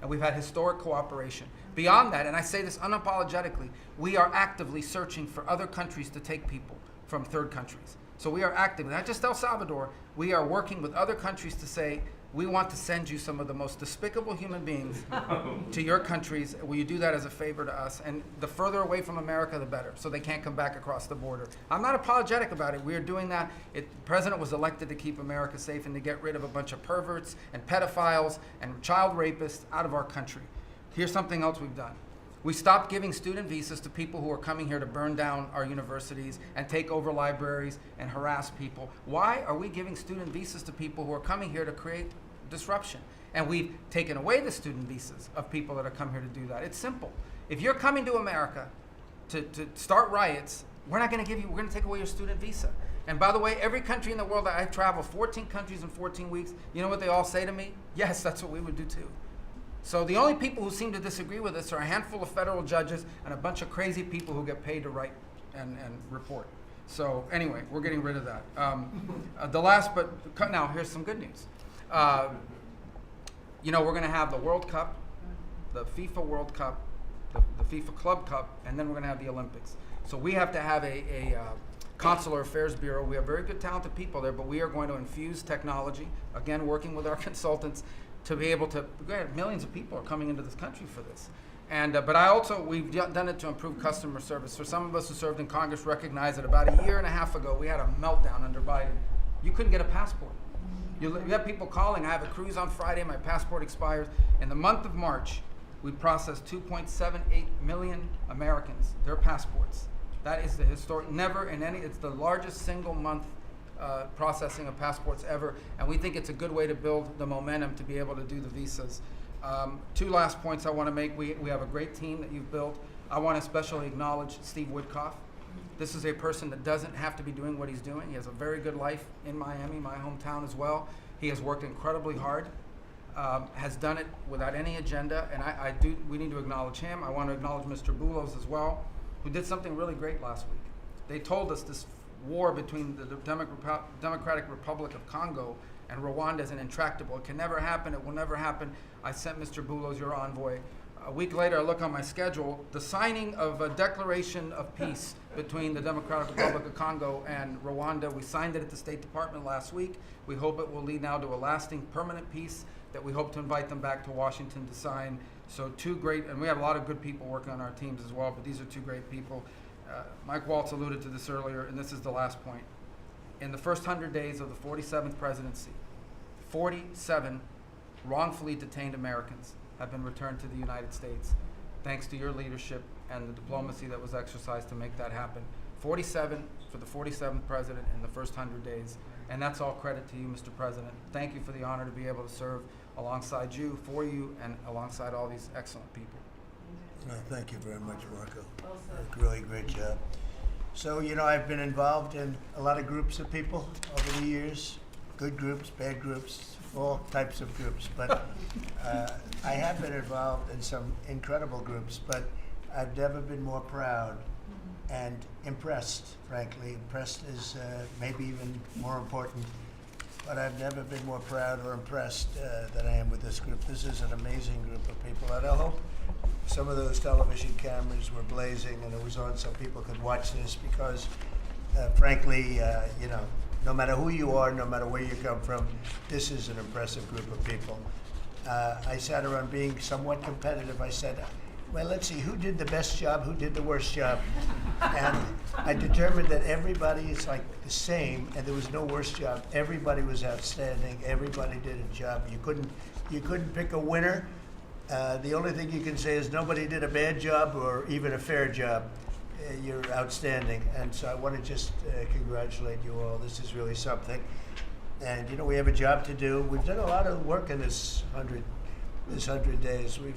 [SPEAKER 8] And we've had historic cooperation. Beyond that, and I say this unapologetically, we are actively searching for other countries to take people from third countries. So we are actively, not just El Salvador, we are working with other countries to say, we want to send you some of the most despicable human beings to your countries. Will you do that as a favor to us? And the further away from America, the better, so they can't come back across the border. I'm not apologetic about it. We are doing that. The president was elected to keep America safe and to get rid of a bunch of perverts and pedophiles and child rapists out of our country. Here's something else we've done. We stopped giving student visas to people who are coming here to burn down our universities and take over libraries and harass people. Why are we giving student visas to people who are coming here to create disruption? And we've taken away the student visas of people that are come here to do that. It's simple. If you're coming to America to start riots, we're going to take away your student visa. And by the way, every country in the world that I travel, 14 countries in 14 weeks, you know what they all say to me? Yes, that's what we would do too. So the only people who seem to disagree with us are a handful of federal judges and a bunch of crazy people who get paid to write and report. So anyway, we're getting rid of that. Now here's some good news. We're going to have the World Cup, the FIFA World Cup, the FIFA Club Cup, and then we're going to have the Olympics. So we have to have a Consular Affairs Bureau. We have very good, talented people there, but we are going to infuse technology, again, working with our consultants, to be able to, millions of people are coming into this country for this. And, but I also, we've done it to improve customer service. For some of us who served in Congress recognize that about a year and a half ago, we had a meltdown under Biden. You couldn't get a passport. You have people calling, I have a cruise on Friday, my passport expires. In the month of March, we processed 2.78 million Americans, their passports. That is the historic, never in any, it's the largest single month processing of passports ever. And we think it's a good way to build the momentum to be able to do the visas. Two last points I want to make. We have a great team that you've built. I want to especially acknowledge Steve Woodcock. This is a person that doesn't have to be doing what he's doing. He has a very good life in Miami, my hometown as well. He has worked incredibly hard, has done it without any agenda, and we need to acknowledge him. I want to acknowledge Mr. Boulos as well, who did something really great last week. They told us this war between the Democratic Republic of Congo and Rwanda is intractable. It can never happen. It will never happen. I sent Mr. Boulos, your envoy. A week later, I look on my schedule, the signing of a declaration of peace between the Democratic Republic of Congo and Rwanda. We signed it at the State Department last week. We hope it will lead now to a lasting, permanent peace that we hope to invite them back to Washington to sign. So two great, and we have a lot of good people working on our teams as well, but these are two great people. Mike Waltz alluded to this earlier, and this is the last point. In the first 100 days of the 47th presidency, 47 wrongfully detained Americans have been returned to the United States, thanks to your leadership and the diplomacy that was exercised to make that happen. 47 for the 47th president in the first 100 days. And that's all credit to you, Mr. President. Thank you for the honor to be able to serve alongside you, for you, and alongside all these excellent people.
[SPEAKER 2] Thank you very much, Marco. Really great job. So, you know, I've been involved in a lot of groups of people over the years, good groups, bad groups, all types of groups. But I have been involved in some incredible groups, but I've never been more proud and impressed, frankly. Impressed is maybe even more important, but I've never been more proud or impressed than I am with this group. This is an amazing group of people, and I hope some of those television cameras were blazing and it was on so people could watch this because, frankly, you know, no matter who you are, no matter where you come from, this is an impressive group of people. I sat around being somewhat competitive. I said, well, let's see, who did the best job, who did the worst job? And I determined that everybody is like the same, and there was no worst job. Everybody was outstanding. Everybody did a job. You couldn't pick a winner. The only thing you can say is nobody did a bad job or even a fair job. You're outstanding. And so I want to just congratulate you all. This is really something. And, you know, we have a job to do. We've done a lot of work in this 100 days. We've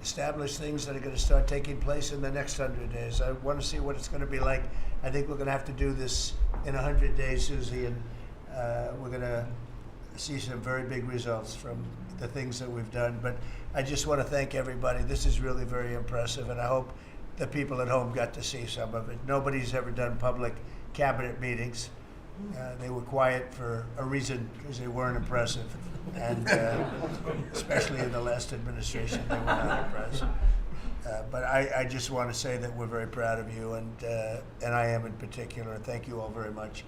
[SPEAKER 2] established things that are going to start taking place in the next 100 days. I want to see what it's going to be like. I think we're going to have to do this in 100 days, Susie, and we're going to see some very big results from the things that we've done. But I just want to thank everybody. This is really very impressive, and I hope the people at home got to see some of it. Nobody's ever done public cabinet meetings. They were quiet for a reason, because they weren't impressive. And especially in the last administration, they were not impressive. But I just want to say that we're very proud of you, and I am in particular. Thank you all very much.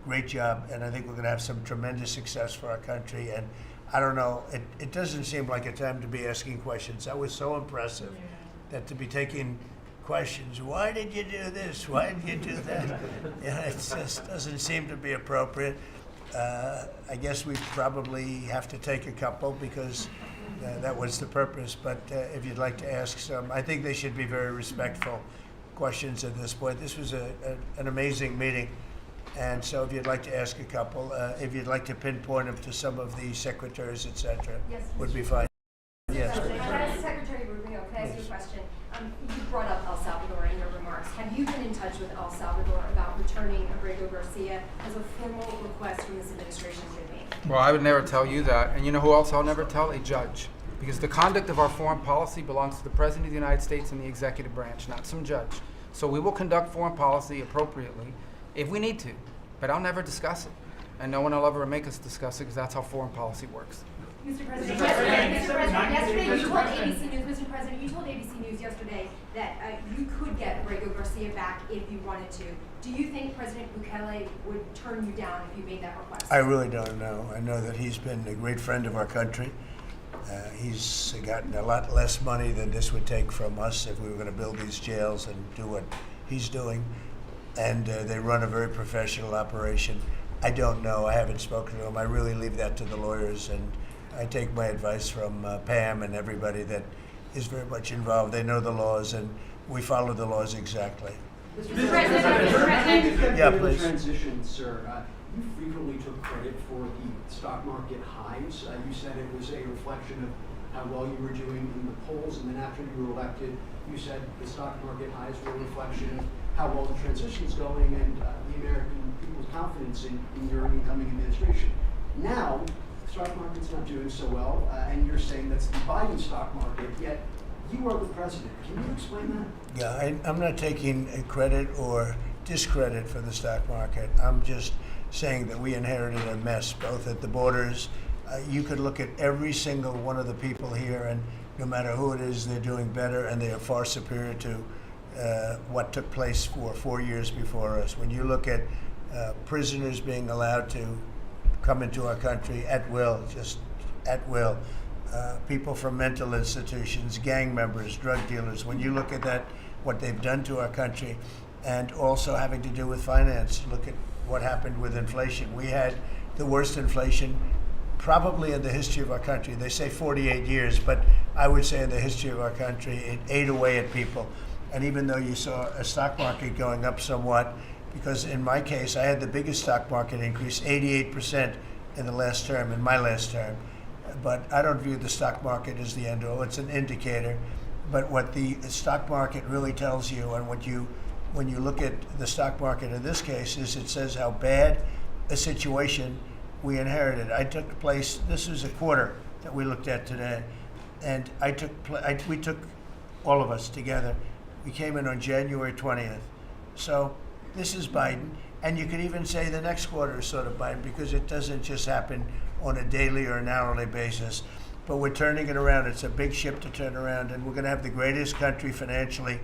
[SPEAKER 2] Great job, and I think we're going to have some tremendous success for our country. And I don't know, it doesn't seem like a time to be asking questions. That was so impressive, that to be taking questions, why did you do this? Why did you do that? It just doesn't seem to be appropriate. I guess we probably have to take a couple because that was the purpose. But if you'd like to ask some, I think they should be very respectful questions at this point. This was an amazing meeting. And so if you'd like to ask a couple, if you'd like to pinpoint them to some of the secretaries, et cetera, would be fine. Yes.
[SPEAKER 9] Secretary Rubio, can I ask you a question? You brought up El Salvador in your remarks. Have you been in touch with El Salvador about returning Abrego Garcia as a formal request from this administration to me?
[SPEAKER 8] Well, I would never tell you that. And you know who else I'll never tell? A judge. Because the conduct of our foreign policy belongs to the President of the United States and the executive branch, not some judge. So we will conduct foreign policy appropriately if we need to, but I'll never discuss it. And no one will ever make us discuss it because that's how foreign policy works.
[SPEAKER 9] Mr. President, yesterday you told ABC News, Mr. President, you told ABC News yesterday that you could get Abrego Garcia back if you wanted to. Do you think President Bukele would turn you down if you made that request?
[SPEAKER 2] I really don't know. I know that he's been a great friend of our country. He's gotten a lot less money than this would take from us if we were going to build these jails and do what he's doing. And they run a very professional operation. I don't know. I haven't spoken to him. I really leave that to the lawyers, and I take my advice from Pam and everybody that is very much involved. They know the laws, and we follow the laws exactly.
[SPEAKER 3] Mr. President.
[SPEAKER 2] Yeah, please.
[SPEAKER 3] Transition, sir. You frequently took credit for the stock market highs. You said it was a reflection of how well you were doing in the polls, and then after you were elected, you said the stock market highs were a reflection of how well the transition's going and the American people's confidence in your incoming administration. Now, the stock market's not doing so well, and you're saying that's the Biden stock market, yet you are the president. Can you explain that?
[SPEAKER 2] Yeah, I'm not taking credit or discredit for the stock market. I'm just saying that we inherited a mess, both at the borders. You could look at every single one of the people here, and no matter who it is, they're doing better, and they are far superior to what took place for 4 years before us. When you look at prisoners being allowed to come into our country at will, just at will, people from mental institutions, gang members, drug dealers, when you look at that, what they've done to our country, and also having to do with finance, look at what happened with inflation. We had the worst inflation probably in the history of our country. They say 48 years, but I would say in the history of our country, it ate away at people. And even though you saw a stock market going up somewhat, because in my case, I had the biggest stock market increase, 88% in the last term, in my last term. But I don't view the stock market as the end all. It's an indicator. But what the stock market really tells you, and when you look at the stock market in this case, is it says how bad a situation we inherited. I took place, this is a quarter that we looked at today, and we took all of us together. We came in on January 20th. So this is Biden, and you could even say the next quarter is sort of Biden, because it doesn't just happen on a daily or an hourly basis. But we're turning it around. It's a big ship to turn around, and we're going to have the greatest country financially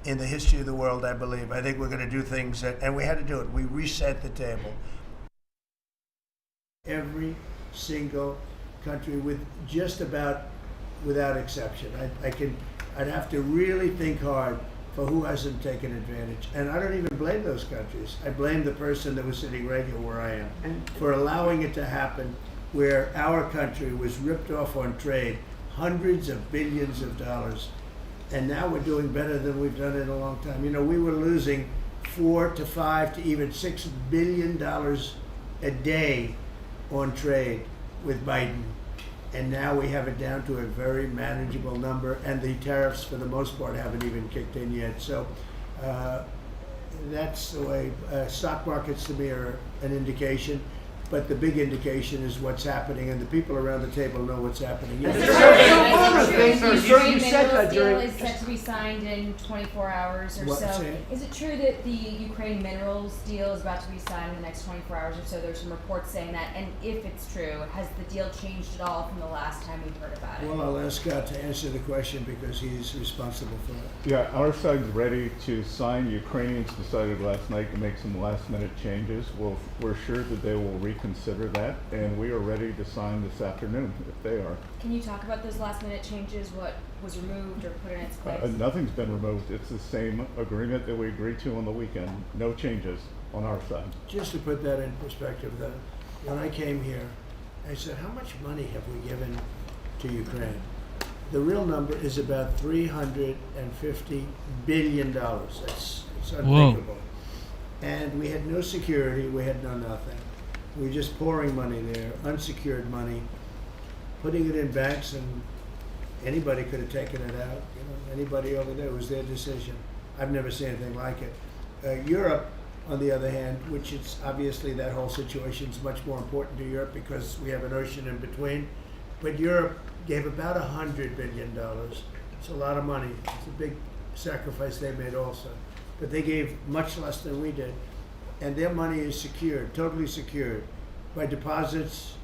[SPEAKER 2] in the history of the world, I believe. I think we're going to do things and we had to do it. We reset the table. Every single country, with just about without exception. I'd have to really think hard for who hasn't taken advantage. And I don't even blame those countries. I blame the person that was sitting right here where I am for allowing it to happen, where our country was ripped off on trade, hundreds of billions of dollars. And now we're doing better than we've done in a long time. You know, we were losing $4 to $5 to even $6 billion a day on trade with Biden. And now we have it down to a very manageable number, and the tariffs, for the most part, haven't even kicked in yet. So that's the way stock markets to me are an indication. But the big indication is what's happening, and the people around the table know what's happening.
[SPEAKER 10] Is it true the minerals deal is set to be signed in 24 hours or so? Is it true that the Ukraine minerals deal is about to be signed in the next 24 hours or so? There's some reports saying that. And if it's true, has the deal changed at all from the last time we've heard about it?
[SPEAKER 2] Well, I'll ask Scott to answer the question because he's responsible for it.
[SPEAKER 13] Yeah, our side's ready to sign. Ukrainians decided last night to make some last-minute changes. We're sure that they will reconsider that, and we are ready to sign this afternoon if they are.
[SPEAKER 10] Can you talk about those last-minute changes? What was removed or put in its place?
[SPEAKER 13] Nothing's been removed. It's the same agreement that we agreed to on the weekend. No changes on our side.
[SPEAKER 2] Just to put that in perspective, though, when I came here, I said, how much money have we given to Ukraine? The real number is about $350 billion. It's unthinkable. And we had no security. We had no nothing. We were just pouring money there, unsecured money, putting it in banks, and anybody could have taken it out. You know, anybody over there, it was their decision. I've never seen anything like it. Europe, on the other hand, which is obviously that whole situation is much more important to Europe because we have an ocean in between. But Europe gave about $100 billion. It's a lot of money. It's a big sacrifice they made also. But they gave much less than we did. And their money is secured, totally secured, by deposits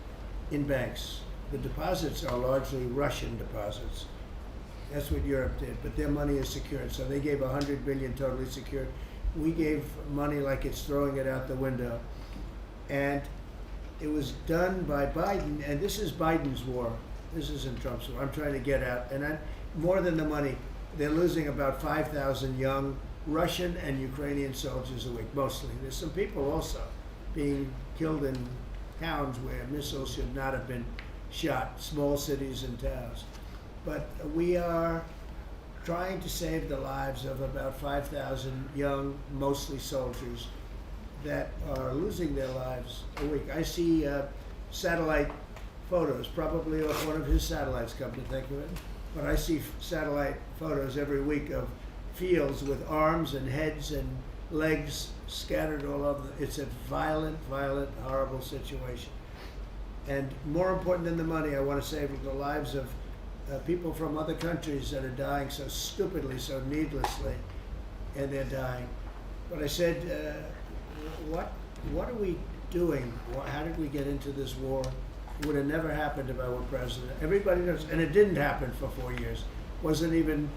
[SPEAKER 2] in banks. The deposits are largely Russian deposits. That's what Europe did, but their money is secured. So they gave $100 billion totally secured. We gave money like it's throwing it out the window. And it was done by Biden, and this is Biden's war. This isn't Trump's war. I'm trying to get out. And more than the money, they're losing about 5,000 young Russian and Ukrainian soldiers a week, mostly. There's some people also being killed in towns where missiles should not have been shot, small cities and towns. But we are trying to save the lives of about 5,000 young, mostly soldiers, that are losing their lives a week. I see satellite photos, probably off one of his satellites, come to think of it, but I see satellite photos every week of fields with arms and heads and legs scattered all over. It's a violent, violent, horrible situation. And more important than the money, I want to save the lives of people from other countries that are dying so stupidly, so needlessly, and they're dying. But I said, what are we doing? How did we get into this war? It would have never happened if I were president. Everybody knows, and it didn't happen for 4 years. Wasn't even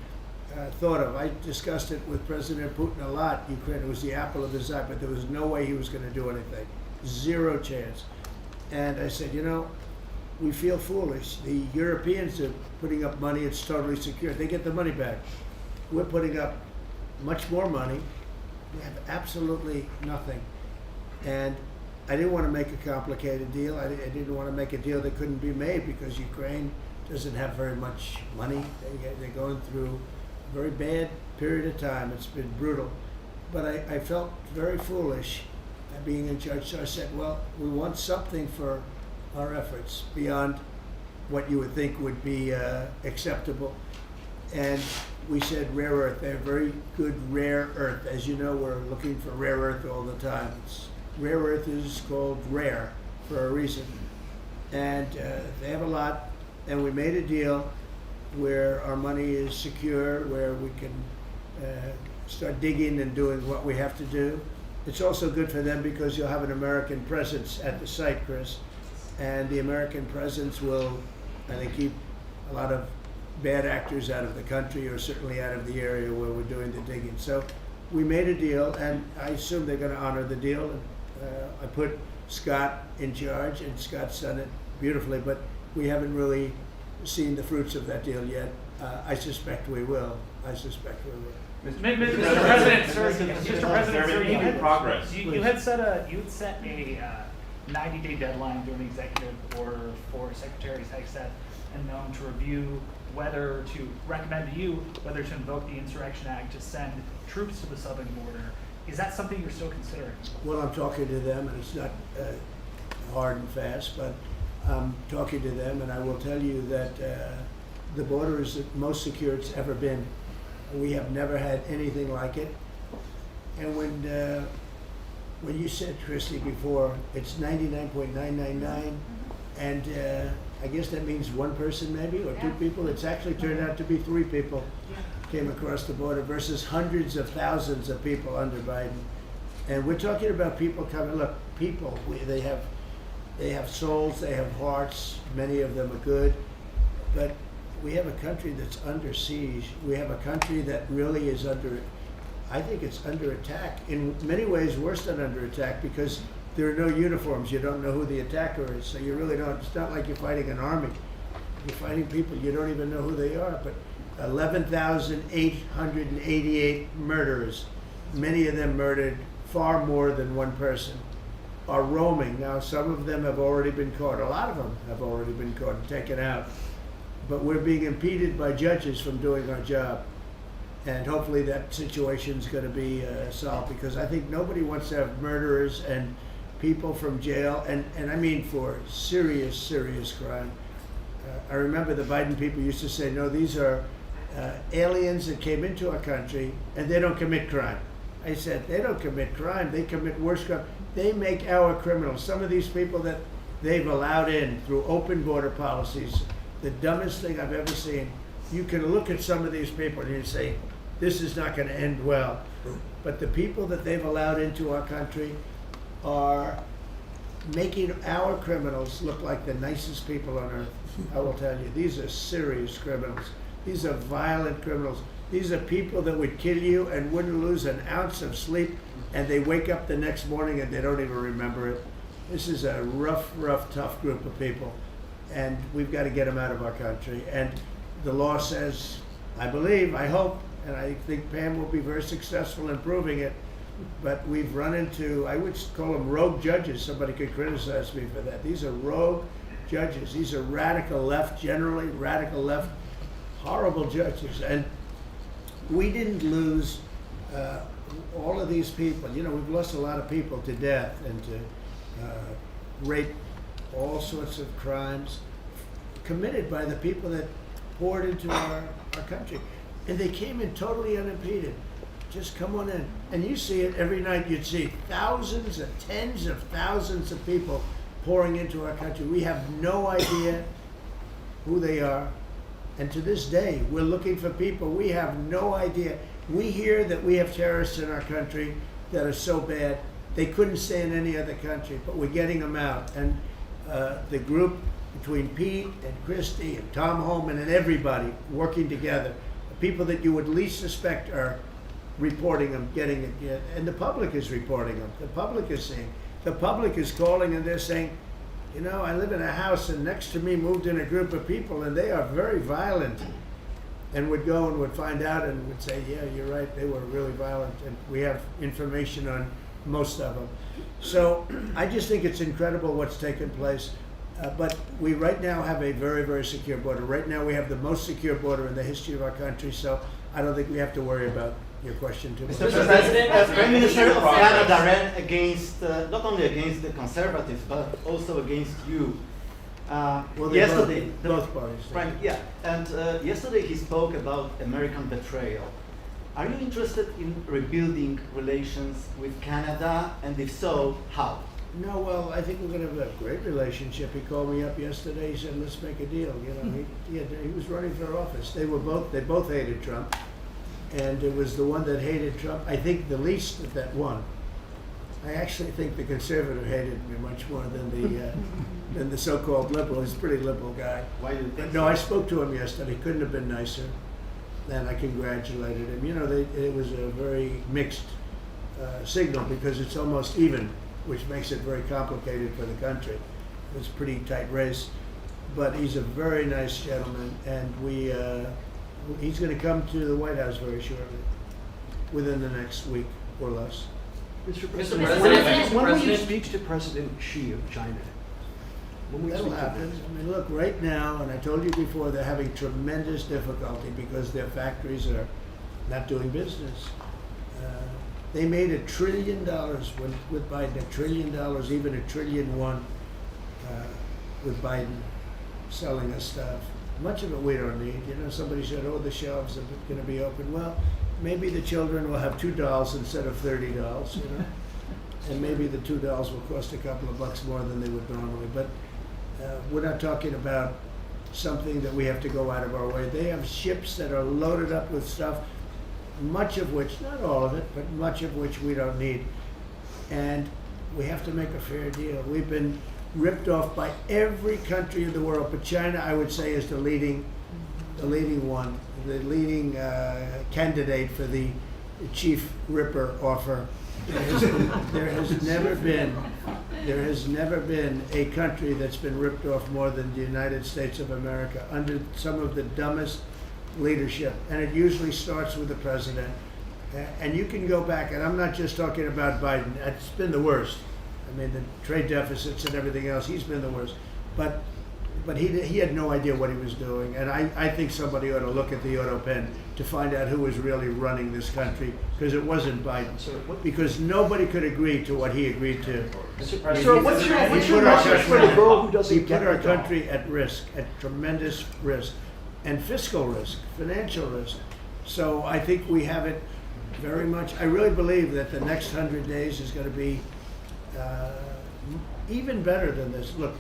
[SPEAKER 2] thought of. I discussed it with President Putin a lot. Ukraine was the apple of his eye, but there was no way he was going to do anything. Zero chance. And I said, you know, we feel foolish. The Europeans are putting up money. It's totally secure. They get the money back. We're putting up much more money. We have absolutely nothing. And I didn't want to make a complicated deal. I didn't want to make a deal that couldn't be made because Ukraine doesn't have very much money. They're going through a very bad period of time. It's been brutal. But I felt very foolish being in charge. So I said, well, we want something for our efforts beyond what you would think would be acceptable. And we said rare earth. They have very good rare earth. As you know, we're looking for rare earth all the time. Rare earth is called rare for a reason. And they have a lot. And we made a deal where our money is secure, where we can start digging and doing what we have to do. It's also good for them because you'll have an American presence at the site, Chris. And the American presence will, I think, keep a lot of bad actors out of the country, or certainly out of the area where we're doing the digging. So we made a deal, and I assume they're going to honor the deal. I put Scott in charge, and Scott's done it beautifully, but we haven't really seen the fruits of that deal yet. I suspect we will.
[SPEAKER 11] Mr. President, sir, you had set a 90-day deadline during the executive order for Secretary Sykes and Noem to review whether to recommend to you whether to invoke the Insurrection Act to send troops to the southern border. Is that something you're still considering?
[SPEAKER 2] Well, I'm talking to them, and it's not hard and fast, but I'm talking to them, and I will tell you that the border is the most secure it's ever been. We have never had anything like it. And when you said, Christy, before, it's 99.999, and I guess that means one person maybe, or two people. It's actually turned out to be 3 people came across the border versus hundreds of thousands of people under Biden. And we're talking about people coming. Look, people, they have souls, they have hearts. Many of them are good, but we have a country that's under siege. We have a country that really is I think it's under attack. In many ways, worse than under attack, because there are no uniforms. You don't know who the attacker is, so you really don't. It's not like you're fighting an army. You're fighting people. You don't even know who they are. But 11,888 murderers, many of them murdered far more than one person, are roaming. Now, some of them have already been caught. A lot of them have already been caught and taken out. But we're being impeded by judges from doing our job. And hopefully that situation's going to be solved, because I think nobody wants to have murderers and people from jail, and I mean for serious, serious crime. I remember the Biden people used to say, no, these are aliens that came into our country and they don't commit crime. I said, they don't commit crime, they commit worse crime. They make our criminals. Some of these people that they've allowed in through open border policies, the dumbest thing I've ever seen. You can look at some of these people and you say, this is not going to end well. But the people that they've allowed into our country are making our criminals look like the nicest people on earth. I will tell you, these are serious criminals. These are violent criminals. These are people that would kill you and wouldn't lose an ounce of sleep, and they wake up the next morning and they don't even remember it. This is a rough, tough group of people, and we've got to get them out of our country. And the law says, I believe, I hope, and I think Pam will be very successful in proving it, but we've run into, I would call them rogue judges. Somebody could criticize me for that. These are rogue judges. These are radical left, generally radical left, horrible judges. And we didn't lose all of these people. You know, we've lost a lot of people to death and to rape, all sorts of crimes committed by the people that poured into our country. And they came in totally unimpeded. Just come on in. And you see it every night. You'd see thousands and tens of thousands of people pouring into our country. We have no idea who they are. And to this day, we're looking for people. We have no idea. We hear that we have terrorists in our country that are so bad, they couldn't stay in any other country, but we're getting them out. And the group between Pete and Christie and Tom Homan and everybody working together, the people that you would least suspect are reporting them, getting it, and the public is reporting them. The public is seeing. The public is calling and they're saying, you know, I live in a house and next to me moved in a group of people and they are very violent, and would go and would find out and would say, yeah, you're right, they were really violent, and we have information on most of them. So I just think it's incredible what's taken place. But we right now have a very, very secure border. Right now we have the most secure border in the history of our country, so I don't think we have to worry about your question too much.
[SPEAKER 12] Mr. President, as Prime Minister of Canada ran against, not only against the Conservatives, but also against you.
[SPEAKER 2] Well,
[SPEAKER 12] yesterday,
[SPEAKER 2] both parties.
[SPEAKER 12] Right, yeah, and yesterday he spoke about American betrayal. Are you interested in rebuilding relations with Canada, and if so, how?
[SPEAKER 2] No, well, I think we're going to have a great relationship. He called me up yesterday. He said, "Let's make a deal." You know, he was running for office. They both hated Trump, and it was the one that hated Trump, I think, the least that won. I actually think the conservative hated me much more than the so-called liberal. He's a pretty liberal guy.
[SPEAKER 12] Why do you think?
[SPEAKER 2] But no, I spoke to him yesterday. Couldn't have been nicer, and I congratulated him. You know, it was a very mixed signal because it's almost even, which makes it very complicated for the country. It was a pretty tight race, but he's a very nice gentleman, and he's going to come to the White House very shortly, within the next week or less.
[SPEAKER 3] Mr.
[SPEAKER 10] President.
[SPEAKER 3] When will you speak to President Xi of China? When will you
[SPEAKER 2] That'll
[SPEAKER 3] speak to
[SPEAKER 2] happen.
[SPEAKER 3] him?
[SPEAKER 2] I mean, look, right now, and I told you before, they're having tremendous difficulty because their factories are not doing business. They made $1 trillion with Biden, $1 trillion, even $1.1 trillion with Biden selling us stuff. Much of it we don't need. You know, somebody said, "Oh, the shelves are going to be open." Well, maybe the children will have $2 instead of $30. You know, and maybe the $2 will cost a couple of bucks more than they would normally. But we're not talking about something that we have to go out of our way. They have ships that are loaded up with stuff, much of which, not all of it, but much of which we don't need. And we have to make a fair deal. We've been ripped off by every country in the world, but China, I would say, is the leading one, the leading candidate for the chief ripper offer. There has never been a country that's been ripped off more than the United States of America under some of the dumbest leadership, and it usually starts with the president. And you can go back, and I'm not just talking about Biden. It's been the worst. I mean, the trade deficits and everything else, he's been the worst. But he had no idea what he was doing, and I think somebody ought to look at the auto pen to find out who was really running this country, because it wasn't Biden. Because nobody could agree to what he agreed to.
[SPEAKER 3] Sir, what's your message for the girl who doesn't
[SPEAKER 2] He put
[SPEAKER 3] get
[SPEAKER 2] our
[SPEAKER 3] the job?
[SPEAKER 2] country at risk, at tremendous risk, and fiscal risk, financial risk. So I think we have it very much. I really believe that the next 100 days is going to be even better than this. Look,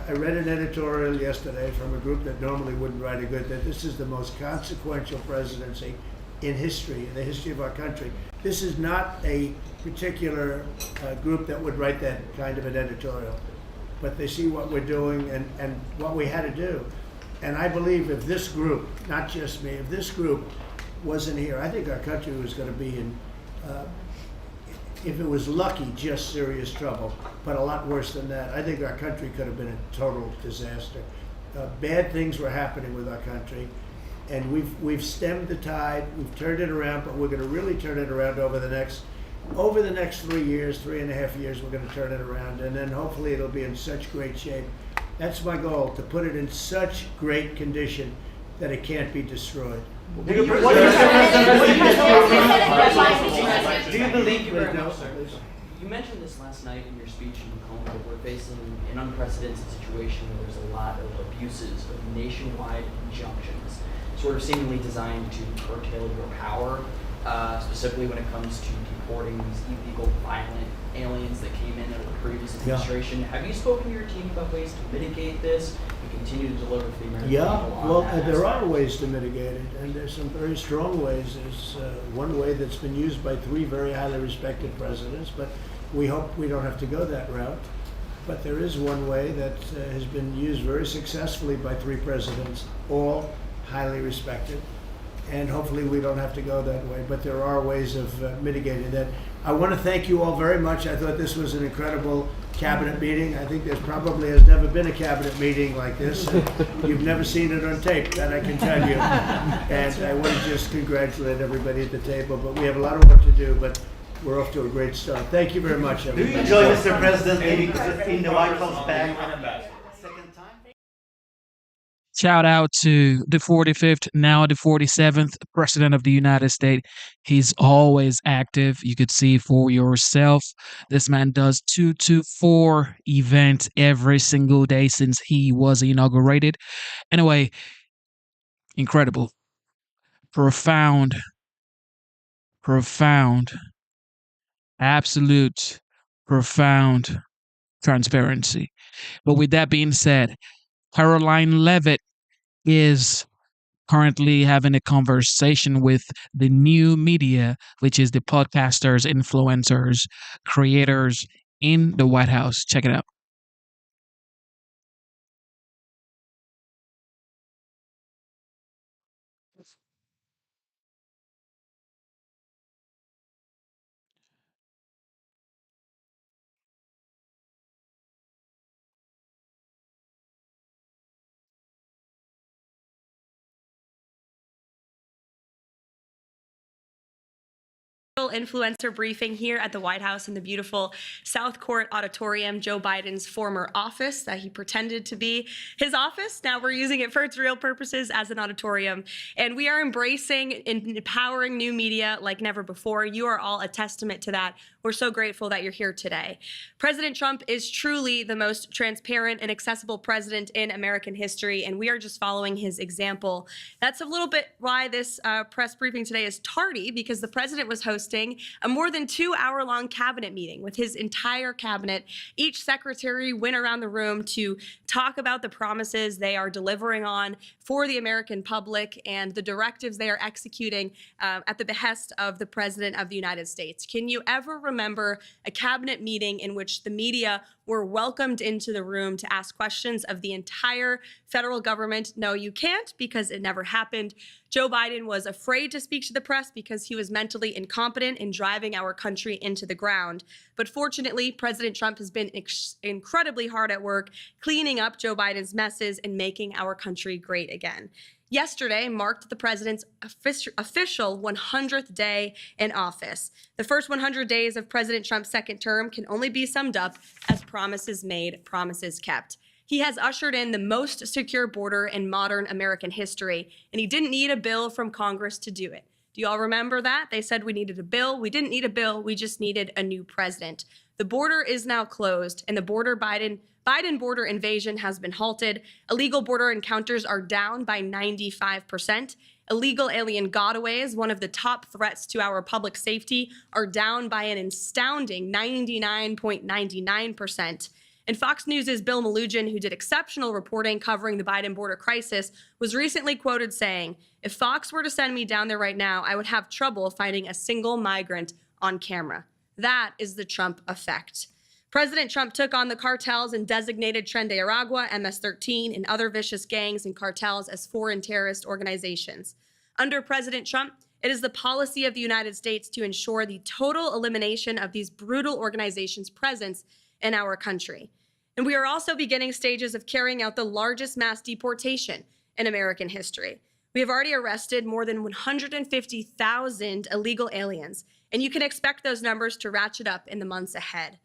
[SPEAKER 2] I read an editorial yesterday from a group that normally wouldn't write a good, that this is the most consequential presidency in history, in the history of our country. This is not a particular group that would write that kind of an editorial, but they see what we're doing and what we had to do. And I believe if this group, not just me, if this group wasn't here, I think our country was going to be in, if it was lucky, just serious trouble, but a lot worse than that. I think our country could have been a total disaster. Bad things were happening with our country, and we've stemmed the tide, we've turned it around, but we're going to really turn it around over the next 3 years, 3.5 years, we're going to turn it around, and then hopefully it'll be in such great shape. That's my goal, to put it in such great condition that it can't be destroyed.
[SPEAKER 12] Do you believe?
[SPEAKER 15] You mentioned this last night in your speech in Macomb that we're facing an unprecedented situation where there's a lot of abuses of nationwide injunctions, sort of seemingly designed to curtail your power, specifically when it comes to deporting these illegal, violent aliens that came in under the previous administration. Yeah. Have you spoken to your team about ways to mitigate this and continue to deliver for the American people on
[SPEAKER 2] well,
[SPEAKER 15] that
[SPEAKER 2] there
[SPEAKER 15] aspect?
[SPEAKER 2] are ways to mitigate it, and there's some very strong ways. There's one way that's been used by 3 very highly respected presidents, but we hope we don't have to go that route. But there is one way that has been used very successfully by 3 presidents, all highly respected, and hopefully we don't have to go that way. But there are ways of mitigating that. I want to thank you all very much. I thought this was an incredible cabinet meeting. I think there's probably has never been a cabinet meeting like this. You've never seen it on tape, that I can tell you. And I want to just congratulate everybody at the table, but we have a lot of work to do, but we're off to a great start. Thank you very much, everybody.
[SPEAKER 12] Do you enjoy, Mr. President, maybe in the White House back?
[SPEAKER 1] Shout out to the 45th, now the 47th President of the United States. He's always active. You could see for yourself. This man does 2 to 4 events every single day since he was inaugurated. Anyway, incredible. Profound. Absolute profound transparency. But with that being said, Caroline Levitt is currently having a conversation with the new media, which is the podcasters, influencers, creators in the White House. Check it out.
[SPEAKER 17] Influencer briefing here at the White House in the beautiful South Court Auditorium, Joe Biden's former office that he pretended to be his office. Now we're using it for its real purposes as an auditorium. And we are embracing and empowering new media like never before. You are all a testament to that. We're so grateful that you're here today. President Trump is truly the most transparent and accessible president in American history, and we are just following his example. That's a little bit why this press briefing today is tardy, because the president was hosting a more than 2-hour-long cabinet meeting with his entire cabinet. Each secretary went around the room to talk about the promises they are delivering on for the American public and the directives they are executing at the behest of the President of the United States. Can you ever remember a cabinet meeting in which the media were welcomed into the room to ask questions of the entire federal government? No, you can't, because it never happened. Joe Biden was afraid to speak to the press because he was mentally incompetent in driving our country into the ground. But fortunately, President Trump has been incredibly hard at work cleaning up Joe Biden's messes and making our country great again. Yesterday marked the president's official 100th day in office. The first 100 days of President Trump's second term can only be summed up as promises made, promises kept. He has ushered in the most secure border in modern American history, and he didn't need a bill from Congress to do it. Do you all remember that? They said we needed a bill. We didn't need a bill. We just needed a new president. The border is now closed, and the Biden border invasion has been halted. Illegal border encounters are down by 95%. Illegal alien gotaways, one of the top threats to our public safety, are down by an astounding 99.99%. And Fox News' Bill Melugin, who did exceptional reporting covering the Biden border crisis, was recently quoted saying, "If Fox were to send me down there right now, I would have trouble finding a single migrant on camera." That is the Trump effect. President Trump took on the cartels and designated Tren de Aragua, MS-13, and other vicious gangs and cartels as foreign terrorist organizations. Under President Trump, it is the policy of the United States to ensure the total elimination of these brutal organizations' presence in our country. And we are also beginning stages of carrying out the largest mass deportation in American history. We have already arrested more than 150,000 illegal aliens, and you can expect those numbers to ratchet up in the months ahead.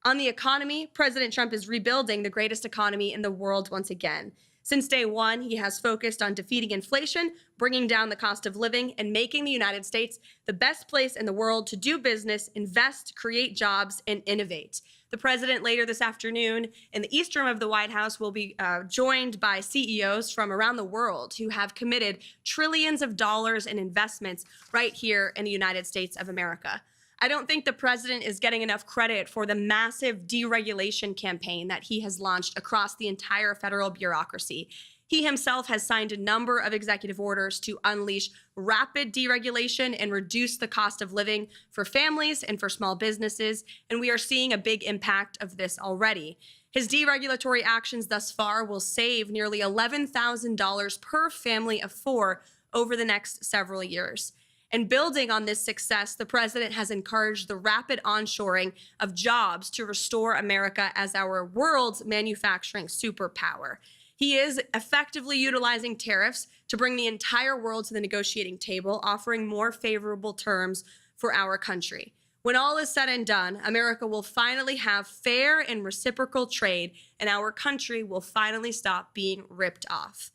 [SPEAKER 17] On the economy, President Trump is rebuilding the greatest economy in the world once again. Since day one, he has focused on defeating inflation, bringing down the cost of living, and making the United States the best place in the world to do business, invest, create jobs, and innovate. The president later this afternoon in the East Room of the White House will be joined by CEOs from around the world who have committed trillions of dollars in investments right here in the United States of America. I don't think the president is getting enough credit for the massive deregulation campaign that he has launched across the entire federal bureaucracy. He himself has signed a number of executive orders to unleash rapid deregulation and reduce the cost of living for families and for small businesses, and we are seeing a big impact of this already. His deregulatory actions thus far will save nearly $11,000 per family of four over the next several years. And building on this success, the president has encouraged the rapid onshoring of jobs to restore America as our world's manufacturing superpower. He is effectively utilizing tariffs to bring the entire world to the negotiating table, offering more favorable terms for our country. When all is said and done, America will finally have fair and reciprocal trade, and our country will finally stop being ripped off.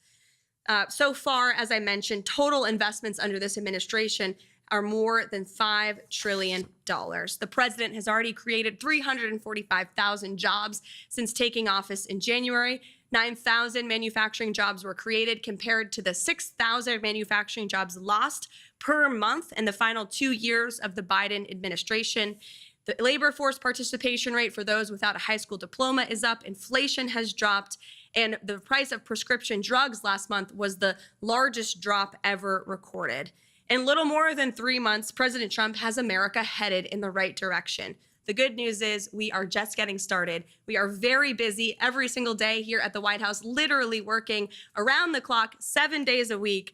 [SPEAKER 17] So far, as I mentioned, total investments under this administration are more than $5 trillion. The president has already created 345,000 jobs since taking office in January. 9,000 manufacturing jobs were created compared to the 6,000 manufacturing jobs lost per month in the final 2 years of the Biden administration. The labor force participation rate for those without a high school diploma is up, inflation has dropped, and the price of prescription drugs last month was the largest drop ever recorded. In little more than 3 months, President Trump has America headed in the right direction. The good news is we are just getting started. We are very busy every single day here at the White House, literally working around the clock, 7 days a week,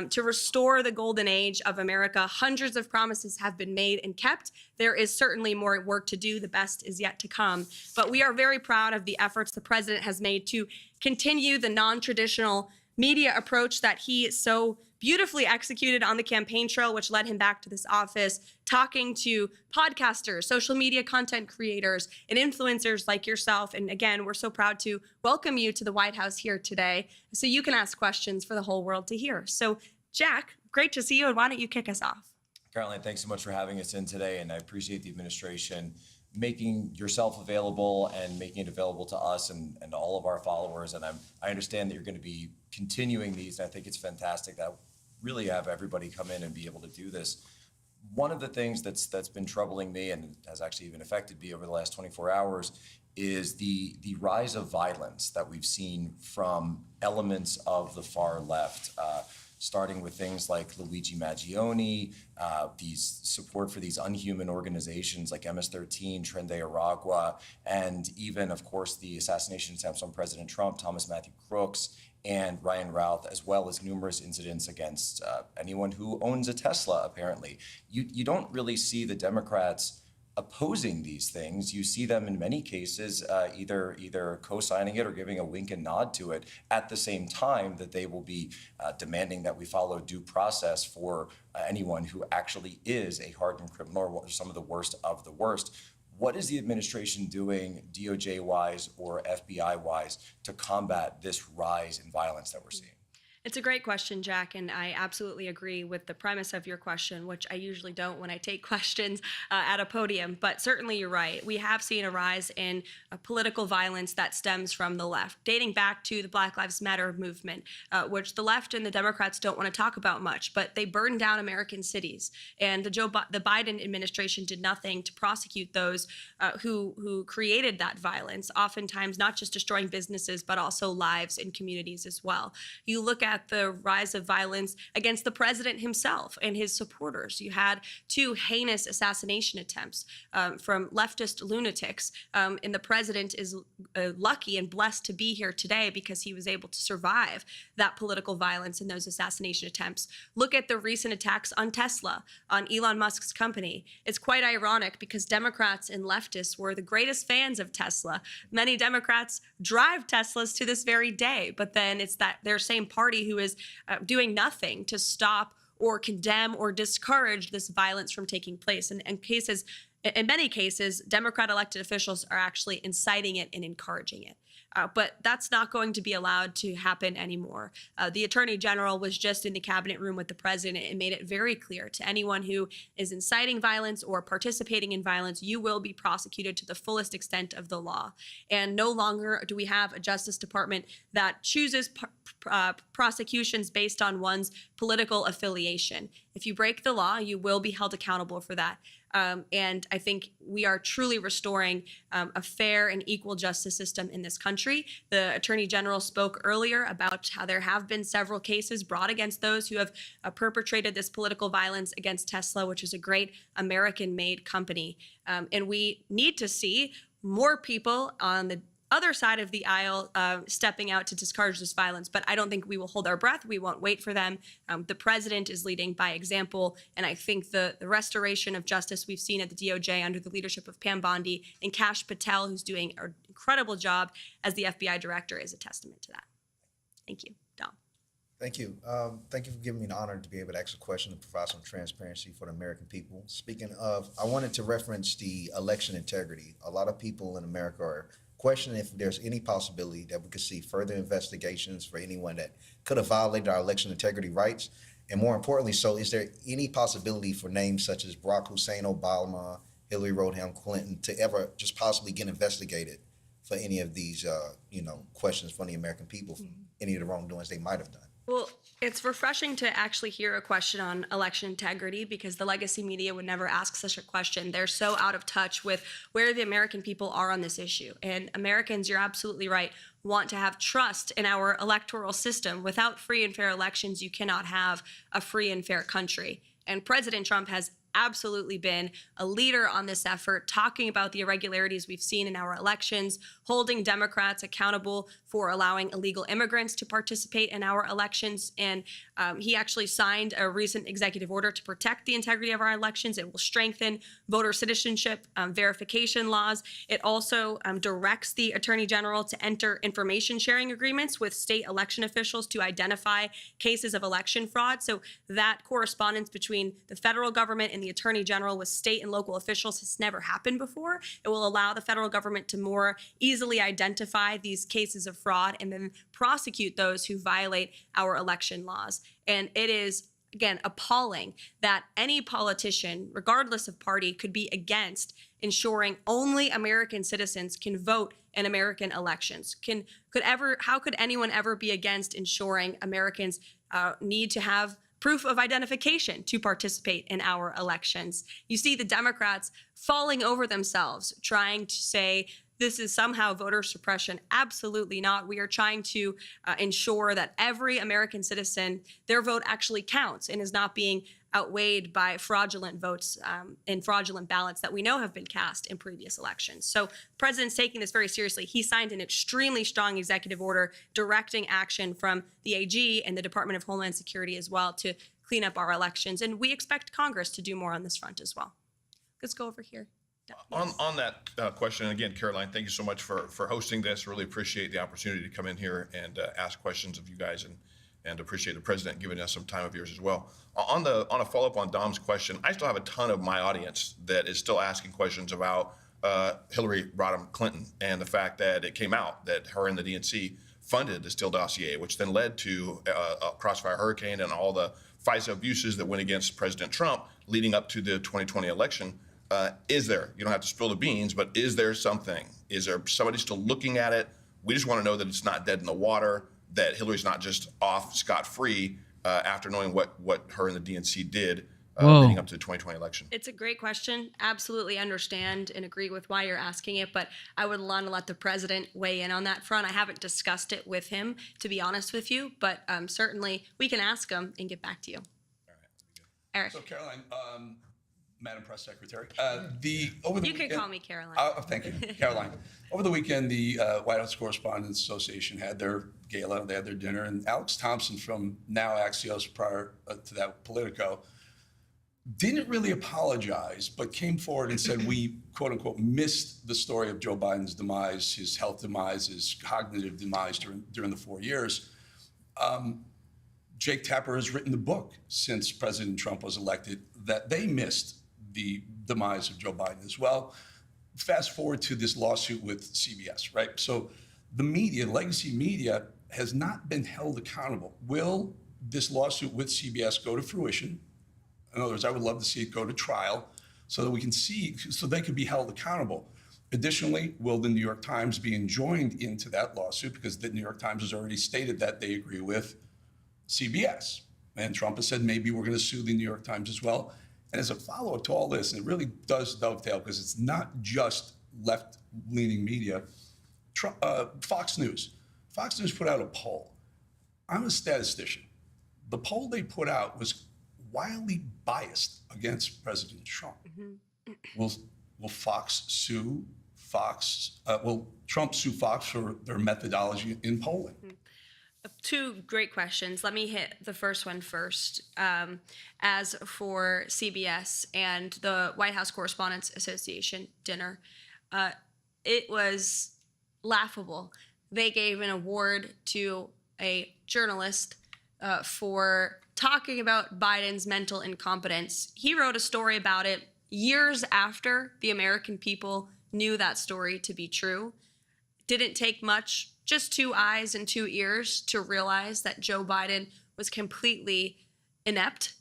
[SPEAKER 17] to restore the golden age of America. Hundreds of promises have been made and kept. There is certainly more work to do. The best is yet to come. But we are very proud of the efforts the president has made to continue the non-traditional media approach that he so beautifully executed on the campaign trail, which led him back to this office, talking to podcasters, social media content creators, and influencers like yourself. And again, we're so proud to welcome you to the White House here today so you can ask questions for the whole world to hear. So Jack, great to see you, and why don't you kick us off?
[SPEAKER 16] Caroline, thanks so much for having us in today, and I appreciate the administration making yourself available and making it available to us and all of our followers. And I understand that you're going to be continuing these, and I think it's fantastic that really have everybody come in and be able to do this. One of the things that's been troubling me and has actually even affected me over the last 24 hours is the rise of violence that we've seen from elements of the far left, starting with things like Luigi Maggioni, these support for these unhuman organizations like MS-13, Tren de Aragua, and even, of course, the assassination attempts on President Trump, Thomas Matthew Crooks, and Ryan Routh, as well as numerous incidents against anyone who owns a Tesla, apparently. You don't really see the Democrats opposing these things. You see them in many cases either co-signing it or giving a wink and nod to it at the same time that they will be demanding that we follow due process for anyone who actually is a hardened criminal or some of the worst of the worst. What is the administration doing, DOJ-wise or FBI-wise, to combat this rise in violence that we're seeing?
[SPEAKER 17] It's a great question, Jack, and I absolutely agree with the premise of your question, which I usually don't when I take questions at a podium, but certainly you're right. We have seen a rise in political violence that stems from the left, dating back to the Black Lives Matter movement, which the left and the Democrats don't want to talk about much, but they burned down American cities, and the Biden administration did nothing to prosecute those who created that violence, oftentimes not just destroying businesses, but also lives and communities as well. You look at at the rise of violence against the president himself and his supporters. You had 2 heinous assassination attempts from leftist lunatics, and the president is lucky and blessed to be here today because he was able to survive that political violence and those assassination attempts. Look at the recent attacks on Tesla, on Elon Musk's company. It's quite ironic because Democrats and leftists were the greatest fans of Tesla. Many Democrats drive Teslas to this very day, but then it's that their same party who is doing nothing to stop or condemn or discourage this violence from taking place. And in many cases, Democrat elected officials are actually inciting it and encouraging it. But that's not going to be allowed to happen anymore. The Attorney General was just in the cabinet room with the president and made it very clear to anyone who is inciting violence or participating in violence, you will be prosecuted to the fullest extent of the law. And no longer do we have a Justice Department that chooses prosecutions based on one's political affiliation. If you break the law, you will be held accountable for that. And I think we are truly restoring a fair and equal justice system in this country. The Attorney General spoke earlier about how there have been several cases brought against those who have perpetrated this political violence against Tesla, which is a great American-made company. And we need to see more people on the other side of the aisle stepping out to discourage this violence. But I don't think we will hold our breath. We won't wait for them. The president is leading by example. And I think the restoration of justice we've seen at the DOJ under the leadership of Pam Bondi and Kash Patel, who's doing an incredible job as the FBI director, is a testament to that. Thank you. Dom.
[SPEAKER 18] Thank you. Thank you for giving me the honor to be able to ask a question and provide some transparency for the American people. Speaking of, I wanted to reference the election integrity. A lot of people in America are questioning if there's any possibility that we could see further investigations for anyone that could have violated our election integrity rights. And more importantly, so is there any possibility for names such as Barack Hussein Obama, Hillary Rodham Clinton to ever just possibly get investigated for any of these, questions from the American people, any of the wrongdoings they might have done?
[SPEAKER 17] Well, it's refreshing to actually hear a question on election integrity because the legacy media would never ask such a question. They're so out of touch with where the American people are on this issue. And Americans, you're absolutely right, want to have trust in our electoral system. Without free and fair elections, you cannot have a free and fair country. And President Trump has absolutely been a leader on this effort, talking about the irregularities we've seen in our elections, holding Democrats accountable for allowing illegal immigrants to participate in our elections. And he actually signed a recent executive order to protect the integrity of our elections. It will strengthen voter citizenship verification laws. It also directs the Attorney General to enter information sharing agreements with state election officials to identify cases of election fraud. So that correspondence between the federal government and the Attorney General with state and local officials has never happened before. It will allow the federal government to more easily identify these cases of fraud and then prosecute those who violate our election laws. And it is, again, appalling that any politician, regardless of party, could be against ensuring only American citizens can vote in American elections. How could anyone ever be against ensuring Americans need to have proof of identification to participate in our elections? You see the Democrats falling over themselves, trying to say this is somehow voter suppression. Absolutely not. We are trying to ensure that every American citizen, their vote actually counts and is not being outweighed by fraudulent votes and fraudulent ballots that we know have been cast in previous elections. So the president's taking this very seriously. He signed an extremely strong executive order directing action from the AG and the Department of Homeland Security as well to clean up our elections. And we expect Congress to do more on this front as well. Let's go over here.
[SPEAKER 20] On that question, and again, Caroline, thank you so much for hosting this. Really appreciate the opportunity to come in here and ask questions of you guys, and appreciate the president giving us some time of yours as well. On a follow-up on Dom's question, I still have a ton of my audience that is still asking questions about Hillary Rodham Clinton and the fact that it came out that her and the DNC funded the Steele dossier, which then led to a Crossfire Hurricane and all the FISA abuses that went against President Trump leading up to the 2020 election. Is there, you don't have to spill the beans, but is there something? Is there somebody still looking at it? We just want to know that it's not dead in the water, that Hillary's not just off scot-free after knowing what her and the DNC did leading up to the 2020 election?
[SPEAKER 17] It's a great question. Absolutely understand and agree with why you're asking it, but I would want to let the president weigh in on that front. I haven't discussed it with him, to be honest with you, but certainly we can ask him and get back to you. Eric.
[SPEAKER 21] So Caroline, Madam Press Secretary,
[SPEAKER 17] You can call me Caroline.
[SPEAKER 21] Thank you, Caroline. Over the weekend, the White House Correspondents Association had their gala, they had their dinner, and Alex Thompson from now Axios, prior to that Politico, didn't really apologize, but came forward and said we, quote unquote, missed the story of Joe Biden's demise, his health demise, his cognitive demise during the 4 years. Jake Tapper has written the book since President Trump was elected that they missed the demise of Joe Biden as well. Fast forward to this lawsuit with CBS, right? So the media, legacy media, has not been held accountable. Will this lawsuit with CBS go to fruition? In other words, I would love to see it go to trial so that we can see, so they can be held accountable. Additionally, will the New York Times be enjoined into that lawsuit, because the New York Times has already stated that they agree with CBS. And Trump has said maybe we're going to sue the New York Times as well. And as a follow-up to all this, and it really does dovetail because it's not just left-leaning media, Fox News. Fox News put out a poll. I'm a statistician. The poll they put out was wildly biased against President Trump. Will Fox sue Fox? Will Trump sue Fox for their methodology in polling?
[SPEAKER 17] Two great questions. Let me hit the first one first. As for CBS and the White House Correspondents Association dinner, it was laughable. They gave an award to a journalist for talking about Biden's mental incompetence. He wrote a story about it years after the American people knew that story to be true. Didn't take much, just 2 eyes and 2 ears to realize that Joe Biden was completely inept,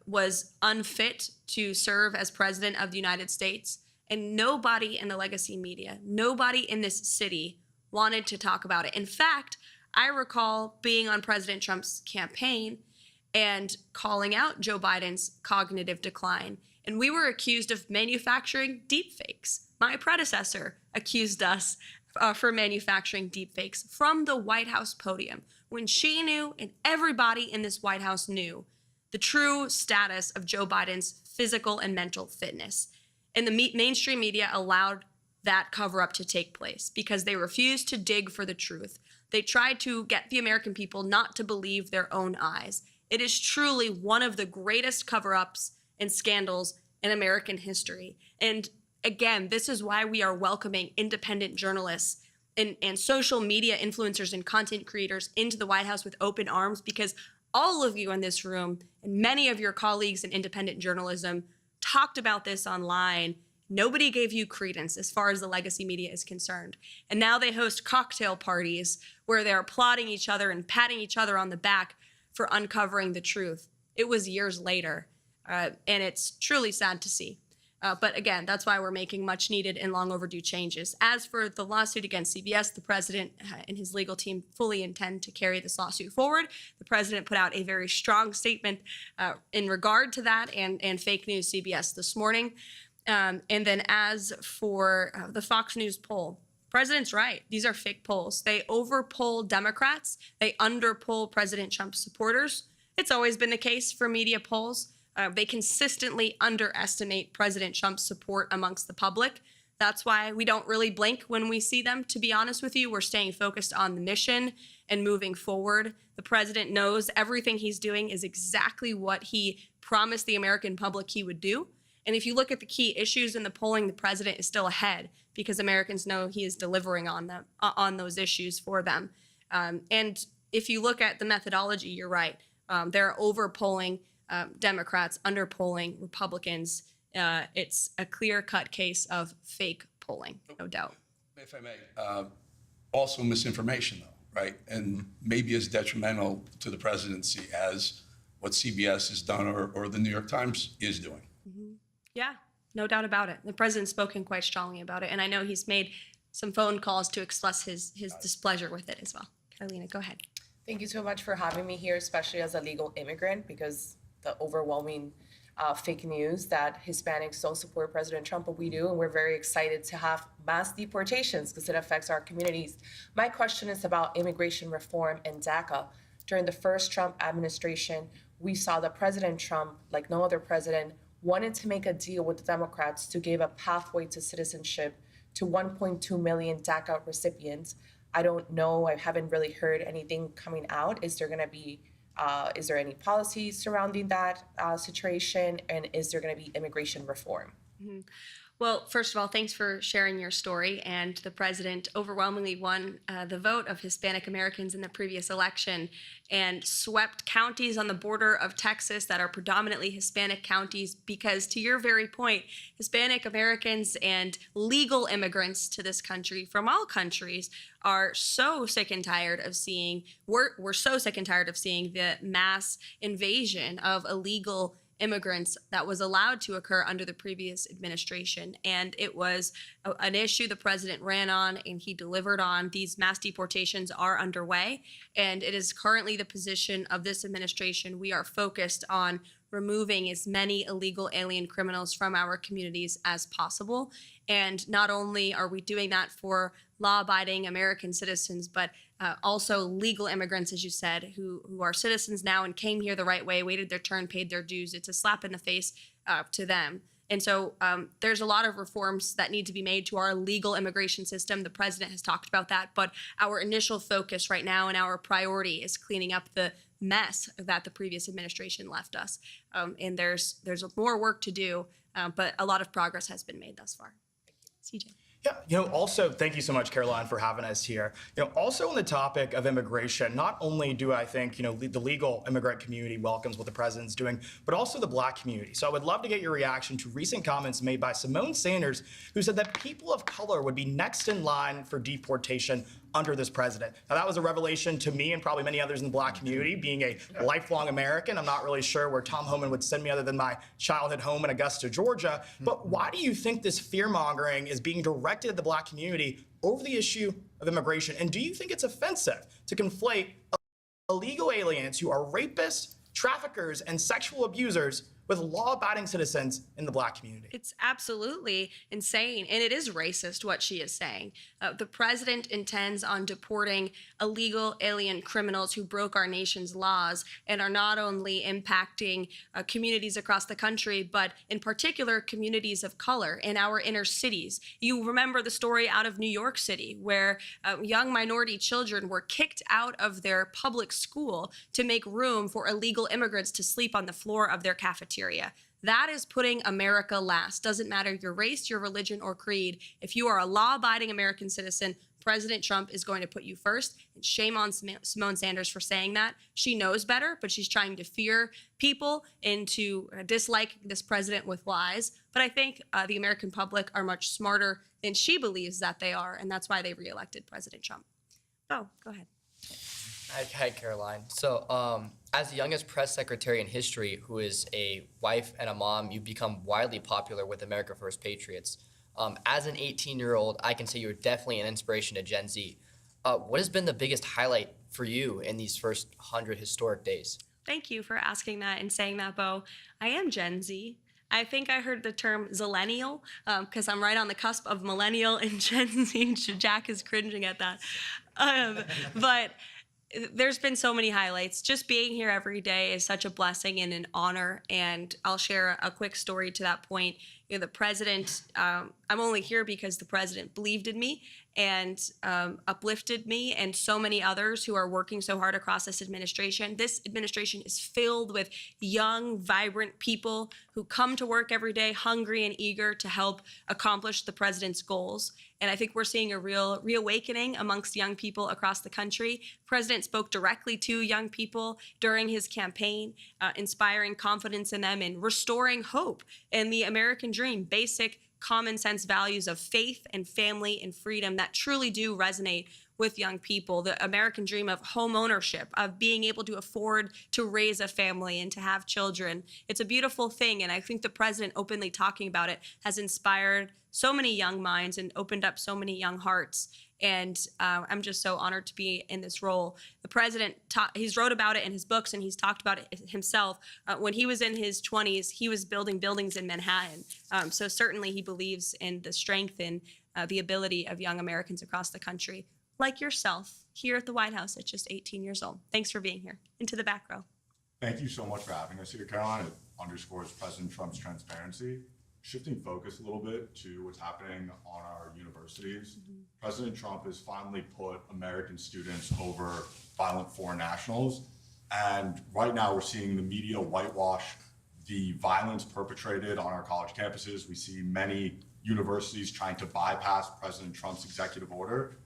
[SPEAKER 17] was unfit to serve as president of the United States. And nobody in the legacy media, nobody in this city wanted to talk about it. In fact, I recall being on President Trump's campaign and calling out Joe Biden's cognitive decline. And we were accused of manufacturing deepfakes. My predecessor accused us for manufacturing deepfakes from the White House podium, when she knew and everybody in this White House knew the true status of Joe Biden's physical and mental fitness. And the mainstream media allowed that cover-up to take place because they refused to dig for the truth. They tried to get the American people not to believe their own eyes. It is truly one of the greatest cover-ups and scandals in American history. And again, this is why we are welcoming independent journalists and social media influencers and content creators into the White House with open arms, because all of you in this room and many of your colleagues in independent journalism talked about this online. Nobody gave you credence as far as the legacy media is concerned. And now they host cocktail parties where they're applauding each other and patting each other on the back for uncovering the truth. It was years later, and it's truly sad to see. But again, that's why we're making much needed and long overdue changes. As for the lawsuit against CBS, the president and his legal team fully intend to carry this lawsuit forward. The president put out a very strong statement in regard to that and fake news CBS this morning. And then as for the Fox News poll, president's right. These are fake polls. They overpoll Democrats. They underpoll President Trump's supporters. It's always been the case for media polls. They consistently underestimate President Trump's support amongst the public. That's why we don't really blink when we see them, to be honest with you. We're staying focused on the mission and moving forward. The president knows everything he's doing is exactly what he promised the American public he would do. And if you look at the key issues in the polling, the president is still ahead because Americans know he is delivering on them, on those issues for them. And if you look at the methodology, you're right. They're overpolling Democrats, underpolling Republicans. It's a clear-cut case of fake polling, no doubt.
[SPEAKER 21] If I may, also misinformation, though, right? And maybe as detrimental to the presidency as what CBS has done or the New York Times is doing.
[SPEAKER 17] Yeah, no doubt about it. The president's spoken quite strongly about it, and I know he's made some phone calls to express his displeasure with it as well. Carolina, go ahead.
[SPEAKER 22] Thank you so much for having me here, especially as a legal immigrant, because the overwhelming
[SPEAKER 4] fake news that Hispanics don't support President Trump, but we do, and we're very excited to have mass deportations because it affects our communities. My question is about immigration reform and DACA. During the first Trump administration, we saw that President Trump, like no other president, wanted to make a deal with the Democrats to give a pathway to citizenship to 1.2 million DACA recipients. I don't know, I haven't really heard anything coming out. Is there any policy surrounding that situation? And is there gonna be immigration reform?
[SPEAKER 17] Mm-hmm. Well, first of all, thanks for sharing your story. And the president overwhelmingly won the vote of Hispanic Americans in the previous election and swept counties on the border of Texas that are predominantly Hispanic counties because, to your very point, Hispanic Americans and legal immigrants to this country from all countries are so sick and tired of seeing, we're so sick and tired of seeing the mass invasion of illegal immigrants that was allowed to occur under the previous administration. And it was an issue the president ran on and he delivered on. These mass deportations are underway, and it is currently the position of this administration. We are focused on removing as many illegal alien criminals from our communities as possible. And not only are we doing that for law-abiding American citizens, but also legal immigrants, as you said, who are citizens now and came here the right way, waited their turn, paid their dues. It's a slap in the face to them. And so there's a lot of reforms that need to be made to our legal immigration system. The president has talked about that, but our initial focus right now and our priority is cleaning up the mess that the previous administration left us. And there's more work to do, but a lot of progress has been made thus far. CJ.
[SPEAKER 22] Yeah, also, thank you so much, Caroline, for having us here. Also on the topic of immigration, not only do I think, the legal immigrant community welcomes what the president's doing, but also the Black community. So I would love to get your reaction to recent comments made by Simone Sanders, who said that people of color would be next in line for deportation under this president. Now, that was a revelation to me and probably many others in the Black community. Being a lifelong American, I'm not really sure where Tom Homan would send me other than my childhood home in Augusta, Georgia. But why do you think this fear-mongering is being directed at the Black community over the issue of immigration? And do you think it's offensive to conflate illegal aliens who are rapists, traffickers, and sexual abusers with law-abiding citizens in the Black community?
[SPEAKER 17] It's absolutely insane, and it is racist what she is saying. The president intends on deporting illegal alien criminals who broke our nation's laws and are not only impacting communities across the country, but in particular communities of color in our inner cities. You remember the story out of New York City where young minority children were kicked out of their public school to make room for illegal immigrants to sleep on the floor of their cafeteria. That is putting America last. Doesn't matter your race, your religion, or creed. If you are a law-abiding American citizen, President Trump is going to put you first. And shame on Simone Sanders for saying that. She knows better, but she's trying to fear people into disliking this president with lies. But I think the American public are much smarter than she believes that they are, and that's why they reelected President Trump. Oh, go ahead.
[SPEAKER 23] Hi, Caroline. So, as the youngest press secretary in history who is a wife and a mom, you've become widely popular with America First Patriots. As an 18-year-old, I can say you're definitely an inspiration to Gen Z. What has been the biggest highlight for you in these first 100 historic days?
[SPEAKER 17] Thank you for asking that and saying that, Bo. I am Gen Z. I think I heard the term zillennial because I'm right on the cusp of millennial and Gen Z. Jack is cringing at that. But there's been so many highlights. Just being here every day is such a blessing and an honor. And I'll share a quick story to that point. The president, I'm only here because the president believed in me and uplifted me and so many others who are working so hard across this administration. This administration is filled with young, vibrant people who come to work every day hungry and eager to help accomplish the president's goals. And I think we're seeing a real reawakening amongst young people across the country. The president spoke directly to young people during his campaign, inspiring confidence in them and restoring hope in the American dream, basic common sense values of faith and family and freedom that truly do resonate with young people, the American dream of home ownership, of being able to afford to raise a family and to have children. It's a beautiful thing, and I think the president openly talking about it has inspired so many young minds and opened up so many young hearts. And I'm just so honored to be in this role. The president, he's wrote about it in his books and he's talked about it himself. When he was in his 20s, he was building buildings in Manhattan. So certainly he believes in the strength and the ability of young Americans across the country, like yourself, here at the White House at just 18 years old. Thanks for being here. Into the back row.
[SPEAKER 5] Thank you so much for having us here, Caroline. It underscores President Trump's transparency. Shifting focus a little bit to what's happening on our universities, President Trump has finally put American students over violent foreign nationals. And right now we're seeing the media whitewash the violence perpetrated on our college campuses. We see many universities trying to bypass President Trump's executive order.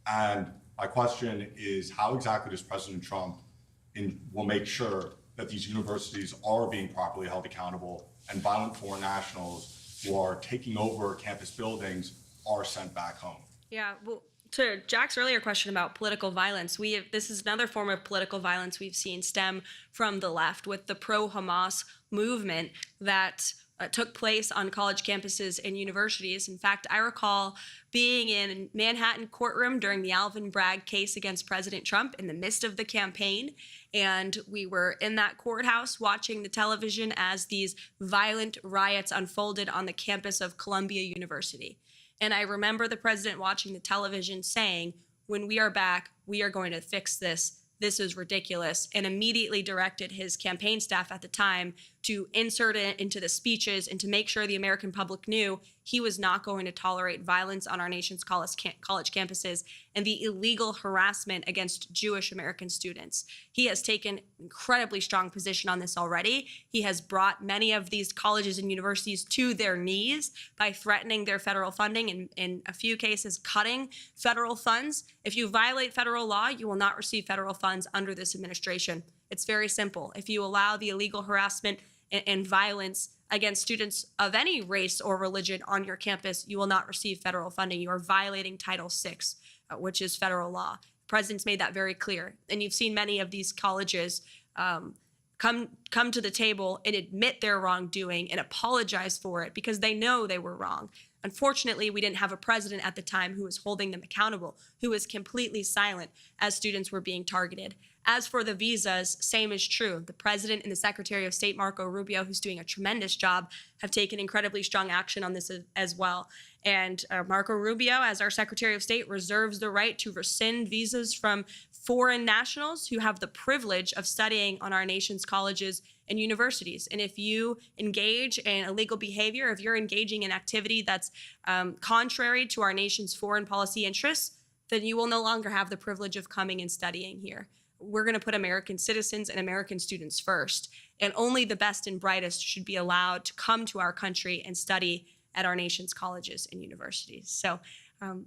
[SPEAKER 5] And my question is, how exactly does President Trump will make sure that these universities are being properly held accountable and violent foreign nationals who are taking over campus buildings are sent back home?
[SPEAKER 17] Yeah, well, to Jack's earlier question about political violence, this is another form of political violence we've seen stem from the left with the pro-Hamas movement that took place on college campuses and universities. In fact, I recall being in Manhattan courtroom during the Alvin Bragg case against President Trump in the midst of the campaign. And we were in that courthouse watching the television as these violent riots unfolded on the campus of Columbia University. And I remember the president watching the television saying, when we are back, we are going to fix this. This is ridiculous, and immediately directed his campaign staff at the time to insert it into the speeches and to make sure the American public knew he was not going to tolerate violence on our nation's college campuses and the illegal harassment against Jewish American students. He has taken incredibly strong position on this already. He has brought many of these colleges and universities to their knees by threatening their federal funding and in a few cases cutting federal funds. If you violate federal law, you will not receive federal funds under this administration. It's very simple. If you allow the illegal harassment and violence against students of any race or religion on your campus, you will not receive federal funding. You are violating Title VI, which is federal law. The president's made that very clear. And you've seen many of these colleges come to the table and admit their wrongdoing and apologize for it because they know they were wrong. Unfortunately, we didn't have a president at the time who was holding them accountable, who was completely silent as students were being targeted. As for the visas, same is true. The president and the Secretary of State, Marco Rubio, who's doing a tremendous job, have taken incredibly strong action on this as well. And Marco Rubio, as our Secretary of State, reserves the right to rescind visas from foreign nationals who have the privilege of studying on our nation's colleges and universities. And if you engage in illegal behavior, if you're engaging in activity that's contrary to our nation's foreign policy interests, then you will no longer have the privilege of coming and studying here. We're going to put American citizens and American students first, and only the best and brightest should be allowed to come to our country and study at our nation's colleges and universities. So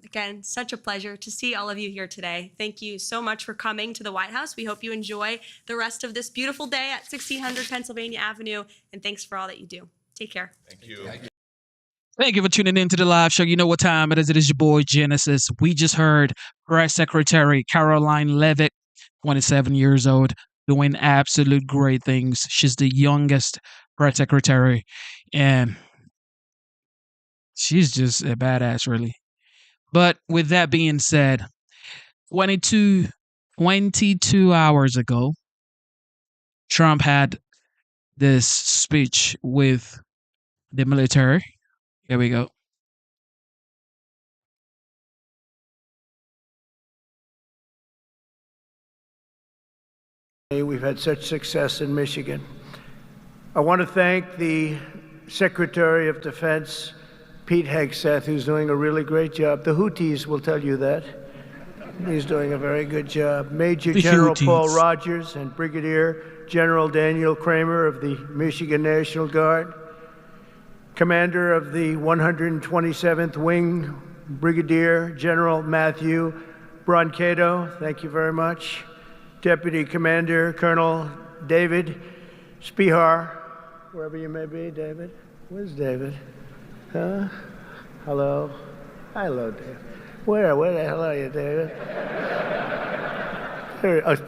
[SPEAKER 17] again, such a pleasure to see all of you here today. Thank you so much for coming to the White House. We hope you enjoy the rest of this beautiful day at 1600 Pennsylvania Avenue, and thanks for all that you do. Take care.
[SPEAKER 20] Thank you.
[SPEAKER 1] Thank you for tuning in to the live show. You know what time it is. It is your boy, Genesis. We just heard Press Secretary Karoline Leavitt, 27 years old, doing absolute great things. She's the youngest press secretary, and she's just a badass, really. But with that being said, 22 hours ago, Trump had this speech with the military. Here we go.
[SPEAKER 2] We've had such success in Michigan. I want to thank the Secretary of Defense, Pete Hegseth, who's doing a really great job. The Houthis will tell you that. He's doing a very good job. Major General Paul Rogers and Brigadier General Daniel Kramer of the Michigan National Guard. Commander of the 127th Wing, Brigadier General Matthew Brancato, thank you very much. Deputy Commander Colonel David Spihar, wherever you may be, David. Where's David? Huh? Hello. Hello, David. Where the hell are you, David?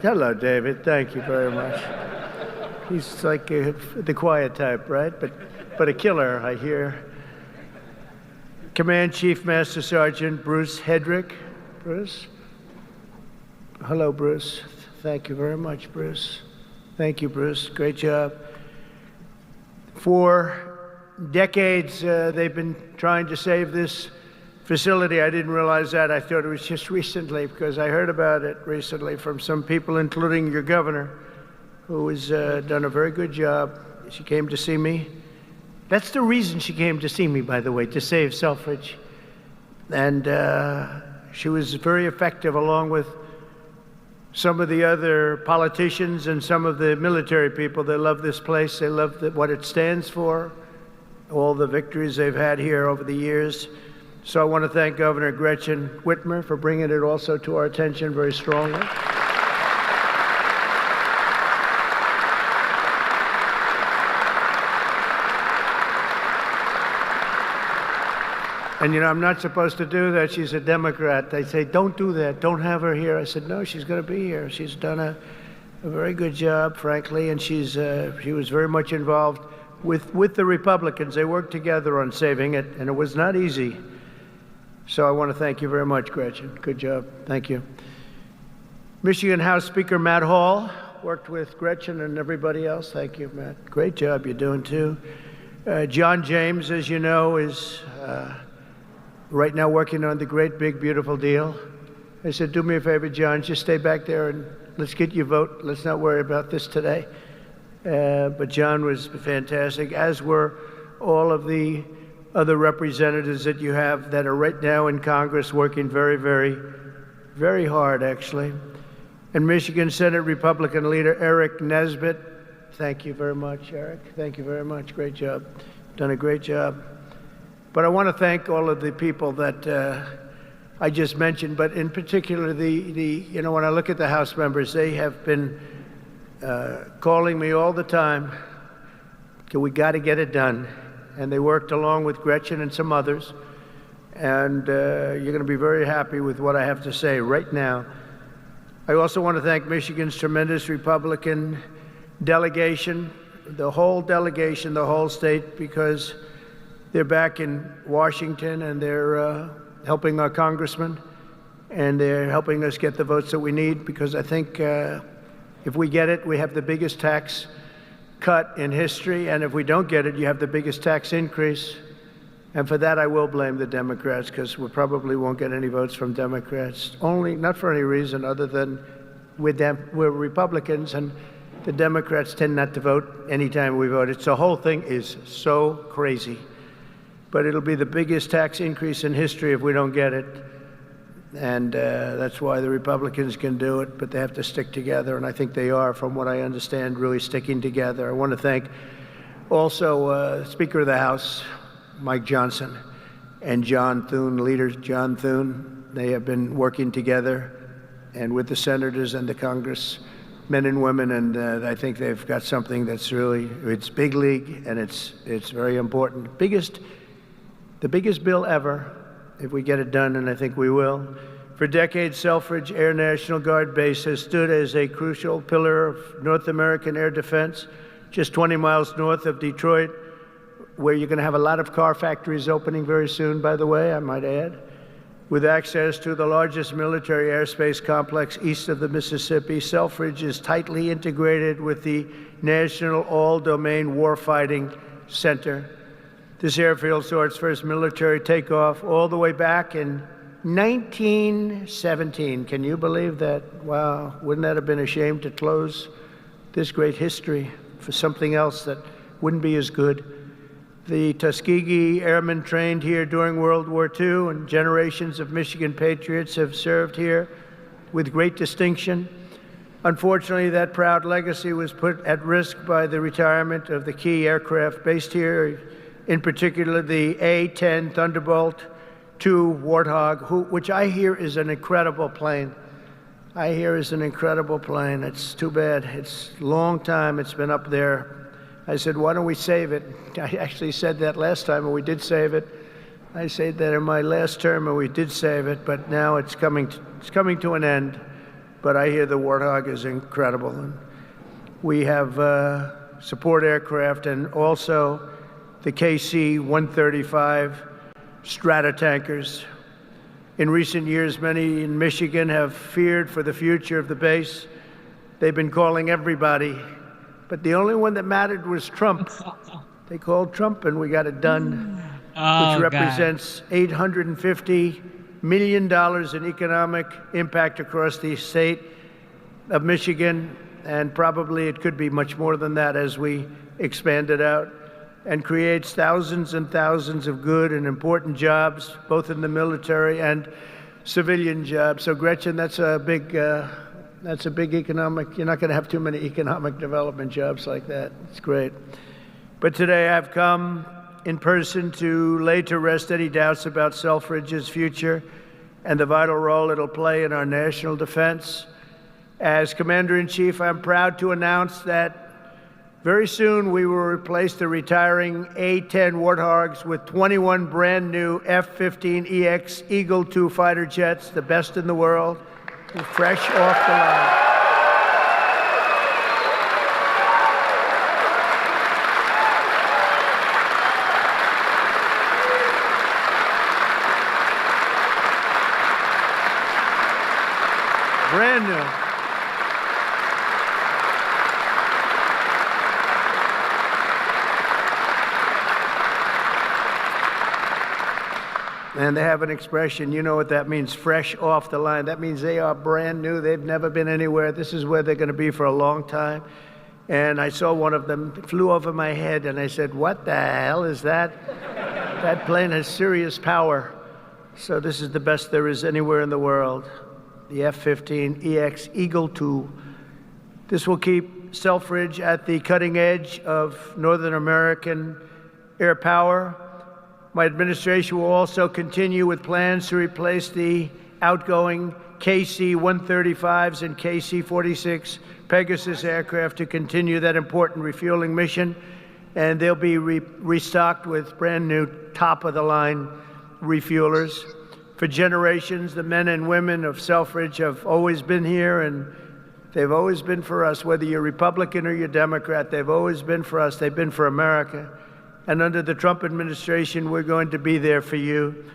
[SPEAKER 2] Hello, David. Thank you very much. He's like the quiet type, right? But a killer, I hear. Command Chief Master Sergeant Bruce Hedrick. Bruce? Hello, Bruce. Thank you very much, Bruce. Thank you, Bruce. Great job. For decades, they've been trying to save this facility. I didn't realize that. I thought it was just recently, because I heard about it recently from some people, including your governor, who has done a very good job. She came to see me. That's the reason she came to see me, by the way, to save Selfridge. And she was very effective, along with some of the other politicians and some of the military people. They love this place. They love what it stands for, all the victories they've had here over the years. So I want to thank Governor Gretchen Whitmer for bringing it also to our attention very strongly. And, you know, I'm not supposed to do that. She's a Democrat. They say, don't do that. Don't have her here. I said, no, she's going to be here. She's done a very good job, frankly, and she was very much involved with the Republicans. They worked together on saving it, and it was not easy. So I want to thank you very much, Gretchen. Good job. Thank you. Michigan House Speaker Matt Hall worked with Gretchen and everybody else. Thank you, Matt. Great job you're doing, too. John James, as you know, is right now working on the great, big, beautiful deal. I said, do me a favor, John, just stay back there and let's get your vote. Let's not worry about this today. But John was fantastic, as were all of the other representatives that you have that are right now in Congress working very, very, very hard, actually. And Michigan Senate Republican leader Eric Nesbitt, thank you very much, Eric. Thank you very much. Great job. Done a great job. But I want to thank all of the people that I just mentioned, but in particular, you know, when I look at the House members, they have been calling me all the time, we got to get it done. And they worked along with Gretchen and some others. And you're going to be very happy with what I have to say right now. I also want to thank Michigan's tremendous Republican delegation, the whole delegation, the whole state, because they're back in Washington and they're helping our congressman, and they're helping us get the votes that we need, because I think if we get it, we have the biggest tax cut in history, and if we don't get it, you have the biggest tax increase. And for that, I will blame the Democrats, because we probably won't get any votes from Democrats, not for any reason other than we're Republicans, and the Democrats tend not to vote anytime we vote. The whole thing is so crazy. But it'll be the biggest tax increase in history if we don't get it. And that's why the Republicans can do it, but they have to stick together, and I think they are, from what I understand, really sticking together. I want to thank also Speaker of the House, Mike Johnson, and John Thune, Leader John Thune. They have been working together, and with the senators and the Congress, men and women, and I think they've got something that's really, it's big league, and it's very important. The biggest bill ever, if we get it done, and I think we will. For decades, Selfridge Air National Guard Base has stood as a crucial pillar of North American air defense, just 20 miles north of Detroit, where you're going to have a lot of car factories opening very soon, by the way, I might add, with access to the largest military airspace complex east of the Mississippi. Selfridge is tightly integrated with the National All-Domain Warfighting Center. This airfield saw its first military takeoff all the way back in 1917. Can you believe that? Wow, wouldn't that have been a shame to close this great history for something else that wouldn't be as good? The Tuskegee Airmen trained here during World War II, and generations of Michigan patriots have served here with great distinction. Unfortunately, that proud legacy was put at risk by the retirement of the key aircraft based here, in particular the A-10 Thunderbolt II Warthog, which I hear is an incredible plane. It's too bad. It's a long time it's been up there. I said, why don't we save it? I actually said that last time, and we did save it. I say that in my last term, and we did save it, but now it's coming to an end. But I hear the Warthog is incredible. And we have support aircraft and also the KC-135 strata tankers. In recent years, many in Michigan have feared for the future of the base. They've been calling everybody, but the only one that mattered was Trump. They called Trump, and we got it done, which represents $850 million in economic impact across the state of Michigan, and probably it could be much more than that as we expand it out, and creates thousands and thousands of good and important jobs, both in the military and civilian jobs. So Gretchen, that's a big economic, you're not going to have too many economic development jobs like that. It's great. But today I've come in person to lay to rest any doubts about Selfridge's future and the vital role it'll play in our national defense. As Commander-in-Chief, I'm proud to announce that very soon we will replace the retiring A-10 Warthogs with 21 brand new F-15EX Eagle II fighter jets, the best in the world, fresh off the line. Brand new. And they have an expression, you know what that means, fresh off the line. That means they are brand new. They've never been anywhere. This is where they're going to be for a long time. And I saw one of them, it flew over my head, and I said, what the hell is that? That plane has serious power. So this is the best there is anywhere in the world, the F-15EX Eagle II. This will keep Selfridge at the cutting edge of Northern American air power. My administration will also continue with plans to replace the outgoing KC-135s and KC-46 Pegasus aircraft to continue that important refueling mission. And they'll be restocked with brand new top-of-the-line refuelers. For generations, the men and women of Selfridge have always been here, and they've always been for us. Whether you're Republican or you're Democrat, they've always been for us. They've been for America. And under the Trump administration, we're going to be there for you.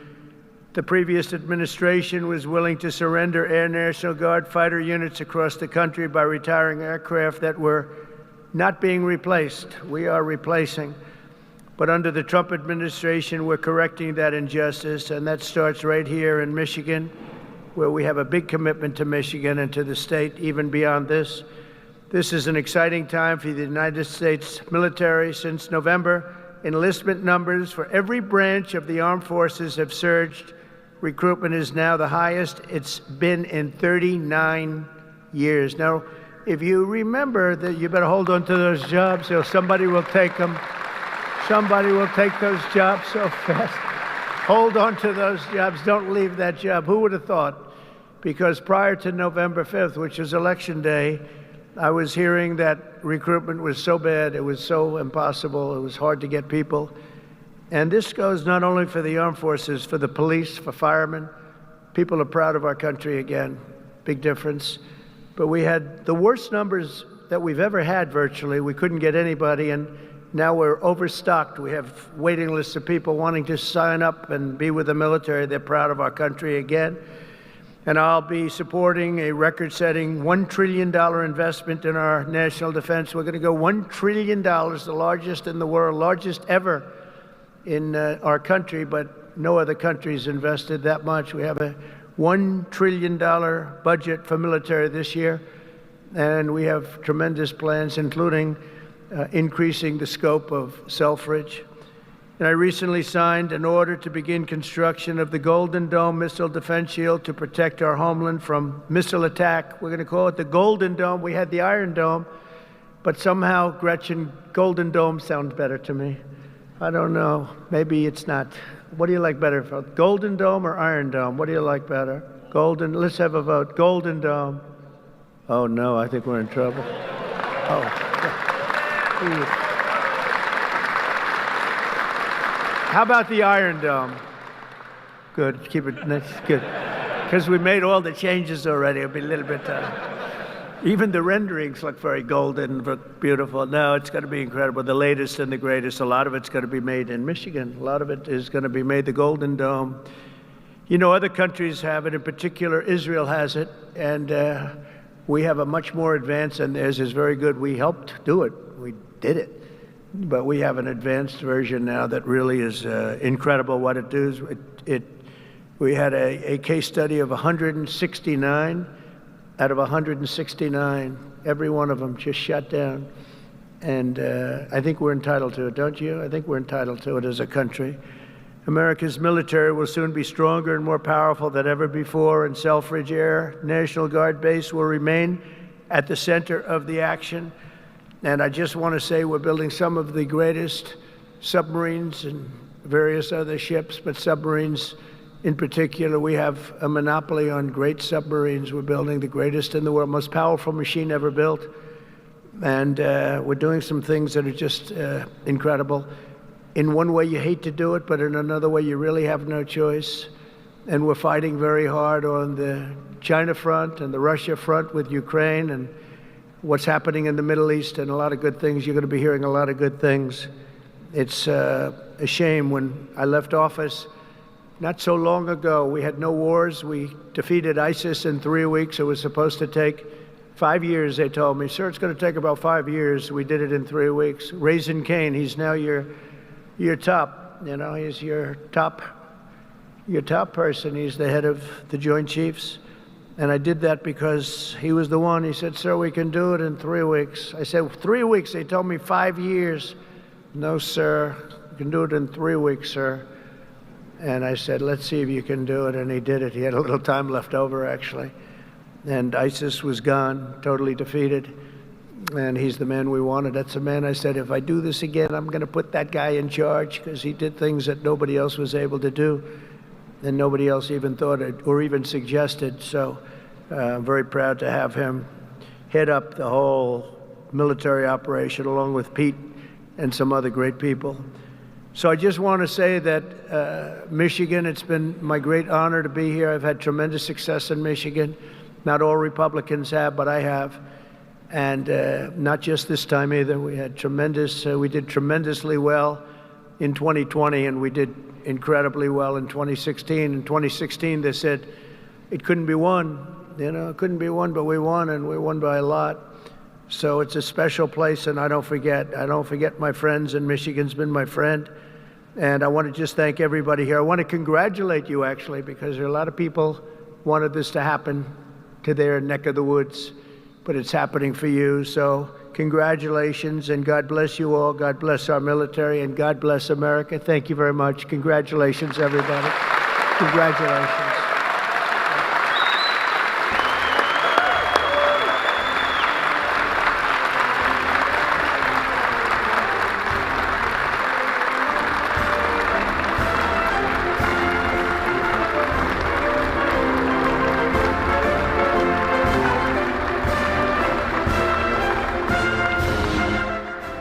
[SPEAKER 2] The previous administration was willing to surrender Air National Guard fighter units across the country by retiring aircraft that were not being replaced. We are replacing. But under the Trump administration, we're correcting that injustice, and that starts right here in Michigan, where we have a big commitment to Michigan and to the state, even beyond this. This is an exciting time for the United States military. Since November, enlistment numbers for every branch of the armed forces have surged. Recruitment is now the highest it's been in 39 years. Now, if you remember that, you better hold on to those jobs or somebody will take them. Somebody will take those jobs so fast. Hold on to those jobs. Don't leave that job. Who would have thought? Because prior to November 5th, which is Election Day, I was hearing that recruitment was so bad, it was so impossible, it was hard to get people. And this goes not only for the armed forces, for the police, for firemen. People are proud of our country again. Big difference. But we had the worst numbers that we've ever had virtually. We couldn't get anybody, and now we're overstocked. We have waiting lists of people wanting to sign up and be with the military. They're proud of our country again. And I'll be supporting a record-setting $1 trillion investment in our national defense. We're going to go $1 trillion, the largest in the world, largest ever in our country, but no other country's invested that much. We have a $1 trillion budget for military this year, and we have tremendous plans, including increasing the scope of Selfridge. And I recently signed an order to begin construction of the Golden Dome missile defense shield to protect our homeland from missile attack. We're going to call it the Golden Dome. We had the Iron Dome, but somehow, Gretchen, Golden Dome sounds better to me. I don't know. Maybe it's not. What do you like better, Golden Dome or Iron Dome? What do you like better? Golden. Let's have a vote. Golden Dome. Oh, no, I think we're in trouble. Oh. How about the Iron Dome? Good. Keep it. That's good. Because we made all the changes already. It'll be a little bit. Even the renderings look very golden, look beautiful. No, it's going to be incredible. The latest and the greatest. A lot of it's going to be made in Michigan. A lot of it is going to be made the Golden Dome. You know, other countries have it. In particular, Israel has it, and we have a much more advanced, and theirs is very good. We helped do it. We did it. But we have an advanced version now that really is incredible what it does. We had a case study of 169. Out of 169, every one of them just shut down. And I think we're entitled to it, don't you? I think we're entitled to it as a country. America's military will soon be stronger and more powerful than ever before, and Selfridge Air National Guard Base will remain at the center of the action. And I just want to say we're building some of the greatest submarines and various other ships, but submarines in particular, we have a monopoly on great submarines. We're building the greatest in the world, most powerful machine ever built. And we're doing some things that are just incredible. In one way, you hate to do it, but in another way, you really have no choice. And we're fighting very hard on the China front and the Russia front with Ukraine and what's happening in the Middle East, and a lot of good things. You're going to be hearing a lot of good things. It's a shame. When I left office not so long ago, we had no wars. We defeated ISIS in 3 weeks. It was supposed to take 5 years, they told me. Sir, it's going to take about 5 years. We did it in 3 weeks. Raising Cain, he's now your top, he's your top person. He's the head of the Joint Chiefs. And I did that because he was the one. He said, sir, we can do it in 3 weeks. I said, 3 weeks? They told me 5 years. No, sir, you can do it in 3 weeks, sir. And I said, let's see if you can do it. And he did it. He had a little time left over, actually. And ISIS was gone, totally defeated. And he's the man we wanted. That's the man I said, if I do this again, I'm going to put that guy in charge, because he did things that nobody else was able to do. And nobody else even thought it or even suggested. So I'm very proud to have him head up the whole military operation along with Pete and some other great people. So I just want to say that Michigan, it's been my great honor to be here. I've had tremendous success in Michigan. Not all Republicans have, but I have. And not just this time either. We did tremendously well in 2020, and we did incredibly well in 2016. In 2016, they said it couldn't be won. It couldn't be won, but we won, and we won by a lot. So it's a special place, and I don't forget my friends, and Michigan's been my friend. And I want to just thank everybody here. I want to congratulate you, actually, because there are a lot of people wanted this to happen to their neck of the woods, but it's happening for you. So congratulations, and God bless you all. God bless our military, and God bless America. Thank you very much. Congratulations, everybody. Congratulations.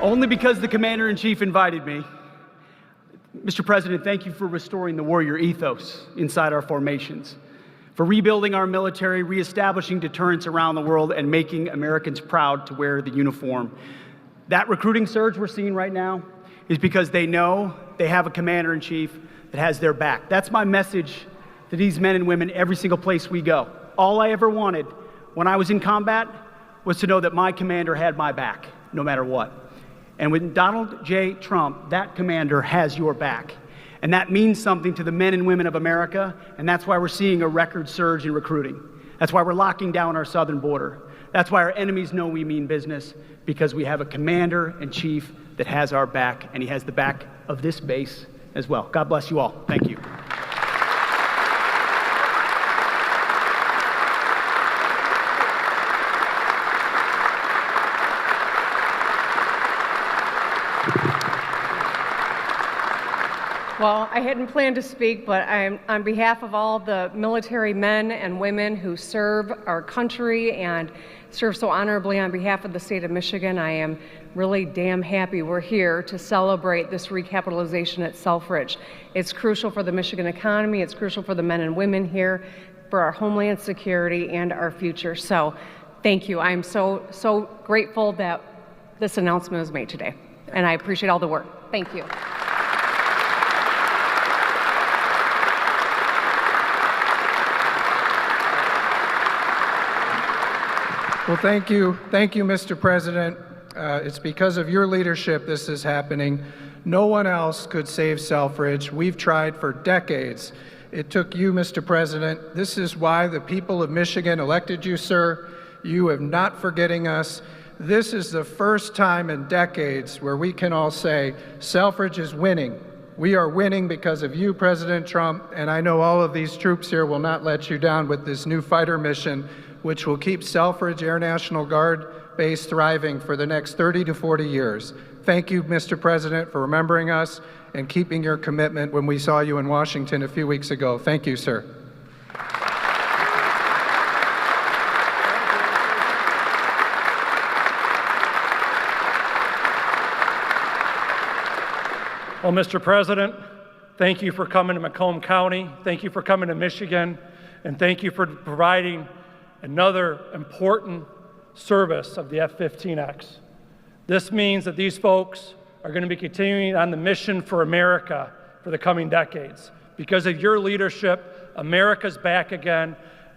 [SPEAKER 6] Only because the Commander-in-Chief invited me. Mr. President, thank you for restoring the warrior ethos inside our formations, for rebuilding our military, reestablishing deterrence around the world, and making Americans proud to wear the uniform. That recruiting surge we're seeing right now is because they know they have a Commander-in-Chief that has their back. That's my message to these men and women every single place we go. All I ever wanted when I was in combat was to know that my commander had my back, no matter what. And with Donald J. Trump, that commander has your back. And that means something to the men and women of America, and that's why we're seeing a record surge in recruiting. That's why we're locking down our southern border. That's why our enemies know we mean business, because we have a commander-in-chief that has our back, and he has the back of this base as well. God bless you all. Thank you.
[SPEAKER 7] Well, I hadn't planned to speak, but I'm on behalf of all the military men and women who serve our country and serve so honorably on behalf of the state of Michigan. I am really damn happy we're here to celebrate this recapitalization at Selfridge. It's crucial for the Michigan economy. It's crucial for the men and women here, for our homeland security and our future. So thank you. I'm so grateful that this announcement was made today, and I appreciate all the work. Thank you.
[SPEAKER 14] Well, thank you, Mr. President. It's because of your leadership this is happening. No one else could save Selfridge. We've tried for decades. It took you, Mr. President. This is why the people of Michigan elected you, sir. You have not forgetting us. This is the first time in decades where we can all say Selfridge is winning. We are winning because of you, President Trump, and I know all of these troops here will not let you down with this new fighter mission, which will keep Selfridge Air National Guard base thriving for the next 30 to 40 years. Thank you, Mr. President, for remembering us and keeping your commitment when we saw you in Washington a few weeks ago. Thank you, sir.
[SPEAKER 19] Well, Mr. President, thank you for coming to Macomb County. Thank you for coming to Michigan. And thank you for providing another important service of the F-15X. This means that these folks are going to be continuing on the mission for America for the coming decades. Because of your leadership, America's back again,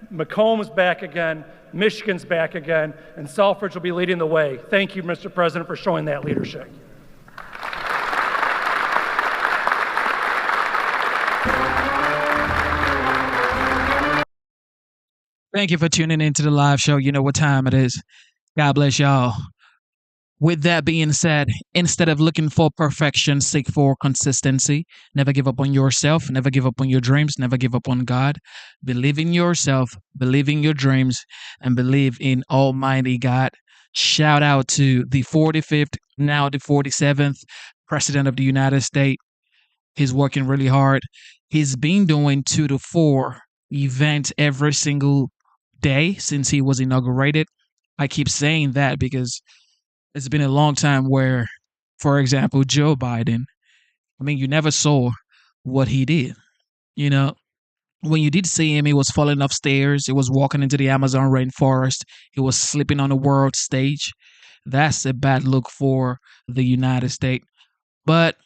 [SPEAKER 19] Macomb's back again, Michigan's back again, and Selfridge will be leading the way. Thank you, Mr. President, for showing that leadership.
[SPEAKER 1] Thank you for tuning into the live show. You know what time it is. God bless y'all. With that being said, instead of looking for perfection, seek for consistency. Never give up on yourself. Never give up on your dreams. Never give up on God. Believe in yourself. Believe in your dreams. And believe in Almighty God. Shout out to the 45th, now the 47th President of the United States. He's working really hard. He's been doing 2 to 4 events every single day since he was inaugurated. I keep saying that because it's been a long time where, for example, Joe Biden, I mean, you never saw what he did. You know, when you did see him, he was falling off stairs. He was walking into the Amazon rainforest. He was sleeping on the world stage. That's a bad look for the United States. But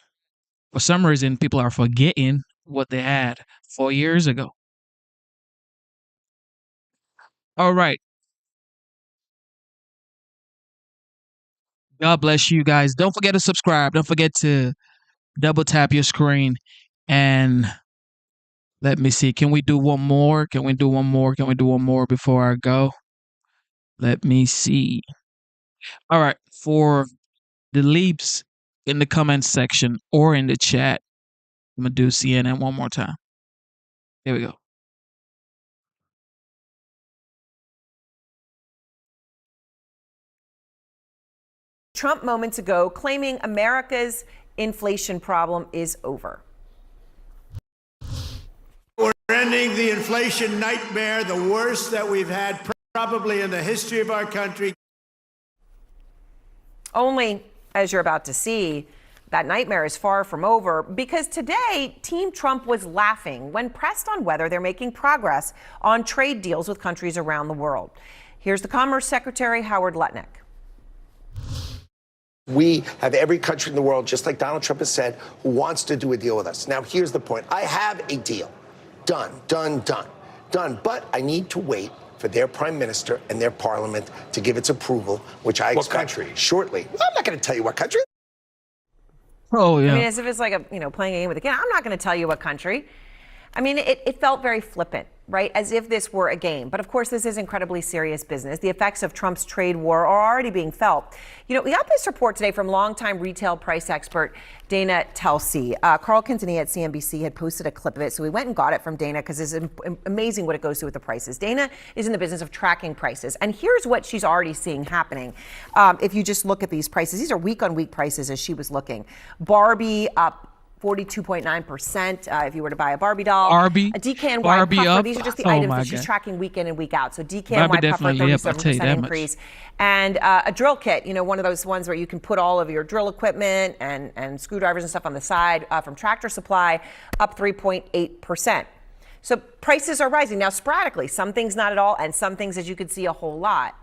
[SPEAKER 1] for some reason, people are forgetting what they had 4 years ago. All right. God bless you guys. Don't forget to subscribe. Don't forget to double tap your screen. And let me see. Can we do one more? Can we do one more? Can we do one more before I go? Let me see. All right. For the leaps in the comment section or in the chat, I'm going to do CNN one more time. Here we go.
[SPEAKER 24] Trump moments ago claiming America's inflation problem is over.
[SPEAKER 2] We're ending the inflation nightmare, the worst that we've had probably in the history of our country.
[SPEAKER 24] Only, as you're about to see, that nightmare is far from over because today, Team Trump was laughing when pressed on whether they're making progress on trade deals with countries around the world. Here's the Commerce Secretary, Howard Lutnick.
[SPEAKER 25] We have every country in the world, just like Donald Trump has said, who wants to do a deal with us. Now, here's the point. I have a deal. Done. But I need to wait for their prime minister and their parliament to give its approval, which I expect shortly. I'm not going to tell you what country.
[SPEAKER 1] Oh, yeah.
[SPEAKER 24] I mean, as if it's like playing a game with a kid. I'm not going to tell you what country. I mean, it felt very flippant, right? As if this were a game. But of course, this is incredibly serious business. The effects of Trump's trade war are already being felt. We got this report today from longtime retail price expert Dana Telsey. Carl Quintanilla at CNBC had posted a clip of it, so we went and got it from Dana because it's amazing what it goes through with the prices. Dana is in the business of tracking prices, and here's what she's already seeing happening. If you just look at these prices, these are week-on-week prices as she was looking. Barbie up 42.9% if you were to buy a Barbie doll.
[SPEAKER 1] Barbie.
[SPEAKER 24] A Decan
[SPEAKER 1] Barbie
[SPEAKER 24] White Puffer.
[SPEAKER 1] up.
[SPEAKER 24] These are just the
[SPEAKER 1] Oh
[SPEAKER 24] items
[SPEAKER 1] my
[SPEAKER 24] that she's
[SPEAKER 1] God.
[SPEAKER 24] tracking week in and week out. So Decan
[SPEAKER 1] Barbie
[SPEAKER 24] White Puffer,
[SPEAKER 1] definitely up, I'll tell you
[SPEAKER 24] 37%
[SPEAKER 1] that much.
[SPEAKER 24] increase. And a drill kit, one of those ones where you can put all of your drill equipment and screwdrivers and stuff on the side from Tractor Supply, up 3.8%. So prices are rising. Now, sporadically, some things not at all, and some things, as you can see, a whole lot.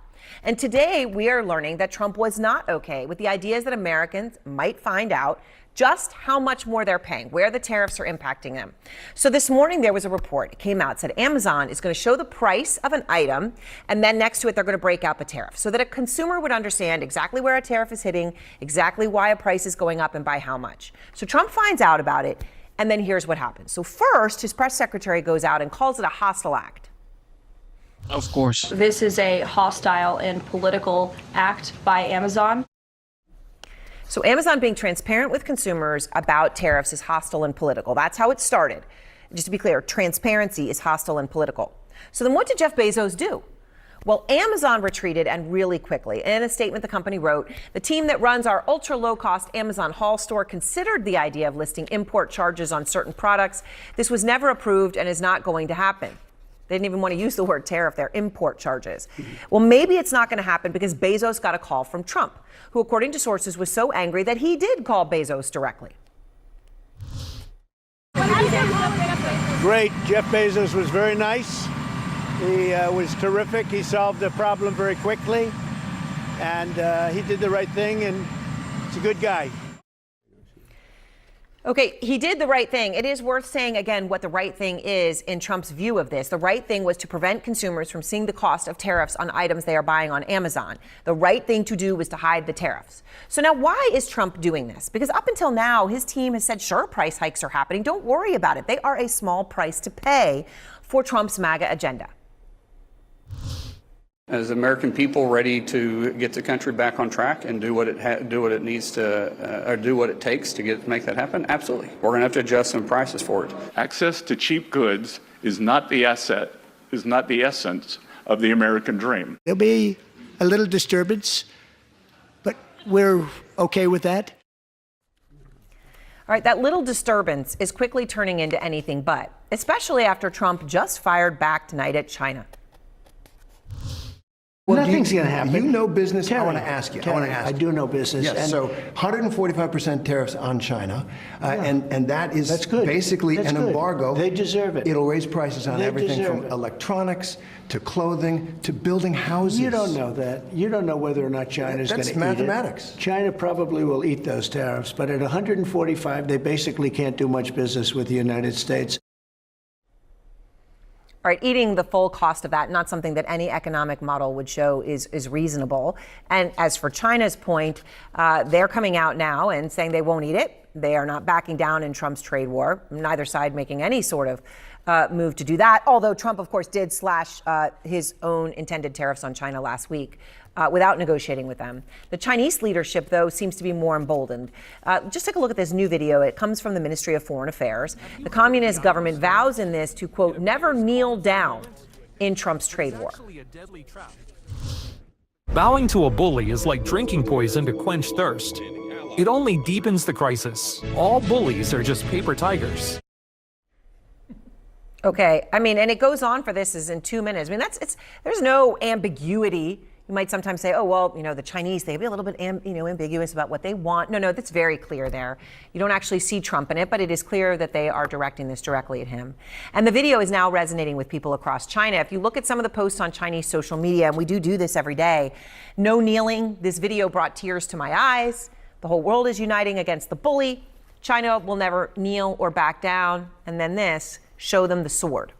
[SPEAKER 24] And today, we are learning that Trump was not okay with the ideas that Americans might find out just how much more they're paying, where the tariffs are impacting them. So this morning, there was a report. It came out, said Amazon is going to show the price of an item, and then next to it, they're going to break out the tariff so that a consumer would understand exactly where a tariff is hitting, exactly why a price is going up, and by how much. So Trump finds out about it, and then here's what happens. So first, his press secretary goes out and calls it a hostile act.
[SPEAKER 1] Of course.
[SPEAKER 8] This is a hostile and political act by Amazon.
[SPEAKER 24] So Amazon being transparent with consumers about tariffs is hostile and political. That's how it started. Just to be clear, transparency is hostile and political. So then what did Jeff Bezos do? Well, Amazon retreated, and really quickly. In a statement, the company wrote, the team that runs our ultra-low-cost Amazon Haul store considered the idea of listing import charges on certain products. This was never approved and is not going to happen. They didn't even want to use the word tariff there, import charges. Well, maybe it's not going to happen because Bezos got a call from Trump, who, according to sources, was so angry that he did call Bezos directly.
[SPEAKER 2] Great. Jeff Bezos was very nice. He was terrific. He solved the problem very quickly, and he did the right thing, and he's a good guy.
[SPEAKER 24] Okay, he did the right thing. It is worth saying again what the right thing is in Trump's view of this. The right thing was to prevent consumers from seeing the cost of tariffs on items they are buying on Amazon. The right thing to do was to hide the tariffs. So now why is Trump doing this? Because up until now, his team has said, sure, price hikes are happening. Don't worry about it. They are a small price to pay for Trump's MAGA agenda.
[SPEAKER 9] As American people ready to get the country back on track and do what it needs to, or do what it takes to make that happen, absolutely. We're going to have to adjust some prices for it.
[SPEAKER 10] Access to cheap goods is not the essence of the American dream.
[SPEAKER 2] There'll be a little disturbance, but we're okay with that.
[SPEAKER 24] All right, that little disturbance is quickly turning into anything but, especially after Trump just fired back tonight at China.
[SPEAKER 11] Well,
[SPEAKER 2] Nothing's going to happen.
[SPEAKER 11] You know business.
[SPEAKER 2] Terry,
[SPEAKER 11] I want to ask you.
[SPEAKER 2] Terry, I do know business.
[SPEAKER 11] Yes.
[SPEAKER 2] And
[SPEAKER 11] So 145% tariffs on China, and that is
[SPEAKER 2] That's good.
[SPEAKER 11] basically
[SPEAKER 2] That's
[SPEAKER 11] an
[SPEAKER 2] good.
[SPEAKER 11] embargo.
[SPEAKER 2] They deserve it.
[SPEAKER 11] It'll raise prices on
[SPEAKER 2] They
[SPEAKER 11] everything
[SPEAKER 2] deserve
[SPEAKER 11] from
[SPEAKER 2] it.
[SPEAKER 11] electronics to clothing to building houses.
[SPEAKER 2] You don't know that. You don't know whether or not China's going to eat it.
[SPEAKER 11] That's mathematics.
[SPEAKER 2] China probably will eat those tariffs, but at 145, they basically can't do much business with the United States.
[SPEAKER 24] All right, eating the full cost of that, not something that any economic model would show is reasonable. And as for China's point, they're coming out now and saying they won't eat it. They are not backing down in Trump's trade war, neither side making any sort of move to do that. Although Trump, of course, did slash his own intended tariffs on China last week without negotiating with them. The Chinese leadership, though, seems to be more emboldened. Just take a look at this new video. It comes from the Ministry of Foreign Affairs. The communist government vows in this to, quote, never kneel down in Trump's trade war.
[SPEAKER 13] Bowing to a bully is like drinking poison to quench thirst. It only deepens the crisis. All bullies are just paper tigers.
[SPEAKER 24] Okay, I mean, and it goes on for this is in 2 minutes. I mean, there's no ambiguity. You might sometimes say, oh, well, the Chinese, they'd be a little bit, ambiguous about what they want. No, that's very clear there. You don't actually see Trump in it, but it is clear that they are directing this directly at him. And the video is now resonating with people across China. If you look at some of the posts on Chinese social media, and we do this every day, no kneeling. This video brought tears to my eyes. The whole world is uniting against the bully. China will never kneel or back down. And then this, show them the sword.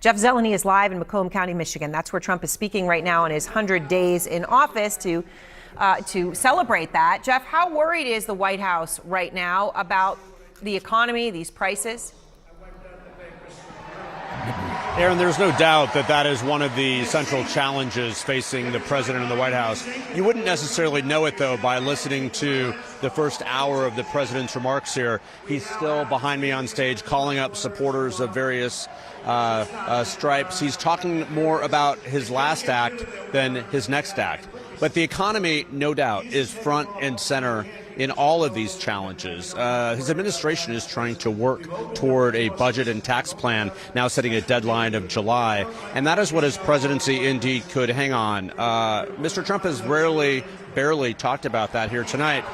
[SPEAKER 24] Jeff Zeleny is live in Macomb County, Michigan. That's where Trump is speaking right now in his 100 days in office to celebrate that. Jeff, how worried is the White House right now about the economy, these prices?
[SPEAKER 26] Aaron, there's no doubt that is one of the central challenges facing the president and the White House. You wouldn't necessarily know it, though, by listening to the first hour of the president's remarks here. He's still behind me on stage calling up supporters of various stripes. He's talking more about his last act than his next act. But the economy, no doubt, is front and center in all of these challenges. His administration is trying to work toward a budget and tax plan, now setting a deadline of July, and that is what his presidency indeed could hang on. Mr. Trump has barely talked about that here tonight,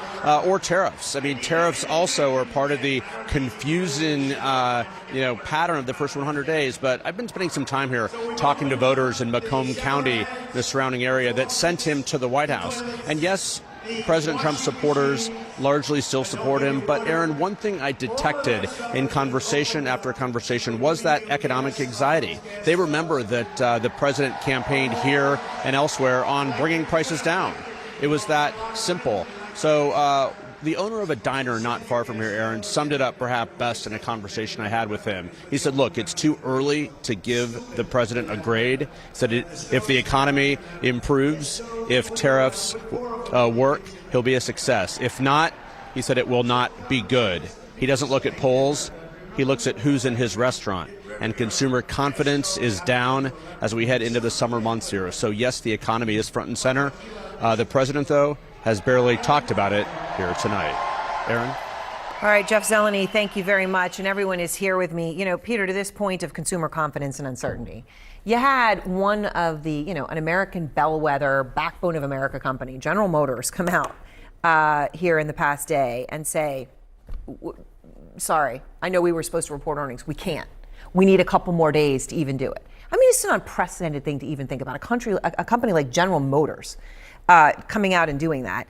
[SPEAKER 26] or tariffs. I mean, tariffs also are part of the confusing, pattern of the first 100 days. But I've been spending some time here talking to voters in Macomb County, the surrounding area, that sent him to the White House. And yes, President Trump's supporters largely still support him. But, Aaron, one thing I detected in conversation after conversation was that economic anxiety. They remember that the president campaigned here and elsewhere on bringing prices down. It was that simple. So the owner of a diner not far from here, Aaron, summed it up perhaps best in a conversation I had with him. He said, look, it's too early to give the president a grade. He said if the economy improves, if tariffs work, he'll be a success. If not, he said, it will not be good. He doesn't look at polls. He looks at who's in his restaurant. And consumer confidence is down as we head into the summer months here. So, yes, the economy is front and center. The president, though, has barely talked about it here tonight. Aaron?
[SPEAKER 24] All right, Jeff Zeleny, thank you very much. And everyone is here with me. Peter, to this point of consumer confidence and uncertainty, you had one of the, an American bellwether, backbone of America company, General Motors, come out here in the past day and say, sorry, I know we were supposed to report earnings. We can't. We need a couple more days to even do it. I mean, it's an unprecedented thing to even think about. A company like General Motors coming out and doing that.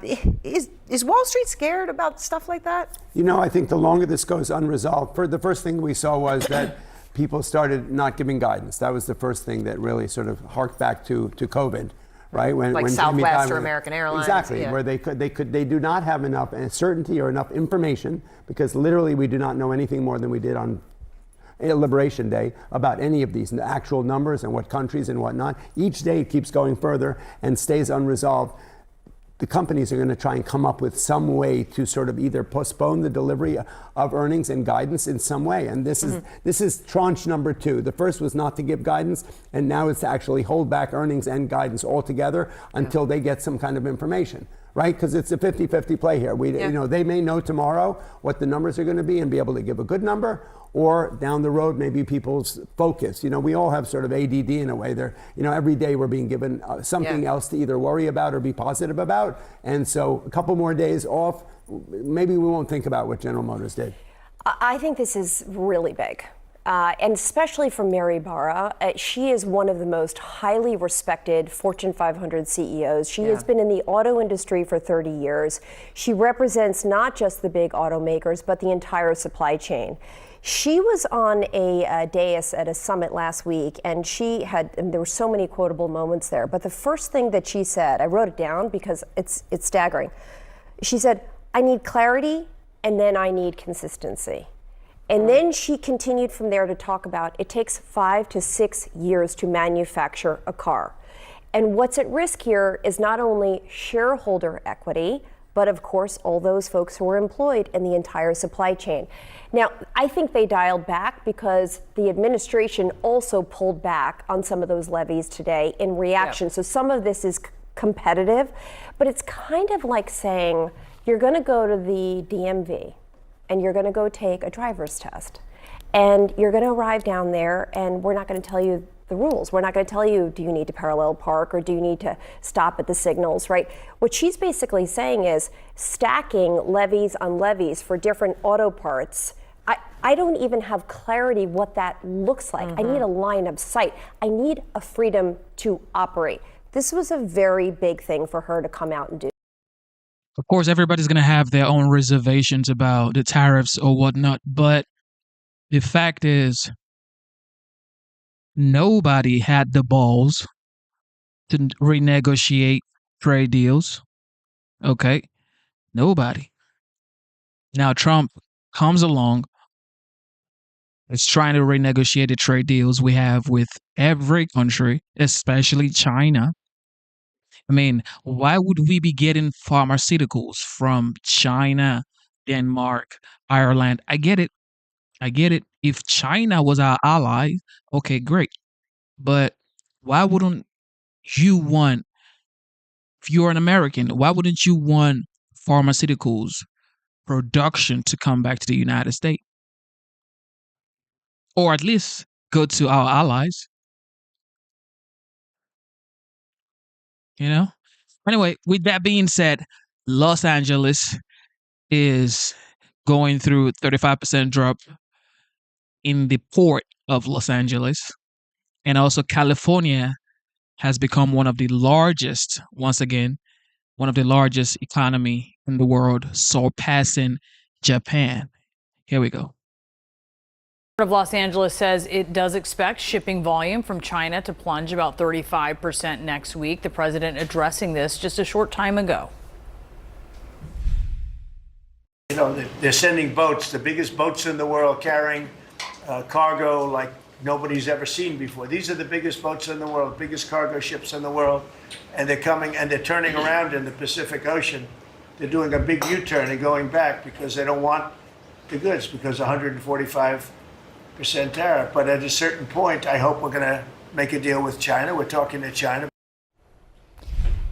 [SPEAKER 24] Is Wall Street scared about stuff like that?
[SPEAKER 3] I think the longer this goes unresolved, the first thing we saw was that people started not giving guidance. That was the first thing that really sort of harked back to COVID, right?
[SPEAKER 24] When Southwest or American Airlines.
[SPEAKER 3] Exactly,
[SPEAKER 24] yeah.
[SPEAKER 3] Where they do not have enough certainty or enough information, because literally we do not know anything more than we did on Liberation Day about any of these, and the actual numbers and what countries and whatnot. Each day it keeps going further and stays unresolved. The companies are going to try and come up with some way to sort of either postpone the delivery of earnings and guidance in some way. And this is tranche number 2. The first was not to give guidance, and now it's to actually hold back earnings and guidance altogether until they get some kind of information. Right? Because it's a 50-50 play here. They may know tomorrow what the numbers are going to be and be able to give a good number, or down the road, maybe people's focus. We all have sort of ADD in a way. Every day we're being given something else to either worry about or be positive about. And so a couple more days off, maybe we won't think about what General Motors did.
[SPEAKER 12] I think this is really big. And especially for Mary Barra. She is one of the most highly respected Fortune 500 CEOs. She has been in the auto industry for 30 years. She represents not just the big automakers, but the entire supply chain. She was on a dais at a summit last week, and there were so many quotable moments there. But the first thing that she said, I wrote it down because it's staggering. She said, I need clarity, and then I need consistency. And then she continued from there to talk about it takes 5 to 6 years to manufacture a car. And what's at risk here is not only shareholder equity, but of course, all those folks who are employed in the entire supply chain. Now, I think they dialed back because the administration also pulled back on some of those levies today in reaction. So some of this is competitive, but it's kind of like saying you're going to go to the DMV and you're going to go take a driver's test. And you're going to arrive down there and we're not going to tell you the rules. We're not going to tell you, do you need to parallel park or do you need to stop at the signals, right? What she's basically saying is stacking levies on levies for different auto parts. I don't even have clarity what that looks like. I need a line of sight. I need a freedom to operate. This was a very big thing for her to come out and do.
[SPEAKER 1] Of course, everybody's going to have their own reservations about the tariffs or whatnot, but the fact is, nobody had the balls to renegotiate trade deals. Okay? Nobody. Now, Trump comes along, is trying to renegotiate the trade deals we have with every country, especially China. I mean, why would we be getting pharmaceuticals from China, Denmark, Ireland? I get it. If China was our ally, okay, great. But why wouldn't you want, if you're an American, why wouldn't you want pharmaceuticals production to come back to the United States, or at least go to our allies. You know? Anyway, with that being said, Los Angeles is going through 35% drop in the port of Los Angeles. And also California has become one of the largest, once again, one of the largest economy in the world, surpassing Japan. Here we go.
[SPEAKER 4] Port of Los Angeles says it does expect shipping volume from China to plunge about 35% next week. The president addressing this just a short time ago.
[SPEAKER 2] You know, they're sending boats, the biggest boats in the world, carrying cargo like nobody's ever seen before. These are the biggest boats in the world, biggest cargo ships in the world, and they're coming and they're turning around in the Pacific Ocean. They're doing a big U-turn and going back because they don't want the goods, because 145% tariff. But at a certain point, I hope we're going to make a deal with China. We're talking to China.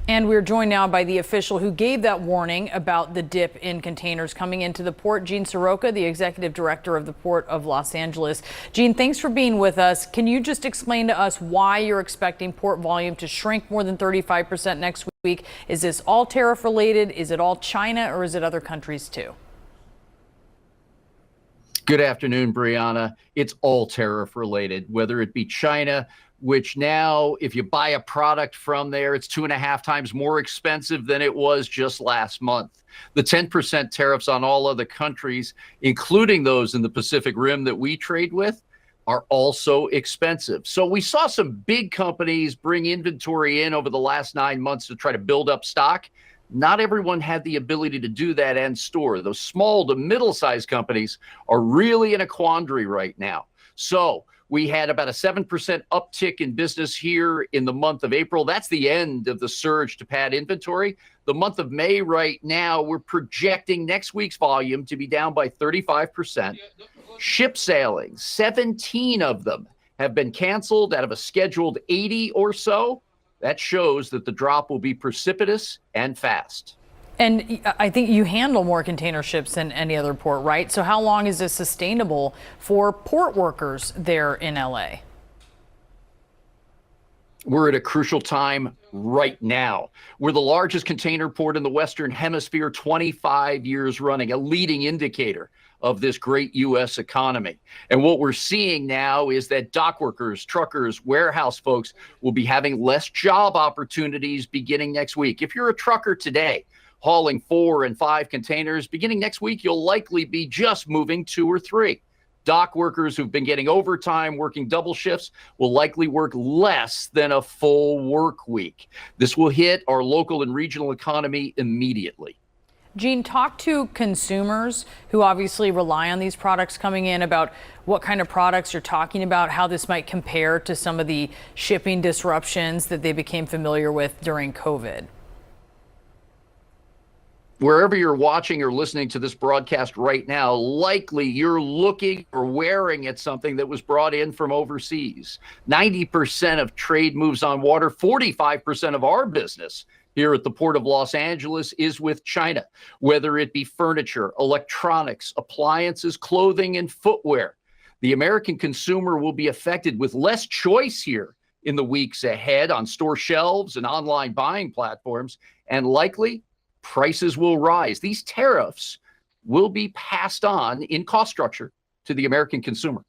[SPEAKER 4] And we're joined now by the official who gave that warning about the dip in containers coming into the port, Gene Soroka, the executive director of the Port of Los Angeles. Gene, thanks for being with us. Can you just explain to us why you're expecting port volume to shrink more than 35% next week? Is this all tariff related? Is it all China, or is it other countries too?
[SPEAKER 15] Good afternoon, Brianna. It's all tariff related, whether it be China, which now, if you buy a product from there, it's 2.5 times more expensive than it was just last month. The 10% tariffs on all other countries, including those in the Pacific Rim that we trade with, are also expensive. So we saw some big companies bring inventory in over the last 9 months to try to build up stock. Not everyone had the ability to do that and store. Those small to middle-sized companies are really in a quandary right now. So we had about a 7% uptick in business here in the month of April. That's the end of the surge to pad inventory. The month of May right now, we're projecting next week's volume to be down by 35%. Ship sailings, 17 of them have been canceled out of a scheduled 80 or so. That shows that the drop will be precipitous and fast.
[SPEAKER 4] And I think you handle more container ships than any other port, right? So how long is this sustainable for port workers there in LA?
[SPEAKER 15] We're at a crucial time right now. We're the largest container port in the Western Hemisphere, 25 years running, a leading indicator of this great U.S. economy. And what we're seeing now is that dock workers, truckers, warehouse folks will be having less job opportunities beginning next week. If you're a trucker today, hauling 4 and 5 containers, beginning next week, you'll likely be just moving 2 or 3. Dock workers who've been getting overtime, working double shifts, will likely work less than a full work week. This will hit our local and regional economy immediately.
[SPEAKER 4] Gene, talk to consumers who obviously rely on these products coming in about what kind of products you're talking about, how this might compare to some of the shipping disruptions that they became familiar with during COVID.
[SPEAKER 15] Wherever you're watching or listening to this broadcast right now, likely you're looking or wearing at something that was brought in from overseas. 90% of trade moves on water, 45% of our business here at the Port of Los Angeles is with China, whether it be furniture, electronics, appliances, clothing, and footwear. The American consumer will be affected with less choice here in the weeks ahead on store shelves and online buying platforms, and likely prices will rise. These tariffs will be passed on in cost structure to the American consumer.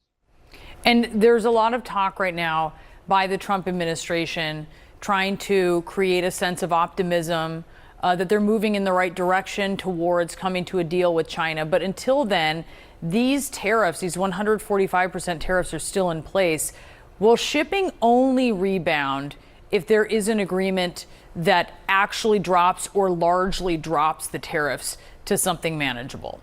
[SPEAKER 4] And there's a lot of talk right now by the Trump administration trying to create a sense of optimism that they're moving in the right direction towards coming to a deal with China. But until then, these tariffs, these 145% tariffs are still in place. Will shipping only rebound if there is an agreement that actually drops or largely drops the tariffs to something manageable?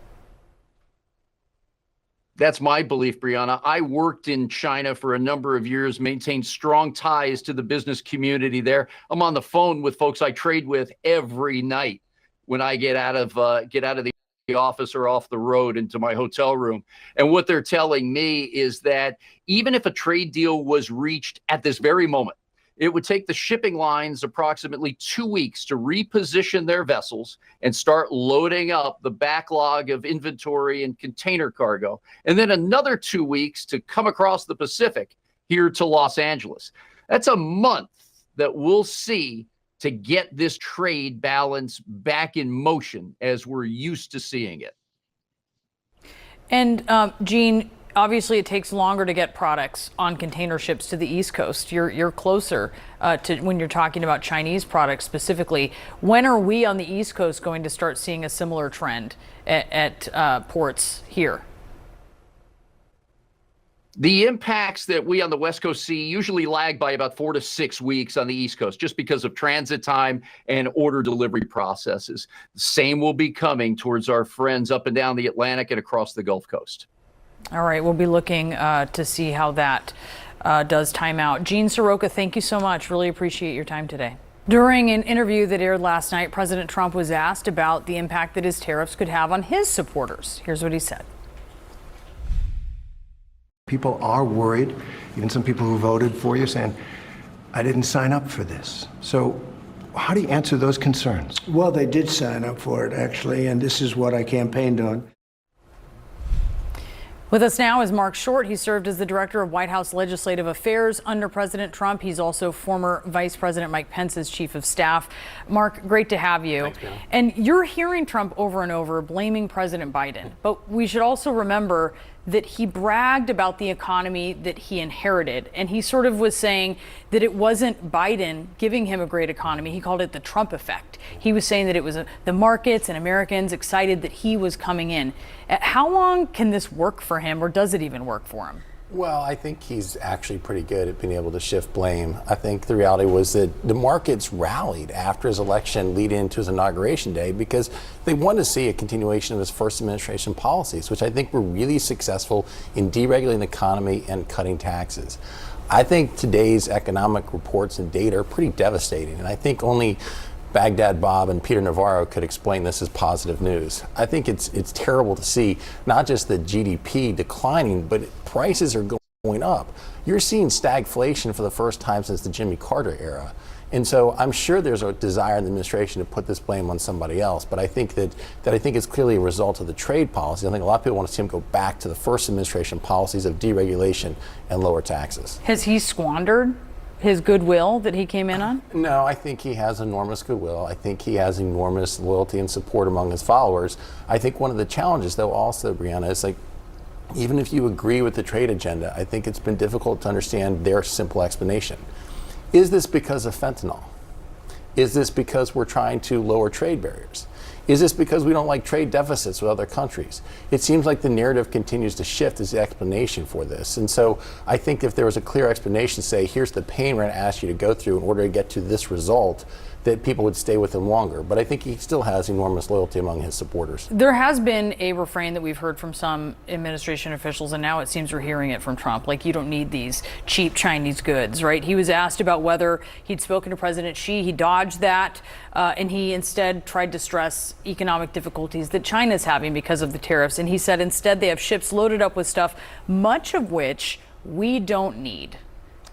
[SPEAKER 15] That's my belief, Brianna. I worked in China for a number of years, maintained strong ties to the business community there. I'm on the phone with folks I trade with every night when I get out of the office or off the road into my hotel room. And what they're telling me is that even if a trade deal was reached at this very moment, It would take the shipping lines approximately 2 weeks to reposition their vessels and start loading up the backlog of inventory and container cargo, and then another 2 weeks to come across the Pacific here to Los Angeles. That's a month that we'll see to get this trade balance back in motion as we're used to seeing it.
[SPEAKER 4] And Gene, obviously it takes longer to get products on container ships to the East Coast. You're closer to when you're talking about Chinese products specifically. When are we on the East Coast going to start seeing a similar trend at ports here?
[SPEAKER 15] The impacts that we on the West Coast see usually lag by about 4 to 6 weeks on the East Coast, just because of transit time and order delivery processes. The same will be coming towards our friends up and down the Atlantic and across the Gulf Coast.
[SPEAKER 4] All right, we'll be looking to see how that does time out. Gene Soroka, thank you so much. Really appreciate your time today. During an interview that aired last night, President Trump was asked about the impact that his tariffs could have on his supporters. Here's what he said.
[SPEAKER 11] People are worried, even some people who voted for you saying, I didn't sign up for this. So how do you answer those concerns?
[SPEAKER 2] Well, they did sign up for it, actually, and this is what I campaigned on.
[SPEAKER 4] With us now is Mark Short. He served as the director of White House Legislative Affairs under President Trump. He's also former Vice President Mike Pence's chief of staff. Mark, great to have you.
[SPEAKER 5] Thanks, Bill.
[SPEAKER 4] And you're hearing Trump over and over blaming President Biden. But we should also remember that he bragged about the economy that he inherited. And he sort of was saying that it wasn't Biden giving him a great economy. He called it the Trump effect. He was saying that it was the markets and Americans excited that he was coming in. How long can this work for him, or does it even work for him?
[SPEAKER 5] Well, I think he's actually pretty good at being able to shift blame. I think the reality was that the markets rallied after his election lead into his inauguration day because they wanted to see a continuation of his first administration policies, which I think were really successful in deregulating the economy and cutting taxes. I think today's economic reports and data are pretty devastating, and I think only Baghdad Bob and Peter Navarro could explain this as positive news. I think it's terrible to see not just the GDP declining, but prices are going up. You're seeing stagflation for the first time since the Jimmy Carter era. And so I'm sure there's a desire in the administration to put this blame on somebody else, but I think that I think it's clearly a result of the trade policy. I think a lot of people want to see him go back to the first administration policies of deregulation and lower taxes.
[SPEAKER 4] Has he squandered his goodwill that he came in on?
[SPEAKER 5] No, I think he has enormous goodwill. I think he has enormous loyalty and support among his followers. I think one of the challenges, though, also, Brianna, is like, even if you agree with the trade agenda, I think it's been difficult to understand their simple explanation. Is this because of fentanyl? Is this because we're trying to lower trade barriers? Is this because we don't like trade deficits with other countries? It seems like the narrative continues to shift as the explanation for this. And so I think if there was a clear explanation, say, here's the pain we're going to ask you to go through in order to get to this result, that people would stay with him longer. But I think he still has enormous loyalty among his supporters.
[SPEAKER 4] There has been a refrain that we've heard from some administration officials, and now it seems we're hearing it from Trump, like, you don't need these cheap Chinese goods, right? He was asked about whether he'd spoken to President Xi. He dodged that, and he instead tried to stress economic difficulties that China's having because of the tariffs. And he said instead they have ships loaded up with stuff, much of which we don't need.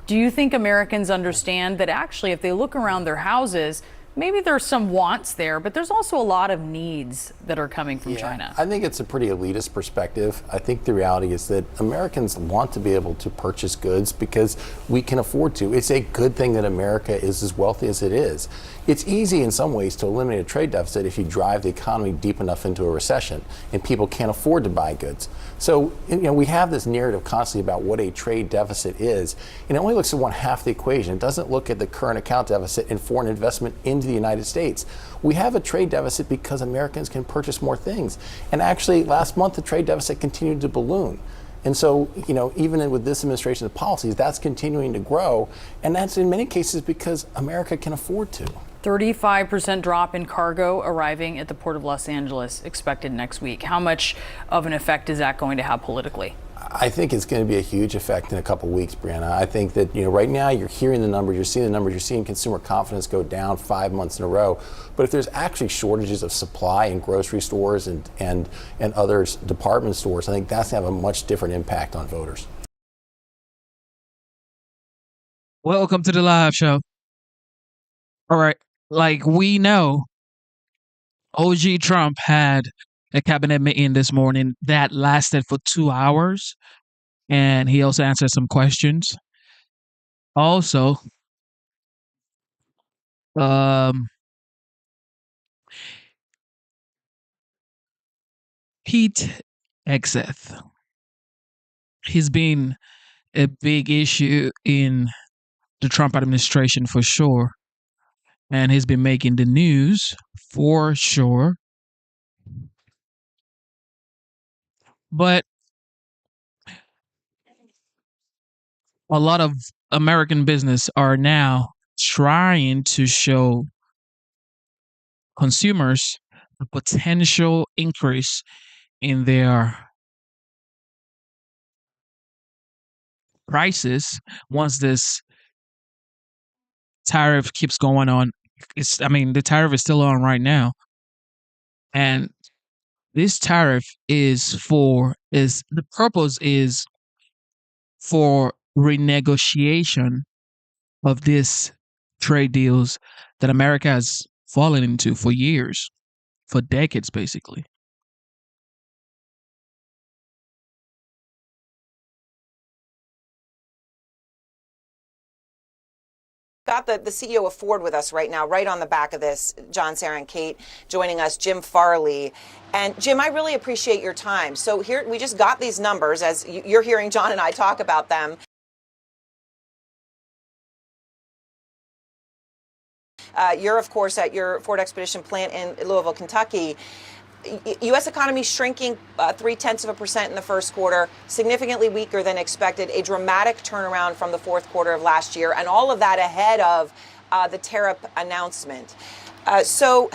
[SPEAKER 4] Do you think Americans understand that actually if they look around their houses, maybe there's some wants there, but there's also a lot of needs that are coming from China?
[SPEAKER 5] I think it's a pretty elitist perspective. I think the reality is that Americans want to be able to purchase goods because we can afford to. It's a good thing that America is as wealthy as it is. It's easy in some ways to eliminate a trade deficit if you drive the economy deep enough into a recession and people can't afford to buy goods. So, we have this narrative constantly about what a trade deficit is, and it only looks at one half the equation. It doesn't look at the current account deficit and foreign investment into the United States. We have a trade deficit because Americans can purchase more things. And actually, last month, the trade deficit continued to balloon. And so, even with this administration's policies, that's continuing to grow. And that's in many cases because America can afford to.
[SPEAKER 4] 35% drop in cargo arriving at the Port of Los Angeles expected next week. How much of an effect is that going to have politically?
[SPEAKER 5] I think it's going to be a huge effect in a couple of weeks, Brianna. I think that, right now you're hearing the numbers, you're seeing the numbers, you're seeing consumer confidence go down 5 months in a row. But if there's actually shortages of supply in grocery stores and other department stores, I think that's going to have a much different impact on voters.
[SPEAKER 1] Welcome to the live show. All right. Like we know, OG Trump had a cabinet meeting this morning that lasted for 2 hours, and he also answered some questions. Also, Pete Hegseth. He's been a big issue in the Trump administration for sure, and he's been making the news for sure. But a lot of American business are now trying to show consumers the potential increase in their prices once this tariff keeps going on. The tariff is still on right now. And this tariff the purpose is for renegotiation of these trade deals that America has fallen into for years, for decades, basically.
[SPEAKER 24] Got the CEO of Ford with us right now, right on the back of this, John, Sarah, and Kate, joining us, Jim Farley. And Jim, I really appreciate your time. So here, we just got these numbers as you're hearing John and I talk about them. You're, of course, at your Ford Expedition plant in Louisville, Kentucky. U.S. economy shrinking 0.3% in the first quarter, significantly weaker than expected, a dramatic turnaround from the fourth quarter of last year, and all of that ahead of the tariff announcement. So,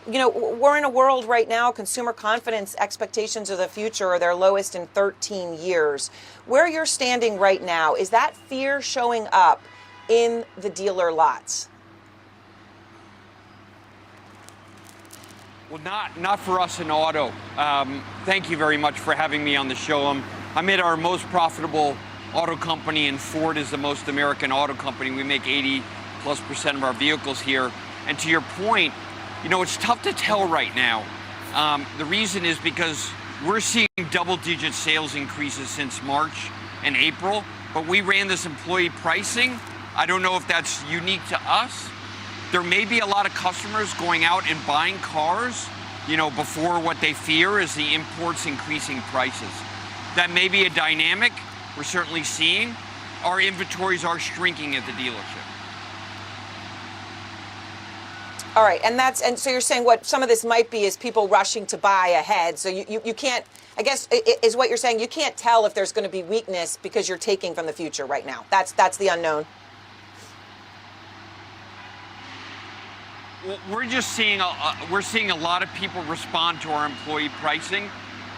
[SPEAKER 24] we're in a world right now, consumer confidence expectations of the future are their lowest in 13 years. Where you're standing right now, is that fear showing up in the dealer lots?
[SPEAKER 16] Well, not for us in auto. Thank you very much for having me on the show. I'm at our most profitable auto company, and Ford is the most American auto company. We make 80+% of our vehicles here. And to your point, it's tough to tell right now. The reason is because we're seeing double-digit sales increases since March and April, but we ran this employee pricing. I don't know if that's unique to us. There may be a lot of customers going out and buying cars, before what they fear is the imports increasing prices. That may be a dynamic we're certainly seeing. Our inventories are shrinking at the dealership.
[SPEAKER 24] All right, and so you're saying what some of this might be is people rushing to buy ahead. So you can't, I guess, is what you're saying, you can't tell if there's going to be weakness because you're taking from the future right now. That's the unknown.
[SPEAKER 16] Well, we're just seeing a lot of people respond to our employee pricing,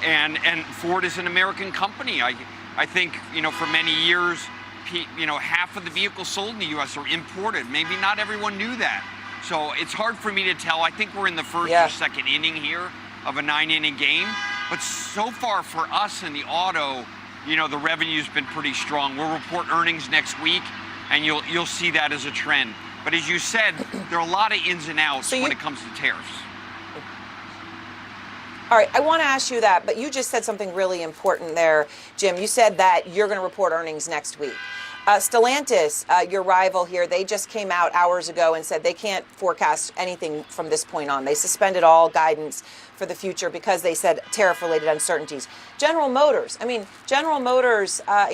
[SPEAKER 16] and Ford is an American company. I think for many years, half of the vehicles sold in the U.S. are imported. Maybe not everyone knew that, so it's hard for me to tell. I think we're in the first or second inning here of a 9-inning game, but so far for us in the auto, the revenue's been pretty strong. We'll report earnings next week, and you'll see that as a trend. But as you said, there are a lot of ins and outs when it comes to tariffs.
[SPEAKER 24] All right, I want to ask you that, but you just said something really important there, Jim. You said that you're going to report earnings next week. Stellantis, your rival here, they just came out hours ago and said they can't forecast anything from this point on. They suspended all guidance for the future because they said tariff-related uncertainties. General Motors,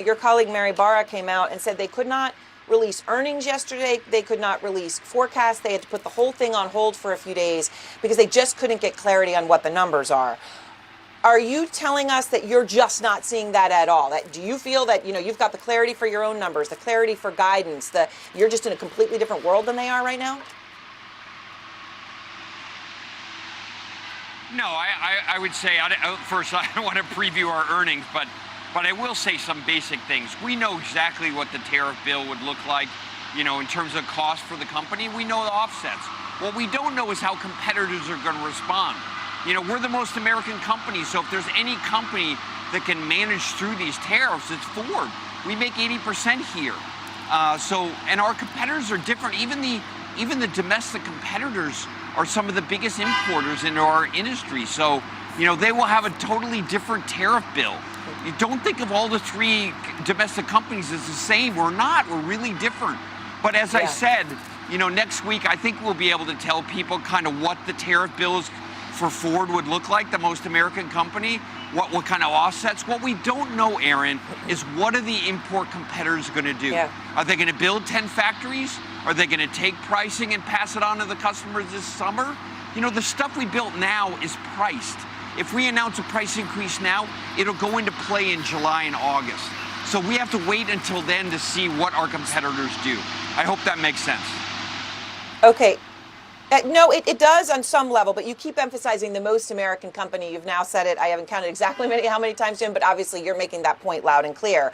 [SPEAKER 24] your colleague Mary Barra came out and said they could not release earnings yesterday. They could not release forecasts. They had to put the whole thing on hold for a few days because they just couldn't get clarity on what the numbers are. Are you telling us that you're just not seeing that at all? Do you feel that you've got the clarity for your own numbers, the clarity for guidance, that you're just in a completely different world than they are right now?
[SPEAKER 16] No, I would say, first, I don't want to preview our earnings, but I will say some basic things. We know exactly what the tariff bill would look like, in terms of cost for the company. We know the offsets. What we don't know is how competitors are going to respond. We're the most American company, so if there's any company that can manage through these tariffs, it's Ford. We make 80% here. And our competitors are different. Even the domestic competitors are some of the biggest importers into our industry. So, they will have a totally different tariff bill. You don't think of all the three domestic companies as the same. We're not. We're really different. But as I said, next week, I think we'll be able to tell people kind of what the tariff bills for Ford would look like, the most American company, what kind of offsets. What we don't know, Aaron, is what are the import competitors going to do? Yeah. Are they going to build 10 factories? Are they going to take pricing and pass it on to the customers this summer? The stuff we built now is priced. If we announce a price increase now, it'll go into play in July and August. So we have to wait until then to see what our competitors do. I hope that makes sense.
[SPEAKER 24] Okay. No, it does on some level, but you keep emphasizing the most American company. You've now said it. I haven't counted exactly how many times, Jim, but obviously you're making that point loud and clear.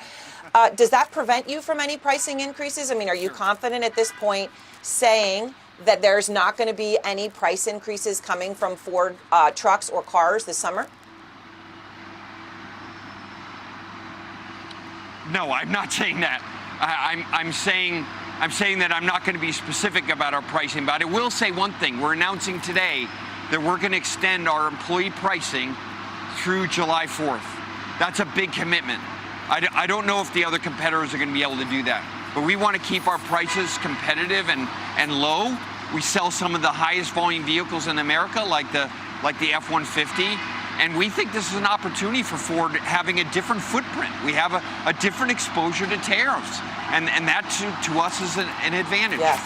[SPEAKER 24] Does that prevent you from any pricing increases? I mean, are you confident at this point saying that there's not going to be any price increases coming from Ford trucks or cars this summer?
[SPEAKER 16] No, I'm not saying that. I'm saying that I'm not going to be specific about our pricing, but I will say one thing. We're announcing today that we're going to extend our employee pricing through July 4th. That's a big commitment. I don't know if the other competitors are going to be able to do that, but we want to keep our prices competitive and low. We sell some of the highest volume vehicles in America, like the F-150. And we think this is an opportunity for Ford having a different footprint. We have a different exposure to tariffs. And that to us is an advantage.
[SPEAKER 24] Yes.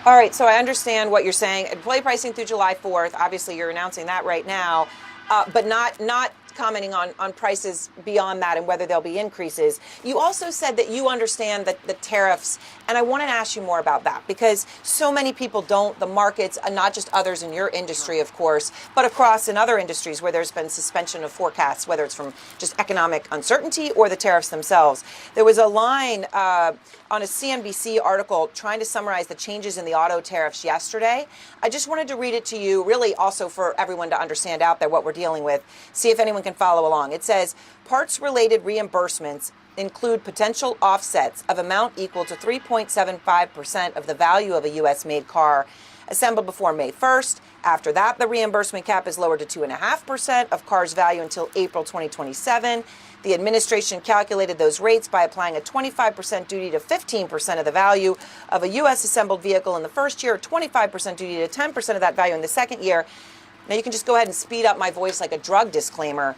[SPEAKER 24] All right, so I understand what you're saying. Employee pricing through July 4th. Obviously, you're announcing that right now, but not commenting on prices beyond that and whether there'll be increases. You also said that you understand the tariffs, and I want to ask you more about that because so many people don't. The markets, not just others in your industry, of course, but across in other industries where there's been suspension of forecasts, whether it's from just economic uncertainty or the tariffs themselves. There was a line on a CNBC article trying to summarize the changes in the auto tariffs yesterday. I just wanted to read it to you, really also for everyone to understand out there what we're dealing with, see if anyone can follow along. It says, parts-related reimbursements include potential offsets of amount equal to 3.75% of the value of a U.S.-made car assembled before May 1st. After that, the reimbursement cap is lowered to 2.5% of cars' value until April 2027. The administration calculated those rates by applying a 25% duty to 15% of the value of a U.S. assembled vehicle in the first year, 25% duty to 10% of that value in the second year. Now, you can just go ahead and speed up my voice like a drug disclaimer.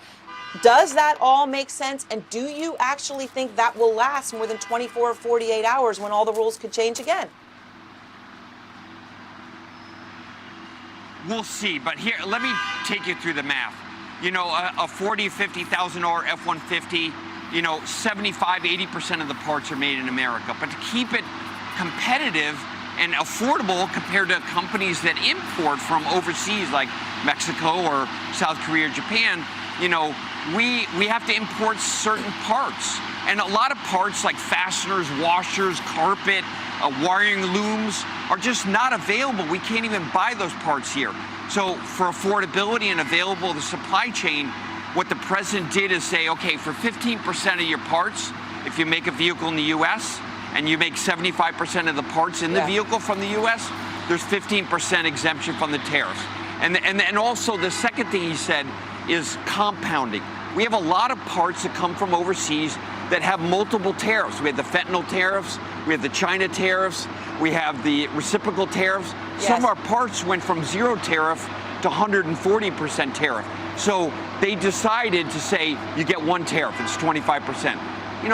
[SPEAKER 24] Does that all make sense? And do you actually think that will last more than 24 or 48 hours when all the rules could change again?
[SPEAKER 16] We'll see, but here, let me take you through the math. A $40,000, $50,000 F-150, 75, 80% of the parts are made in America. But to keep it competitive and affordable compared to companies that import from overseas like Mexico or South Korea or Japan, we have to import certain parts. And a lot of parts like fasteners, washers, carpet, wiring looms are just not available. We can't even buy those parts here. So for affordability and available the supply chain, what the president did is say, okay, for 15% of your parts, if you make a vehicle in the U.S. and you make 75% of the parts in the vehicle from the U.S., there's 15% exemption from the tariffs. And also the second thing he said is compounding. We have a lot of parts that come from overseas that have multiple tariffs. We have the fentanyl tariffs, we have the China tariffs, we have the reciprocal tariffs. Yes. Some of our parts went from 0 tariff to 140% tariff. So they decided to say you get one tariff, it's 25%.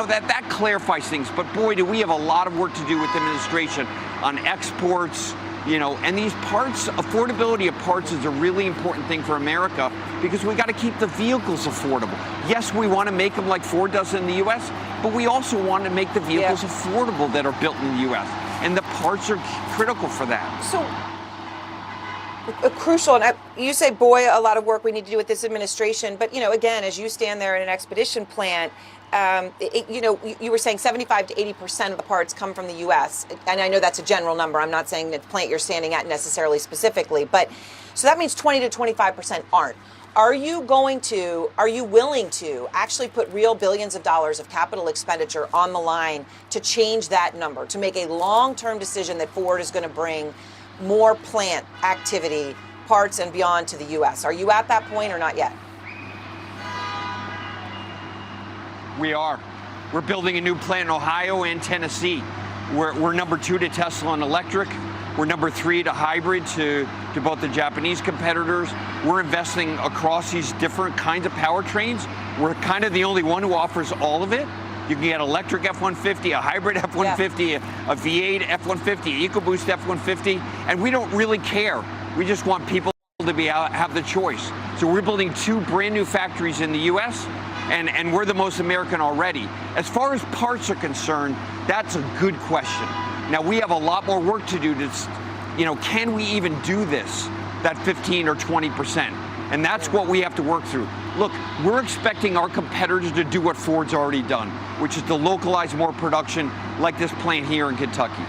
[SPEAKER 16] That clarifies things, but boy, do we have a lot of work to do with the administration on exports, and these parts, affordability of parts is a really important thing for America because we got to keep the vehicles affordable. Yes, we want to make them like Ford does in the U.S., but we also want to make the vehicles affordable that are built in the U.S., and the parts are critical for that.
[SPEAKER 24] So crucial, and you say, boy, a lot of work we need to do with this administration, but, again, as you stand there in an expedition plant, you were saying 75 to 80% of the parts come from the U.S. And I know that's a general number. I'm not saying the plant you're standing at necessarily specifically, but so that means 20 to 25% aren't. Are you willing to actually put real billions of dollars of capital expenditure on the line to change that number, to make a long-term decision that Ford is going to bring more plant activity, parts and beyond to the U.S.? Are you at that point or not yet?
[SPEAKER 16] We are. We're building a new plant in Ohio and Tennessee. We're number 2 to Tesla in electric. We're number 3 to hybrid to both the Japanese competitors. We're investing across these different kinds of powertrains. We're kind of the only one who offers all of it. You can get electric F-150, a hybrid F-150, a V8 F-150, EcoBoost F-150, and we don't really care. We just want people to have the choice. So we're building 2 brand new factories in the U.S., and we're the most American already. As far as parts are concerned, that's a good question. Now, we have a lot more work to do to, can we even do this, that 15 or 20%? And that's what we have to work through. Look, we're expecting our competitors to do what Ford's already done, which is to localize more production like this plant here in Kentucky.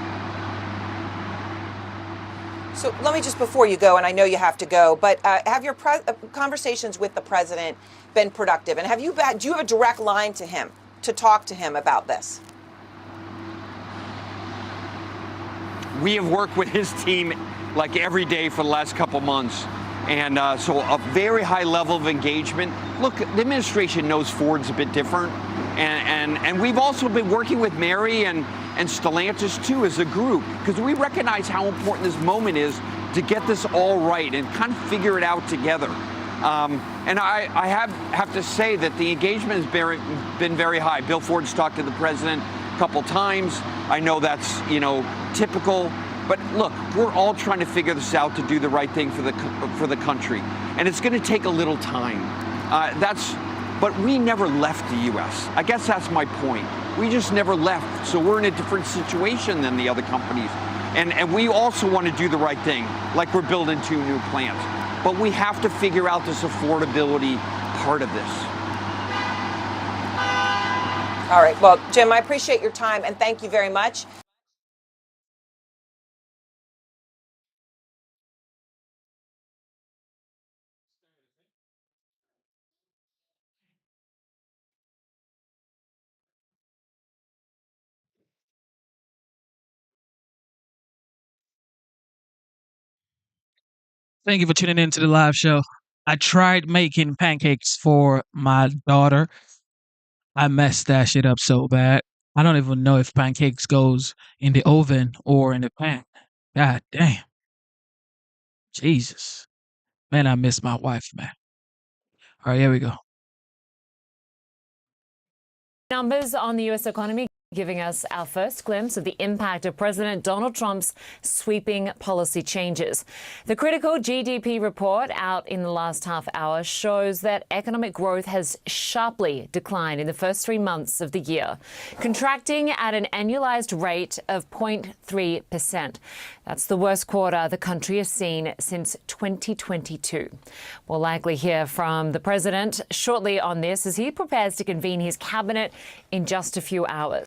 [SPEAKER 24] So let me just, before you go, and I know you have to go, but have your conversations with the president been productive? And do you have a direct line to him to talk to him about this?
[SPEAKER 16] We have worked with his team like every day for the last couple months. And so a very high level of engagement. Look, the administration knows Ford's a bit different. And we've also been working with Mary and Stellantis too as a group, because we recognize how important this moment is to get this all right and kind of figure it out together. And I have to say that the engagement has been very high. Bill Ford's talked to the president a couple times. I know that's, typical. But look, we're all trying to figure this out to do the right thing for the country. And it's going to take a little time. But we never left the U.S. I guess that's my point. We just never left. So we're in a different situation than the other companies. And we also want to do the right thing, like we're building 2 new plants. But we have to figure out this affordability part of this.
[SPEAKER 24] All right. Well, Jim, I appreciate your time, and thank you very much.
[SPEAKER 1] Thank you for tuning in to the live show. I tried making pancakes for my daughter. I messed that shit up so bad. I don't even know if pancakes goes in the oven or in the pan. God damn. Jesus. Man, I miss my wife, man. All right, here we go.
[SPEAKER 17] Numbers on the U.S. economy giving us our first glimpse of the impact of President Donald Trump's sweeping policy changes. The critical GDP report out in the last half hour shows that economic growth has sharply declined in the first 3 months of the year, contracting at an annualized rate of 0.3%. That's the worst quarter the country has seen since 2022. We'll likely hear from the president shortly on this as he prepares to convene his cabinet in just a few hours.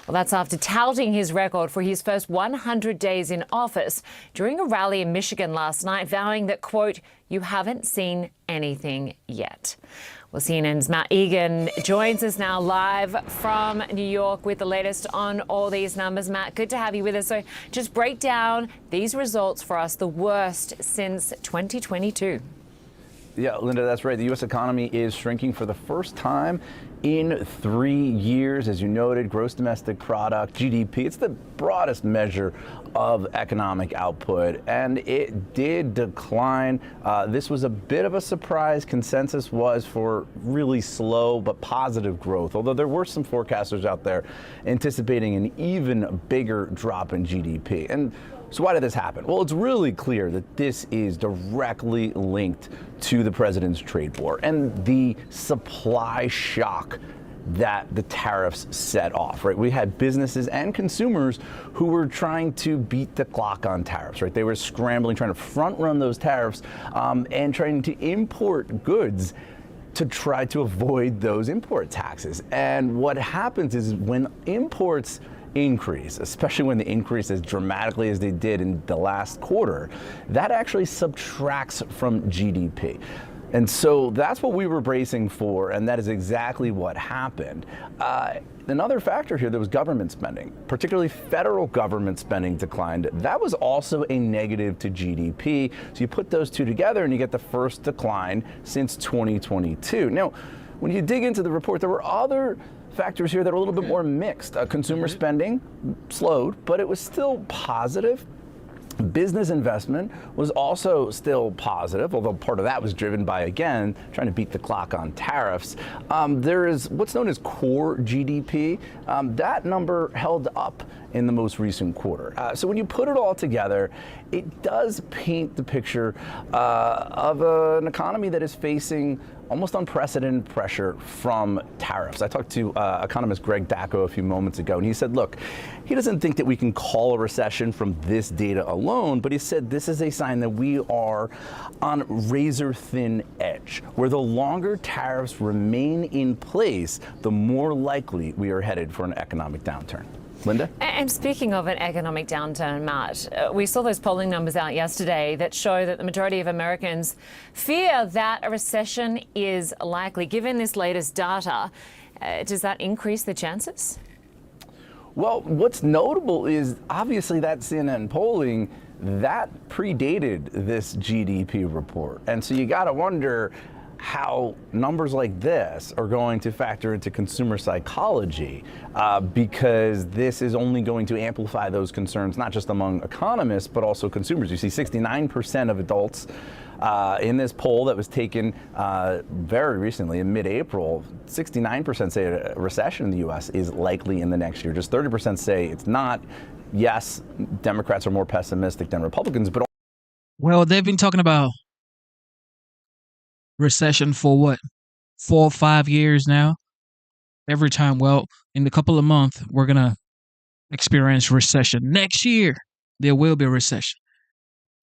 [SPEAKER 17] Well, that's after touting his record for his first 100 days in office during a rally in Michigan last night, vowing that, quote, "You haven't seen anything yet." Well, CNN's Matt Egan joins us now live from New York with the latest on all these numbers. Matt, good to have you with us. So just break down these results for us, the worst since 2022.
[SPEAKER 18] Yeah, Linda, that's right. The U.S. economy is shrinking for the first time in 3 years. As you noted, gross domestic product, GDP, it's the broadest measure of economic output, and it did decline. This was a bit of a surprise. Consensus was for really slow but positive growth, although there were some forecasters out there anticipating an even bigger drop in GDP. And so why did this happen? Well, it's really clear that this is directly linked to the president's trade war and the supply shock that the tariffs set off, right? We had businesses and consumers who were trying to beat the clock on tariffs, right? They were scrambling, trying to front run those tariffs and trying to import goods to try to avoid those import taxes. And what happens is when imports increase, especially when they increase as dramatically as they did in the last quarter, that actually subtracts from GDP. And so that's what we were bracing for, and that is exactly what happened. Another factor here, there was government spending, particularly federal government spending declined. That was also a negative to GDP. So you put those two together and you get the first decline since 2022. Now, when you dig into the report, there were other factors here that are a little bit more mixed. Consumer spending slowed, but it was still positive. Business investment was also still positive, although part of that was driven by, again, trying to beat the clock on tariffs. There is what's known as core GDP. That number held up in the most recent quarter. So when you put it all together, it does paint the picture of an economy that is facing almost unprecedented pressure from tariffs. I talked to economist Greg Dacko a few moments ago, and he said, look, he doesn't think that we can call a recession from this data alone, but he said this is a sign that we are on razor-thin edge, where the longer tariffs remain in place, the more likely we are headed for an economic downturn. Linda?
[SPEAKER 17] And speaking of an economic downturn, Matt, we saw those polling numbers out yesterday that show that the majority of Americans fear that a recession is likely. Given this latest data, does that increase the chances?
[SPEAKER 18] Well, what's notable is obviously that CNN polling that predated this GDP report. And so you got to wonder how numbers like this are going to factor into consumer psychology, because this is only going to amplify those concerns, not just among economists, but also consumers. You see 69% of adults in this poll that was taken very recently in mid-April, 69% say a recession in the U.S. is likely in the next year. Just 30% say it's not. Yes, Democrats are more pessimistic than Republicans, but
[SPEAKER 1] well, they've been talking about recession for what, 4 or 5 years now? Every time, well, in a couple of months, we're going to experience recession. Next year, there will be a recession.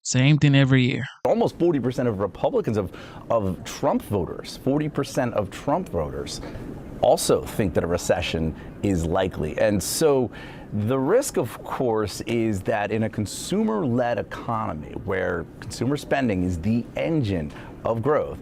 [SPEAKER 1] Same thing every year.
[SPEAKER 18] Almost 40% of Republicans, of Trump voters, 40% of Trump voters also think that a recession is likely. And so the risk, of course, is that in a consumer-led economy where consumer spending is the engine of growth,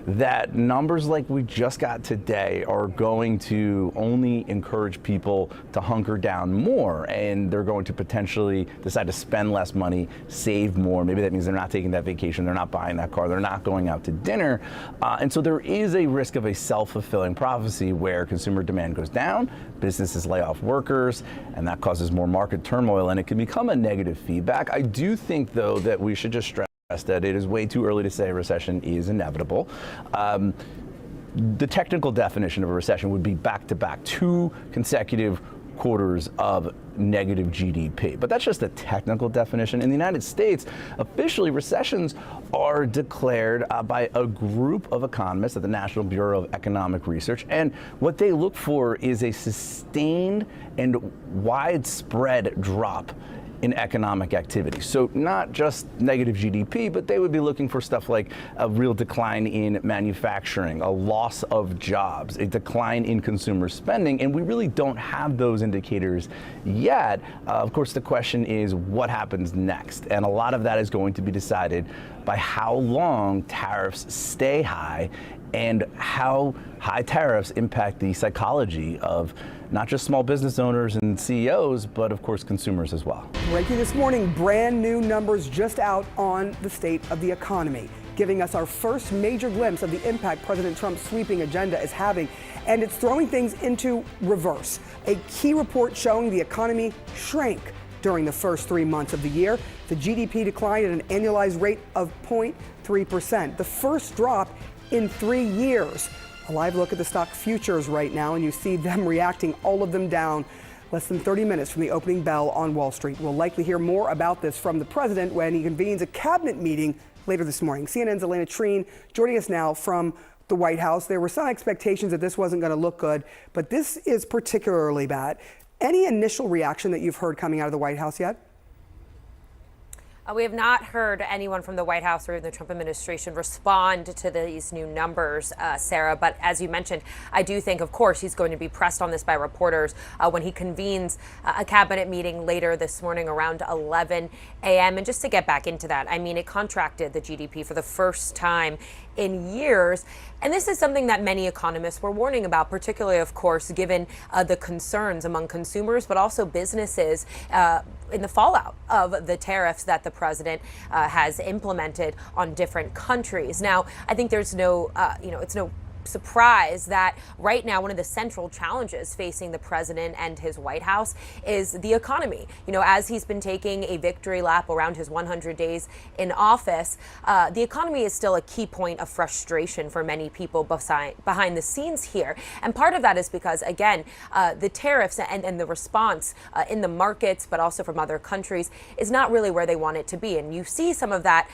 [SPEAKER 18] that numbers like we just got today are going to only encourage people to hunker down more, and they're going to potentially decide to spend less money, save more. Maybe that means they're not taking that vacation, they're not buying that car, they're not going out to dinner. And so there is a risk of a self-fulfilling prophecy where consumer demand goes down, businesses lay off workers, and that causes more market turmoil, and it can become a negative feedback. I do think, though, that we should just stress that it is way too early to say a recession is inevitable. The technical definition of a recession would be back-to-back 2 consecutive quarters of negative GDP. But that's just a technical definition. In the United States, officially, recessions are declared by a group of economists at the National Bureau of Economic Research. And what they look for is a sustained and widespread drop in economic activity. So not just negative GDP, but they would be looking for stuff like a real decline in manufacturing, a loss of jobs, a decline in consumer spending, and we really don't have those indicators yet. Of course, the question is what happens next? And a lot of that is going to be decided by how long tariffs stay high and how high tariffs impact the psychology of not just small business owners and CEOs, but of course consumers as well.
[SPEAKER 6] Breaking this morning, brand new numbers just out on the state of the economy, giving us our first major glimpse of the impact President Trump's sweeping agenda is having. And it's throwing things into reverse. A key report showing the economy shrank during the first 3 months of the year. The GDP declined at an annualized rate of 0.3%, the first drop in 3 years. A live look at the stock futures right now, and you see them reacting, all of them down less than 30 minutes from the opening bell on Wall Street. We'll likely hear more about this from the president when he convenes a cabinet meeting later this morning. CNN's Elena Treen joining us now from the White House. There were some expectations that this wasn't going to look good, but this is particularly bad. Any initial reaction that you've heard coming out of the White House yet?
[SPEAKER 7] We have not heard anyone from the White House or the Trump administration respond to these new numbers, Sarah. But as you mentioned, I do think, of course, he's going to be pressed on this by reporters when he convenes a cabinet meeting later this morning around 11 a.m. And just to get back into that, I mean, it contracted the GDP for the first time in years. And this is something that many economists were warning about, particularly, of course, given the concerns among consumers, but also businesses in the fallout of the tariffs that the president has implemented on different countries. Now, I think there's no, it's no surprise that right now one of the central challenges facing the president and his White House is the economy. As he's been taking a victory lap around his 100 days in office, the economy is still a key point of frustration for many people behind the scenes here. And part of that is because, again, the tariffs and the response in the markets, but also from other countries, is not really where they want it to be. And you see some of that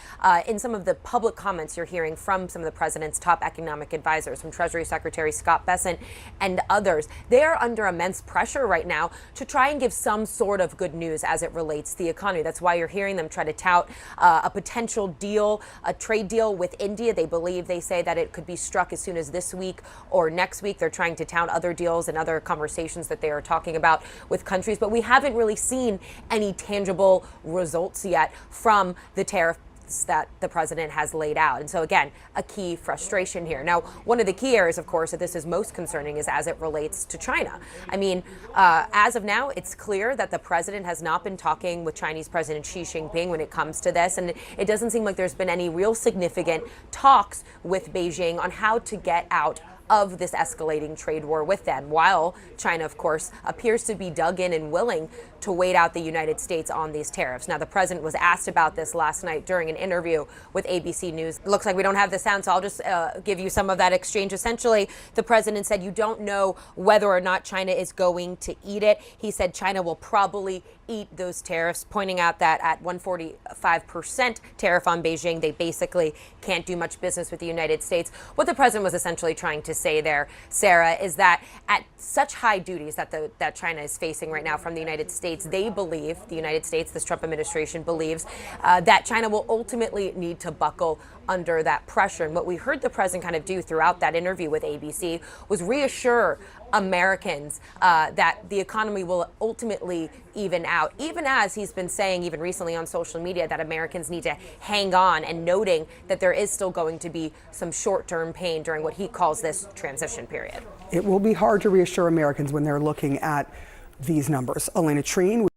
[SPEAKER 7] in some of the public comments you're hearing from some of the president's top economic advisors, from Treasury Secretary Scott Bessent and others. They are under immense pressure right now to try and give some sort of good news as it relates to the economy. That's why you're hearing them try to tout a potential deal, a trade deal with India. They say that it could be struck as soon as this week or next week. They're trying to tout other deals and other conversations that they are talking about with countries, but we haven't really seen any tangible results yet from the tariff that the president has laid out. And so, again, a key frustration here. Now, one of the key areas, of course, that this is most concerning is as it relates to China. I mean, as of now, it's clear that the president has not been talking with Chinese President Xi Jinping when it comes to this. And it doesn't seem like there's been any real significant talks with Beijing on how to get out of this escalating trade war with them, while China, of course, appears to be dug in and willing to wait out the United States on these tariffs. Now, the president was asked about this last night during an interview with ABC News. Looks like we don't have the sound, so I'll just give you some of that exchange. Essentially, the president said, you don't know whether or not China is going to eat it. He said China will probably eat those tariffs, pointing out that at 145% tariff on Beijing, they basically can't do much business with the United States. What the president was essentially trying to say there, Sarah, is that at such high duties that China is facing right now from the United States, they believe, the United States, this Trump administration believes, that China will ultimately need to buckle under that pressure. And what we heard the president kind of do throughout that interview with ABC was reassure Americans that the economy will ultimately even out, even as he's been saying even recently on social media that Americans need to hang on, and noting that there is still going to be some short-term pain during what he calls this transition period.
[SPEAKER 6] It will be hard to reassure Americans when they're looking at these numbers. Elena Treen.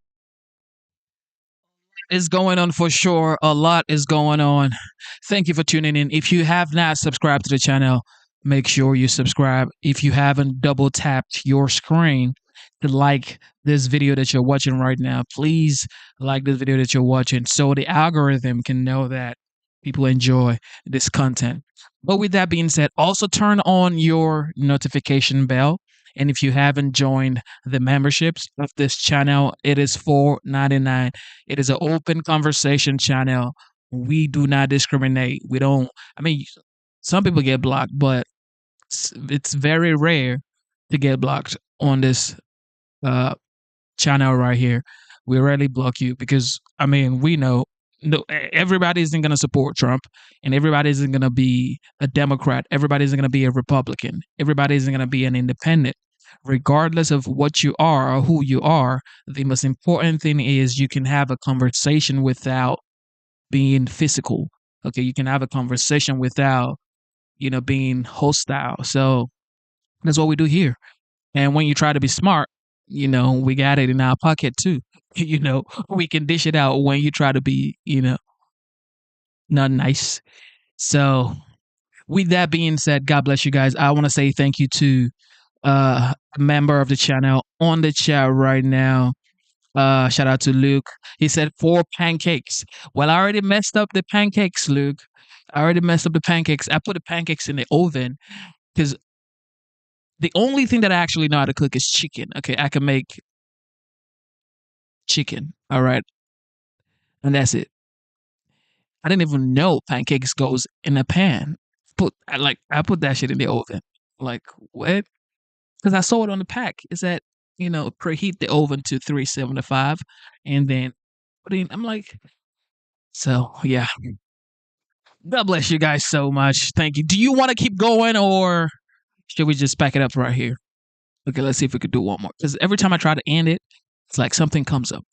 [SPEAKER 1] Is going on for sure. A lot is going on. Thank you for tuning in. If you have not subscribed to the channel, make sure you subscribe. If you haven't double tapped your screen to like this video that you're watching right now, please like this video that you're watching so the algorithm can know that people enjoy this content. But with that being said, also turn on your notification bell. And if you haven't joined the memberships of this channel, it is $4.99. It is an open conversation channel. We do not discriminate. We don't, some people get blocked, but it's very rare to get blocked on this channel right here. We rarely block you because, we know everybody isn't going to support Trump, and everybody isn't going to be a Democrat. Everybody isn't going to be a Republican. Everybody isn't going to be an independent. Regardless of what you are or who you are, the most important thing is you can have a conversation without being physical. Okay, you can have a conversation without, being hostile. So that's what we do here. And when you try to be smart, we got it in our pocket too. We can dish it out when you try to be, not nice. So with that being said, God bless you guys. I want to say thank you to a member of the channel on the chat right now. Shout out to Luke. He said 4 pancakes. Well, I already messed up the pancakes, Luke. I already messed up the pancakes. I put the pancakes in the oven because the only thing that I actually know how to cook is chicken. Okay, I can make chicken. All right. And that's it. I didn't even know pancakes goes in a pan. I put that shit in the oven. Like, what? Because I saw it on the pack. Is that, preheat the oven to 375 and then put in. I'm like, so yeah. God bless you guys so much. Thank you. Do you want to keep going or should we just back it up right here? Okay, let's see if we could do one more. Because every time I try to end it, it's like something comes up.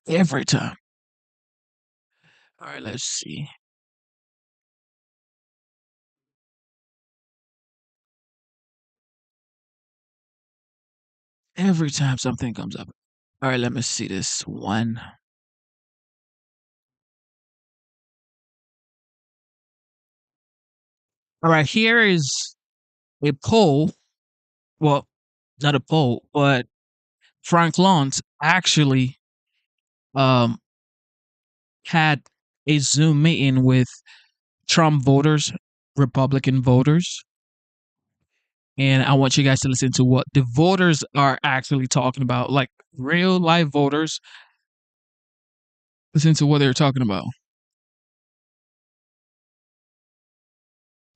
[SPEAKER 1] Every time. All right, let's see. Every time something comes up. All right, let me see this one. All right, here is a poll. Well, not a poll, but Frank Luntz actually um had a Zoom meeting with Trump voters, Republican voters, and I want you guys to listen to what the voters are actually talking about, like real life voters. Listen to what they're talking about.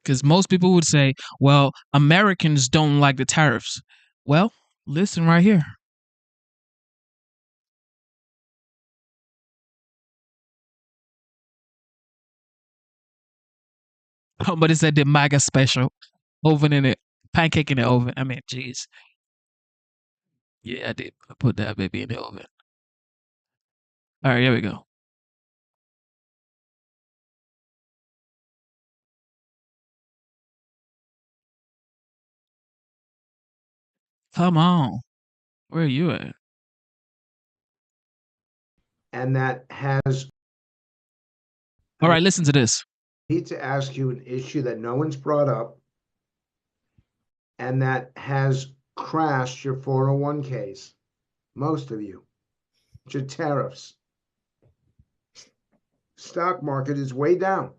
[SPEAKER 1] Because most people would say, well, Americans don't like the tariffs. Well, listen right here. Oh, but it said the MAGA special. Oven in it. Pancake in the oven. I mean, jeez. Yeah, I did put that baby in the oven. All right, here we go. Come on. Where are you at?
[SPEAKER 14] And that has.
[SPEAKER 1] All right, listen to this.
[SPEAKER 14] I need to ask you an issue that no one's brought up and that has crashed your 401ks, most of you, which are tariffs. Stock market is way down.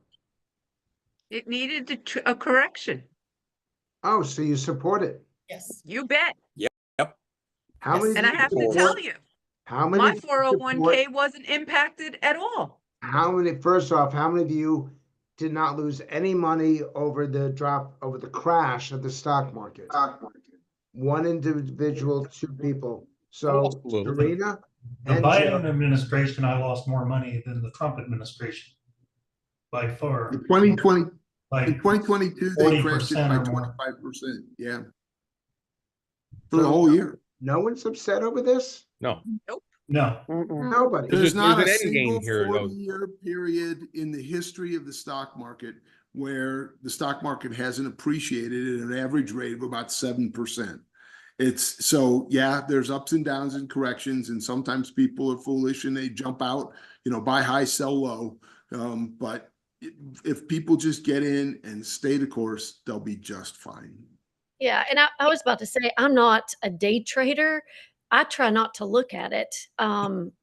[SPEAKER 19] It needed a correction.
[SPEAKER 14] Oh, so you support it?
[SPEAKER 19] Yes. You bet.
[SPEAKER 14] How many?
[SPEAKER 19] And I have to tell you,
[SPEAKER 14] how many?
[SPEAKER 19] my 401k wasn't impacted at all.
[SPEAKER 14] How many? First off, how many of you did not lose any money over the drop, over the crash of the stock market? One individual, two people. So, Serena,
[SPEAKER 20] The
[SPEAKER 14] and
[SPEAKER 20] Biden
[SPEAKER 14] Joe.
[SPEAKER 20] administration, I lost more money than the Trump administration by far.
[SPEAKER 21] In 2020,
[SPEAKER 20] Like
[SPEAKER 21] in 2022, they crashed it
[SPEAKER 20] 40%
[SPEAKER 21] by
[SPEAKER 20] or more.
[SPEAKER 21] 25%. Yeah. For the whole year.
[SPEAKER 14] No one's upset over this?
[SPEAKER 22] No.
[SPEAKER 20] No.
[SPEAKER 14] Nobody.
[SPEAKER 21] There's not a
[SPEAKER 22] there's an end
[SPEAKER 21] single
[SPEAKER 22] game here, though.
[SPEAKER 21] 40-year period in the history of the stock market where the stock market hasn't appreciated at an average rate of about 7%. It's so, yeah, there's ups and downs and corrections, and sometimes people are foolish and they jump out, buy high, sell low. But if people just get in and stay the course, they'll be just fine.
[SPEAKER 23] Yeah, and I was about to say, I'm not a day trader. I try not to look at it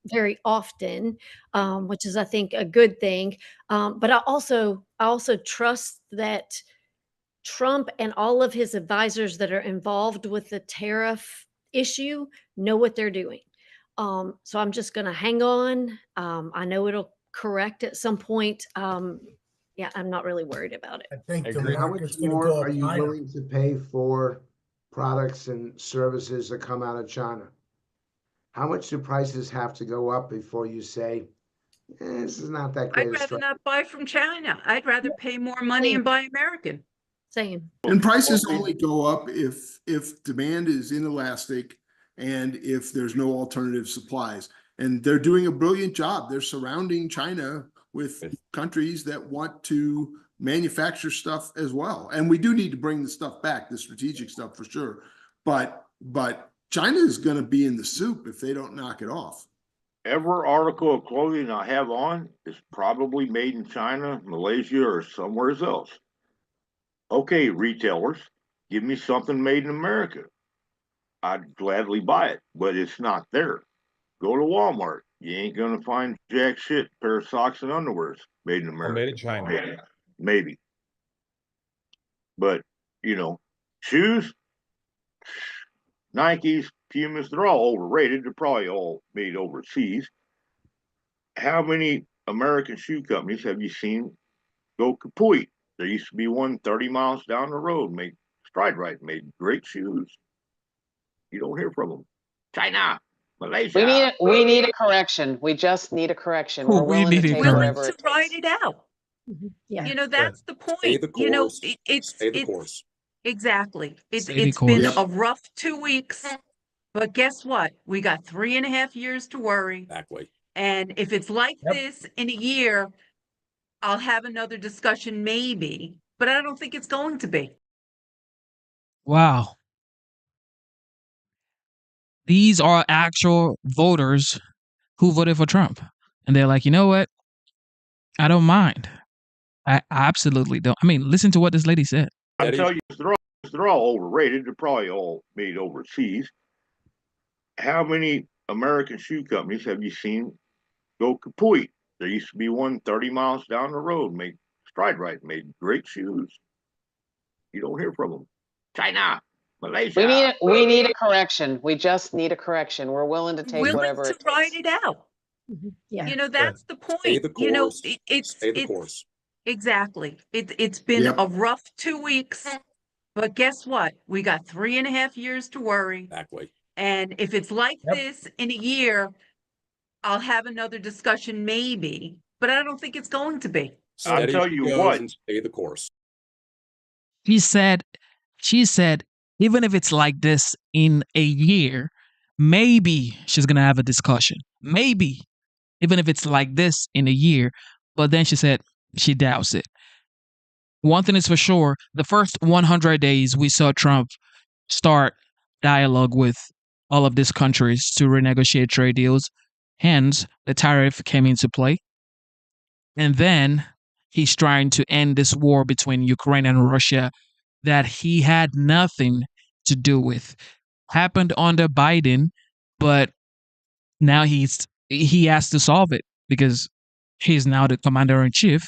[SPEAKER 23] very often, which is, I think, a good thing. But I also trust that Trump and all of his advisors that are involved with the tariff issue know what they're doing. So I'm just going to hang on. I know it'll correct at some point. Yeah, I'm not really worried about it.
[SPEAKER 14] I think
[SPEAKER 21] the
[SPEAKER 14] how much
[SPEAKER 21] market's gonna
[SPEAKER 14] more
[SPEAKER 21] go up
[SPEAKER 14] are you
[SPEAKER 21] higher.
[SPEAKER 14] willing to pay for products and services that come out of China? How much do prices have to go up before you say, this is not that great
[SPEAKER 19] I'd
[SPEAKER 14] a
[SPEAKER 19] rather
[SPEAKER 14] strategy?
[SPEAKER 19] not buy from China. I'd rather pay more money and buy American.
[SPEAKER 23] Same.
[SPEAKER 21] And prices only go up if demand is inelastic and if there's no alternative supplies. And they're doing a brilliant job. They're surrounding China with countries that want to manufacture stuff as well. And we do need to bring the stuff back, the strategic stuff for sure. But China is going to be in the soup if they don't knock it off.
[SPEAKER 27] Every article of clothing I have on is probably made in China, Malaysia, or somewhere else. Okay, retailers, give me something made in America. I'd gladly buy it, but it's not there. Go to Walmart. You ain't going to find jack shit, pair of socks and underwears made in America.
[SPEAKER 22] Made in China.
[SPEAKER 27] Maybe. But, shoes, Nikes, Pumas, they're all overrated. They're probably all made overseas. How many American shoe companies have you seen go kaput? There used to be one 30 miles down the road, make Stride Rite, made great shoes. You don't hear from them. China, Malaysia.
[SPEAKER 28] We need a correction. We just need a correction. We're
[SPEAKER 1] We
[SPEAKER 28] willing
[SPEAKER 1] need
[SPEAKER 28] to
[SPEAKER 1] a
[SPEAKER 28] take
[SPEAKER 1] correction.
[SPEAKER 28] whatever
[SPEAKER 19] To
[SPEAKER 28] it
[SPEAKER 19] ride it out.
[SPEAKER 23] Yeah.
[SPEAKER 19] That's the point.
[SPEAKER 22] Stay the course.
[SPEAKER 19] It's
[SPEAKER 22] Stay the course.
[SPEAKER 19] Exactly.
[SPEAKER 1] Stay the
[SPEAKER 19] It's been
[SPEAKER 1] course.
[SPEAKER 19] a rough 2 weeks, but guess what? We got 3.5 years to worry.
[SPEAKER 22] Exactly.
[SPEAKER 19] And if it's like this in a year, I'll have another discussion maybe, but I don't think it's going to be.
[SPEAKER 1] Wow. These are actual voters who voted for Trump. And they're like, you know what? I don't mind. I absolutely don't. I mean, listen to what this lady said.
[SPEAKER 27] I'll tell you, they're all overrated. They're probably all made overseas. How many American shoe companies have you seen go kaput? There used to be one 30 miles down the road, made Stride-Rite, made great shoes. You don't hear from them. China, Malaysia.
[SPEAKER 28] We need a correction. We just need a correction. We're willing to take
[SPEAKER 19] Willing
[SPEAKER 28] whatever
[SPEAKER 19] to
[SPEAKER 28] it takes.
[SPEAKER 19] ride it out.
[SPEAKER 23] Yeah.
[SPEAKER 19] You know, that's the point.
[SPEAKER 3] Stay the
[SPEAKER 19] You know,
[SPEAKER 3] course. Stay the course.
[SPEAKER 19] Exactly. It's been
[SPEAKER 21] Yep.
[SPEAKER 19] a rough 2 weeks, but guess what? We got 3.5 years to worry.
[SPEAKER 3] Exactly.
[SPEAKER 19] And if it's like this in a year, I'll have another discussion maybe, but I don't think it's going to be.
[SPEAKER 27] I'll
[SPEAKER 3] Steady
[SPEAKER 27] tell
[SPEAKER 3] she
[SPEAKER 27] you
[SPEAKER 3] goes
[SPEAKER 27] what.
[SPEAKER 3] and stay the course.
[SPEAKER 1] She said, even if it's like this in a year, maybe she's going to have a discussion. Maybe. Even if it's like this in a year. But then she said she doubts it. One thing is for sure, the first 100 days we saw Trump start dialogue with all of these countries to renegotiate trade deals. Hence, the tariff came into play. And then he's trying to end this war between Ukraine and Russia that he had nothing to do with. Happened under Biden, but now he has to solve it because he's now the commander-in-chief.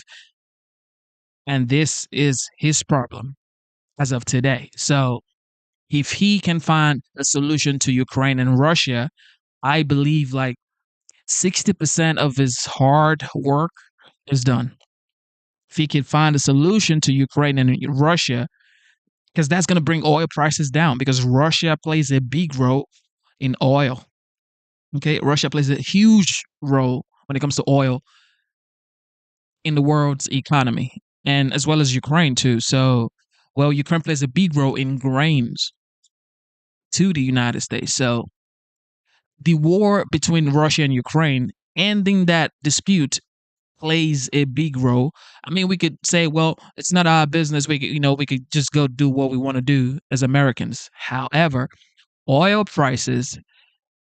[SPEAKER 1] And this is his problem as of today. So if he can find a solution to Ukraine and Russia, I believe like 60% of his hard work is done. If he can find a solution to Ukraine and Russia, because that's going to bring oil prices down because Russia plays a big role in oil. Okay, Russia plays a huge role when it comes to oil in the world's economy, and as well as Ukraine too. So, well, Ukraine plays a big role in grains to the United States. So the war between Russia and Ukraine, ending that dispute plays a big role. I mean, we could say, well, it's not our business. We could just go do what we want to do as Americans. However, oil prices,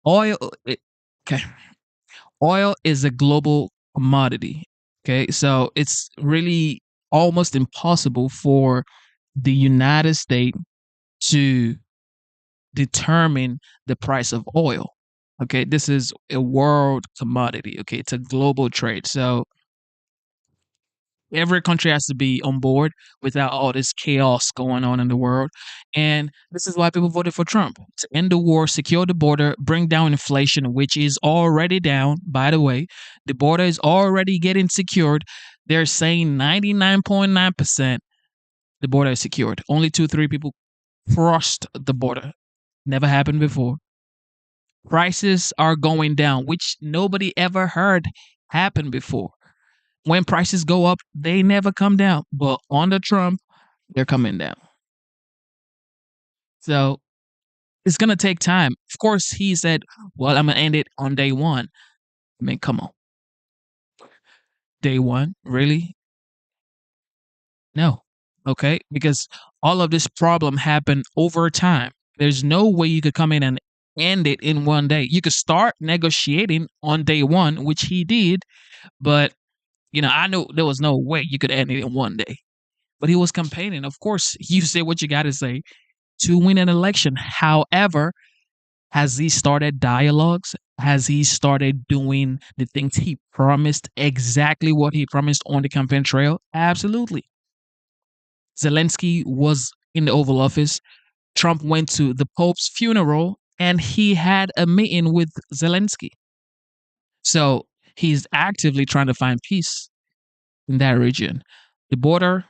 [SPEAKER 1] oil is a global commodity. Okay, so it's really almost impossible for the United States to determine the price of oil. Okay, this is a world commodity. Okay, it's a global trade. So every country has to be on board without all this chaos going on in the world. And this is why people voted for Trump. To end the war, secure the border, bring down inflation, which is already down, by the way. The border is already getting secured. They're saying 99.9% the border is secured. Only 2-3 people crossed the border. Never happened before. Prices are going down, which nobody ever heard happen before. When prices go up, they never come down. But under Trump, they're coming down. So it's going to take time. Of course, he said, well, I'm going to end it on day one. I mean, come on. Day one? Really? No. Okay? Because all of this problem happened over time. There's no way you could come in and end it in one day. You could start negotiating on day one, which he did, but I know there was no way you could end it in one day. But he was campaigning. Of course, you say what you got to say to win an election. However, has he started dialogues? Has he started doing the things he promised, exactly what he promised on the campaign trail? Absolutely. Zelensky was in the Oval Office. Trump went to the Pope's funeral and he had a meeting with Zelensky. So he's actively trying to find peace in that region. The border,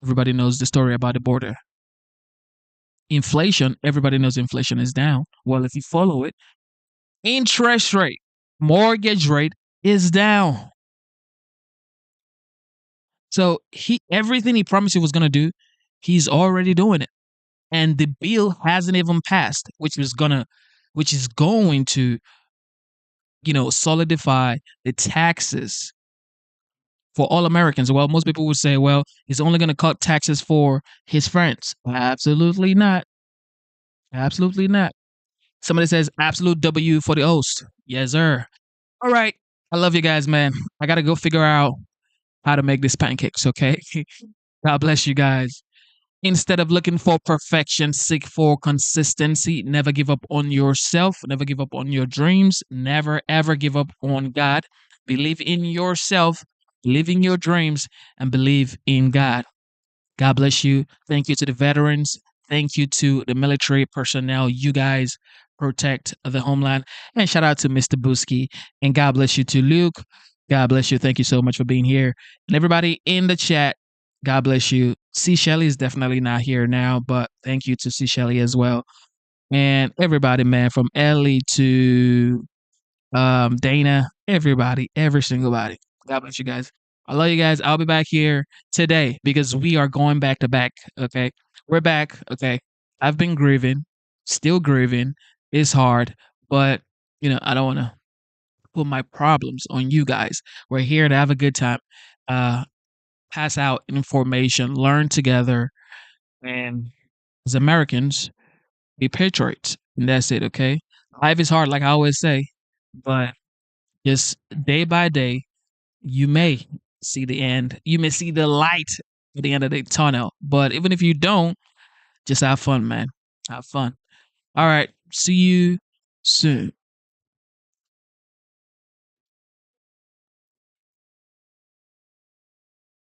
[SPEAKER 1] everybody knows the story about the border. Inflation, everybody knows inflation is down. Well, if you follow it, interest rate, mortgage rate is down. So everything he promised he was going to do, he's already doing it. And the bill hasn't even passed, which is going to solidify the taxes for all Americans. Well, most people would say, well, he's only going to cut taxes for his friends. Absolutely not. Absolutely not. Somebody says absolute W for the host. Yes, sir. All right. I love you guys, man. I got to go figure out how to make these pancakes, okay? God bless you guys. Instead of looking for perfection, seek for consistency. Never give up on yourself. Never give up on your dreams. Never, ever give up on God. Believe in yourself, believe in your dreams, and believe in God. God bless you. Thank you to the veterans. Thank you to the military personnel. You guys protect the homeland. And shout out to Mr. Busky. And God bless you to Luke. God bless you. Thank you so much for being here. And everybody in the chat, God bless you. C. Shelley is definitely not here now, but thank you to C. Shelley as well. And everybody, man, from Ellie to Dana, everybody, every single body. God bless you guys. I love you guys. I'll be back here today because we are going back to back. Okay. We're back. Okay. I've been grieving, still grieving. It's hard, but I don't want to put my problems on you guys. We're here to have a good time. Pass out information, learn together, and as Americans, be patriots. And that's it, okay? Life is hard, like I always say, but just day by day, you may see the end. You may see the light at the end of the tunnel. But even if you don't, just have fun, man. Have fun. All right. See you soon.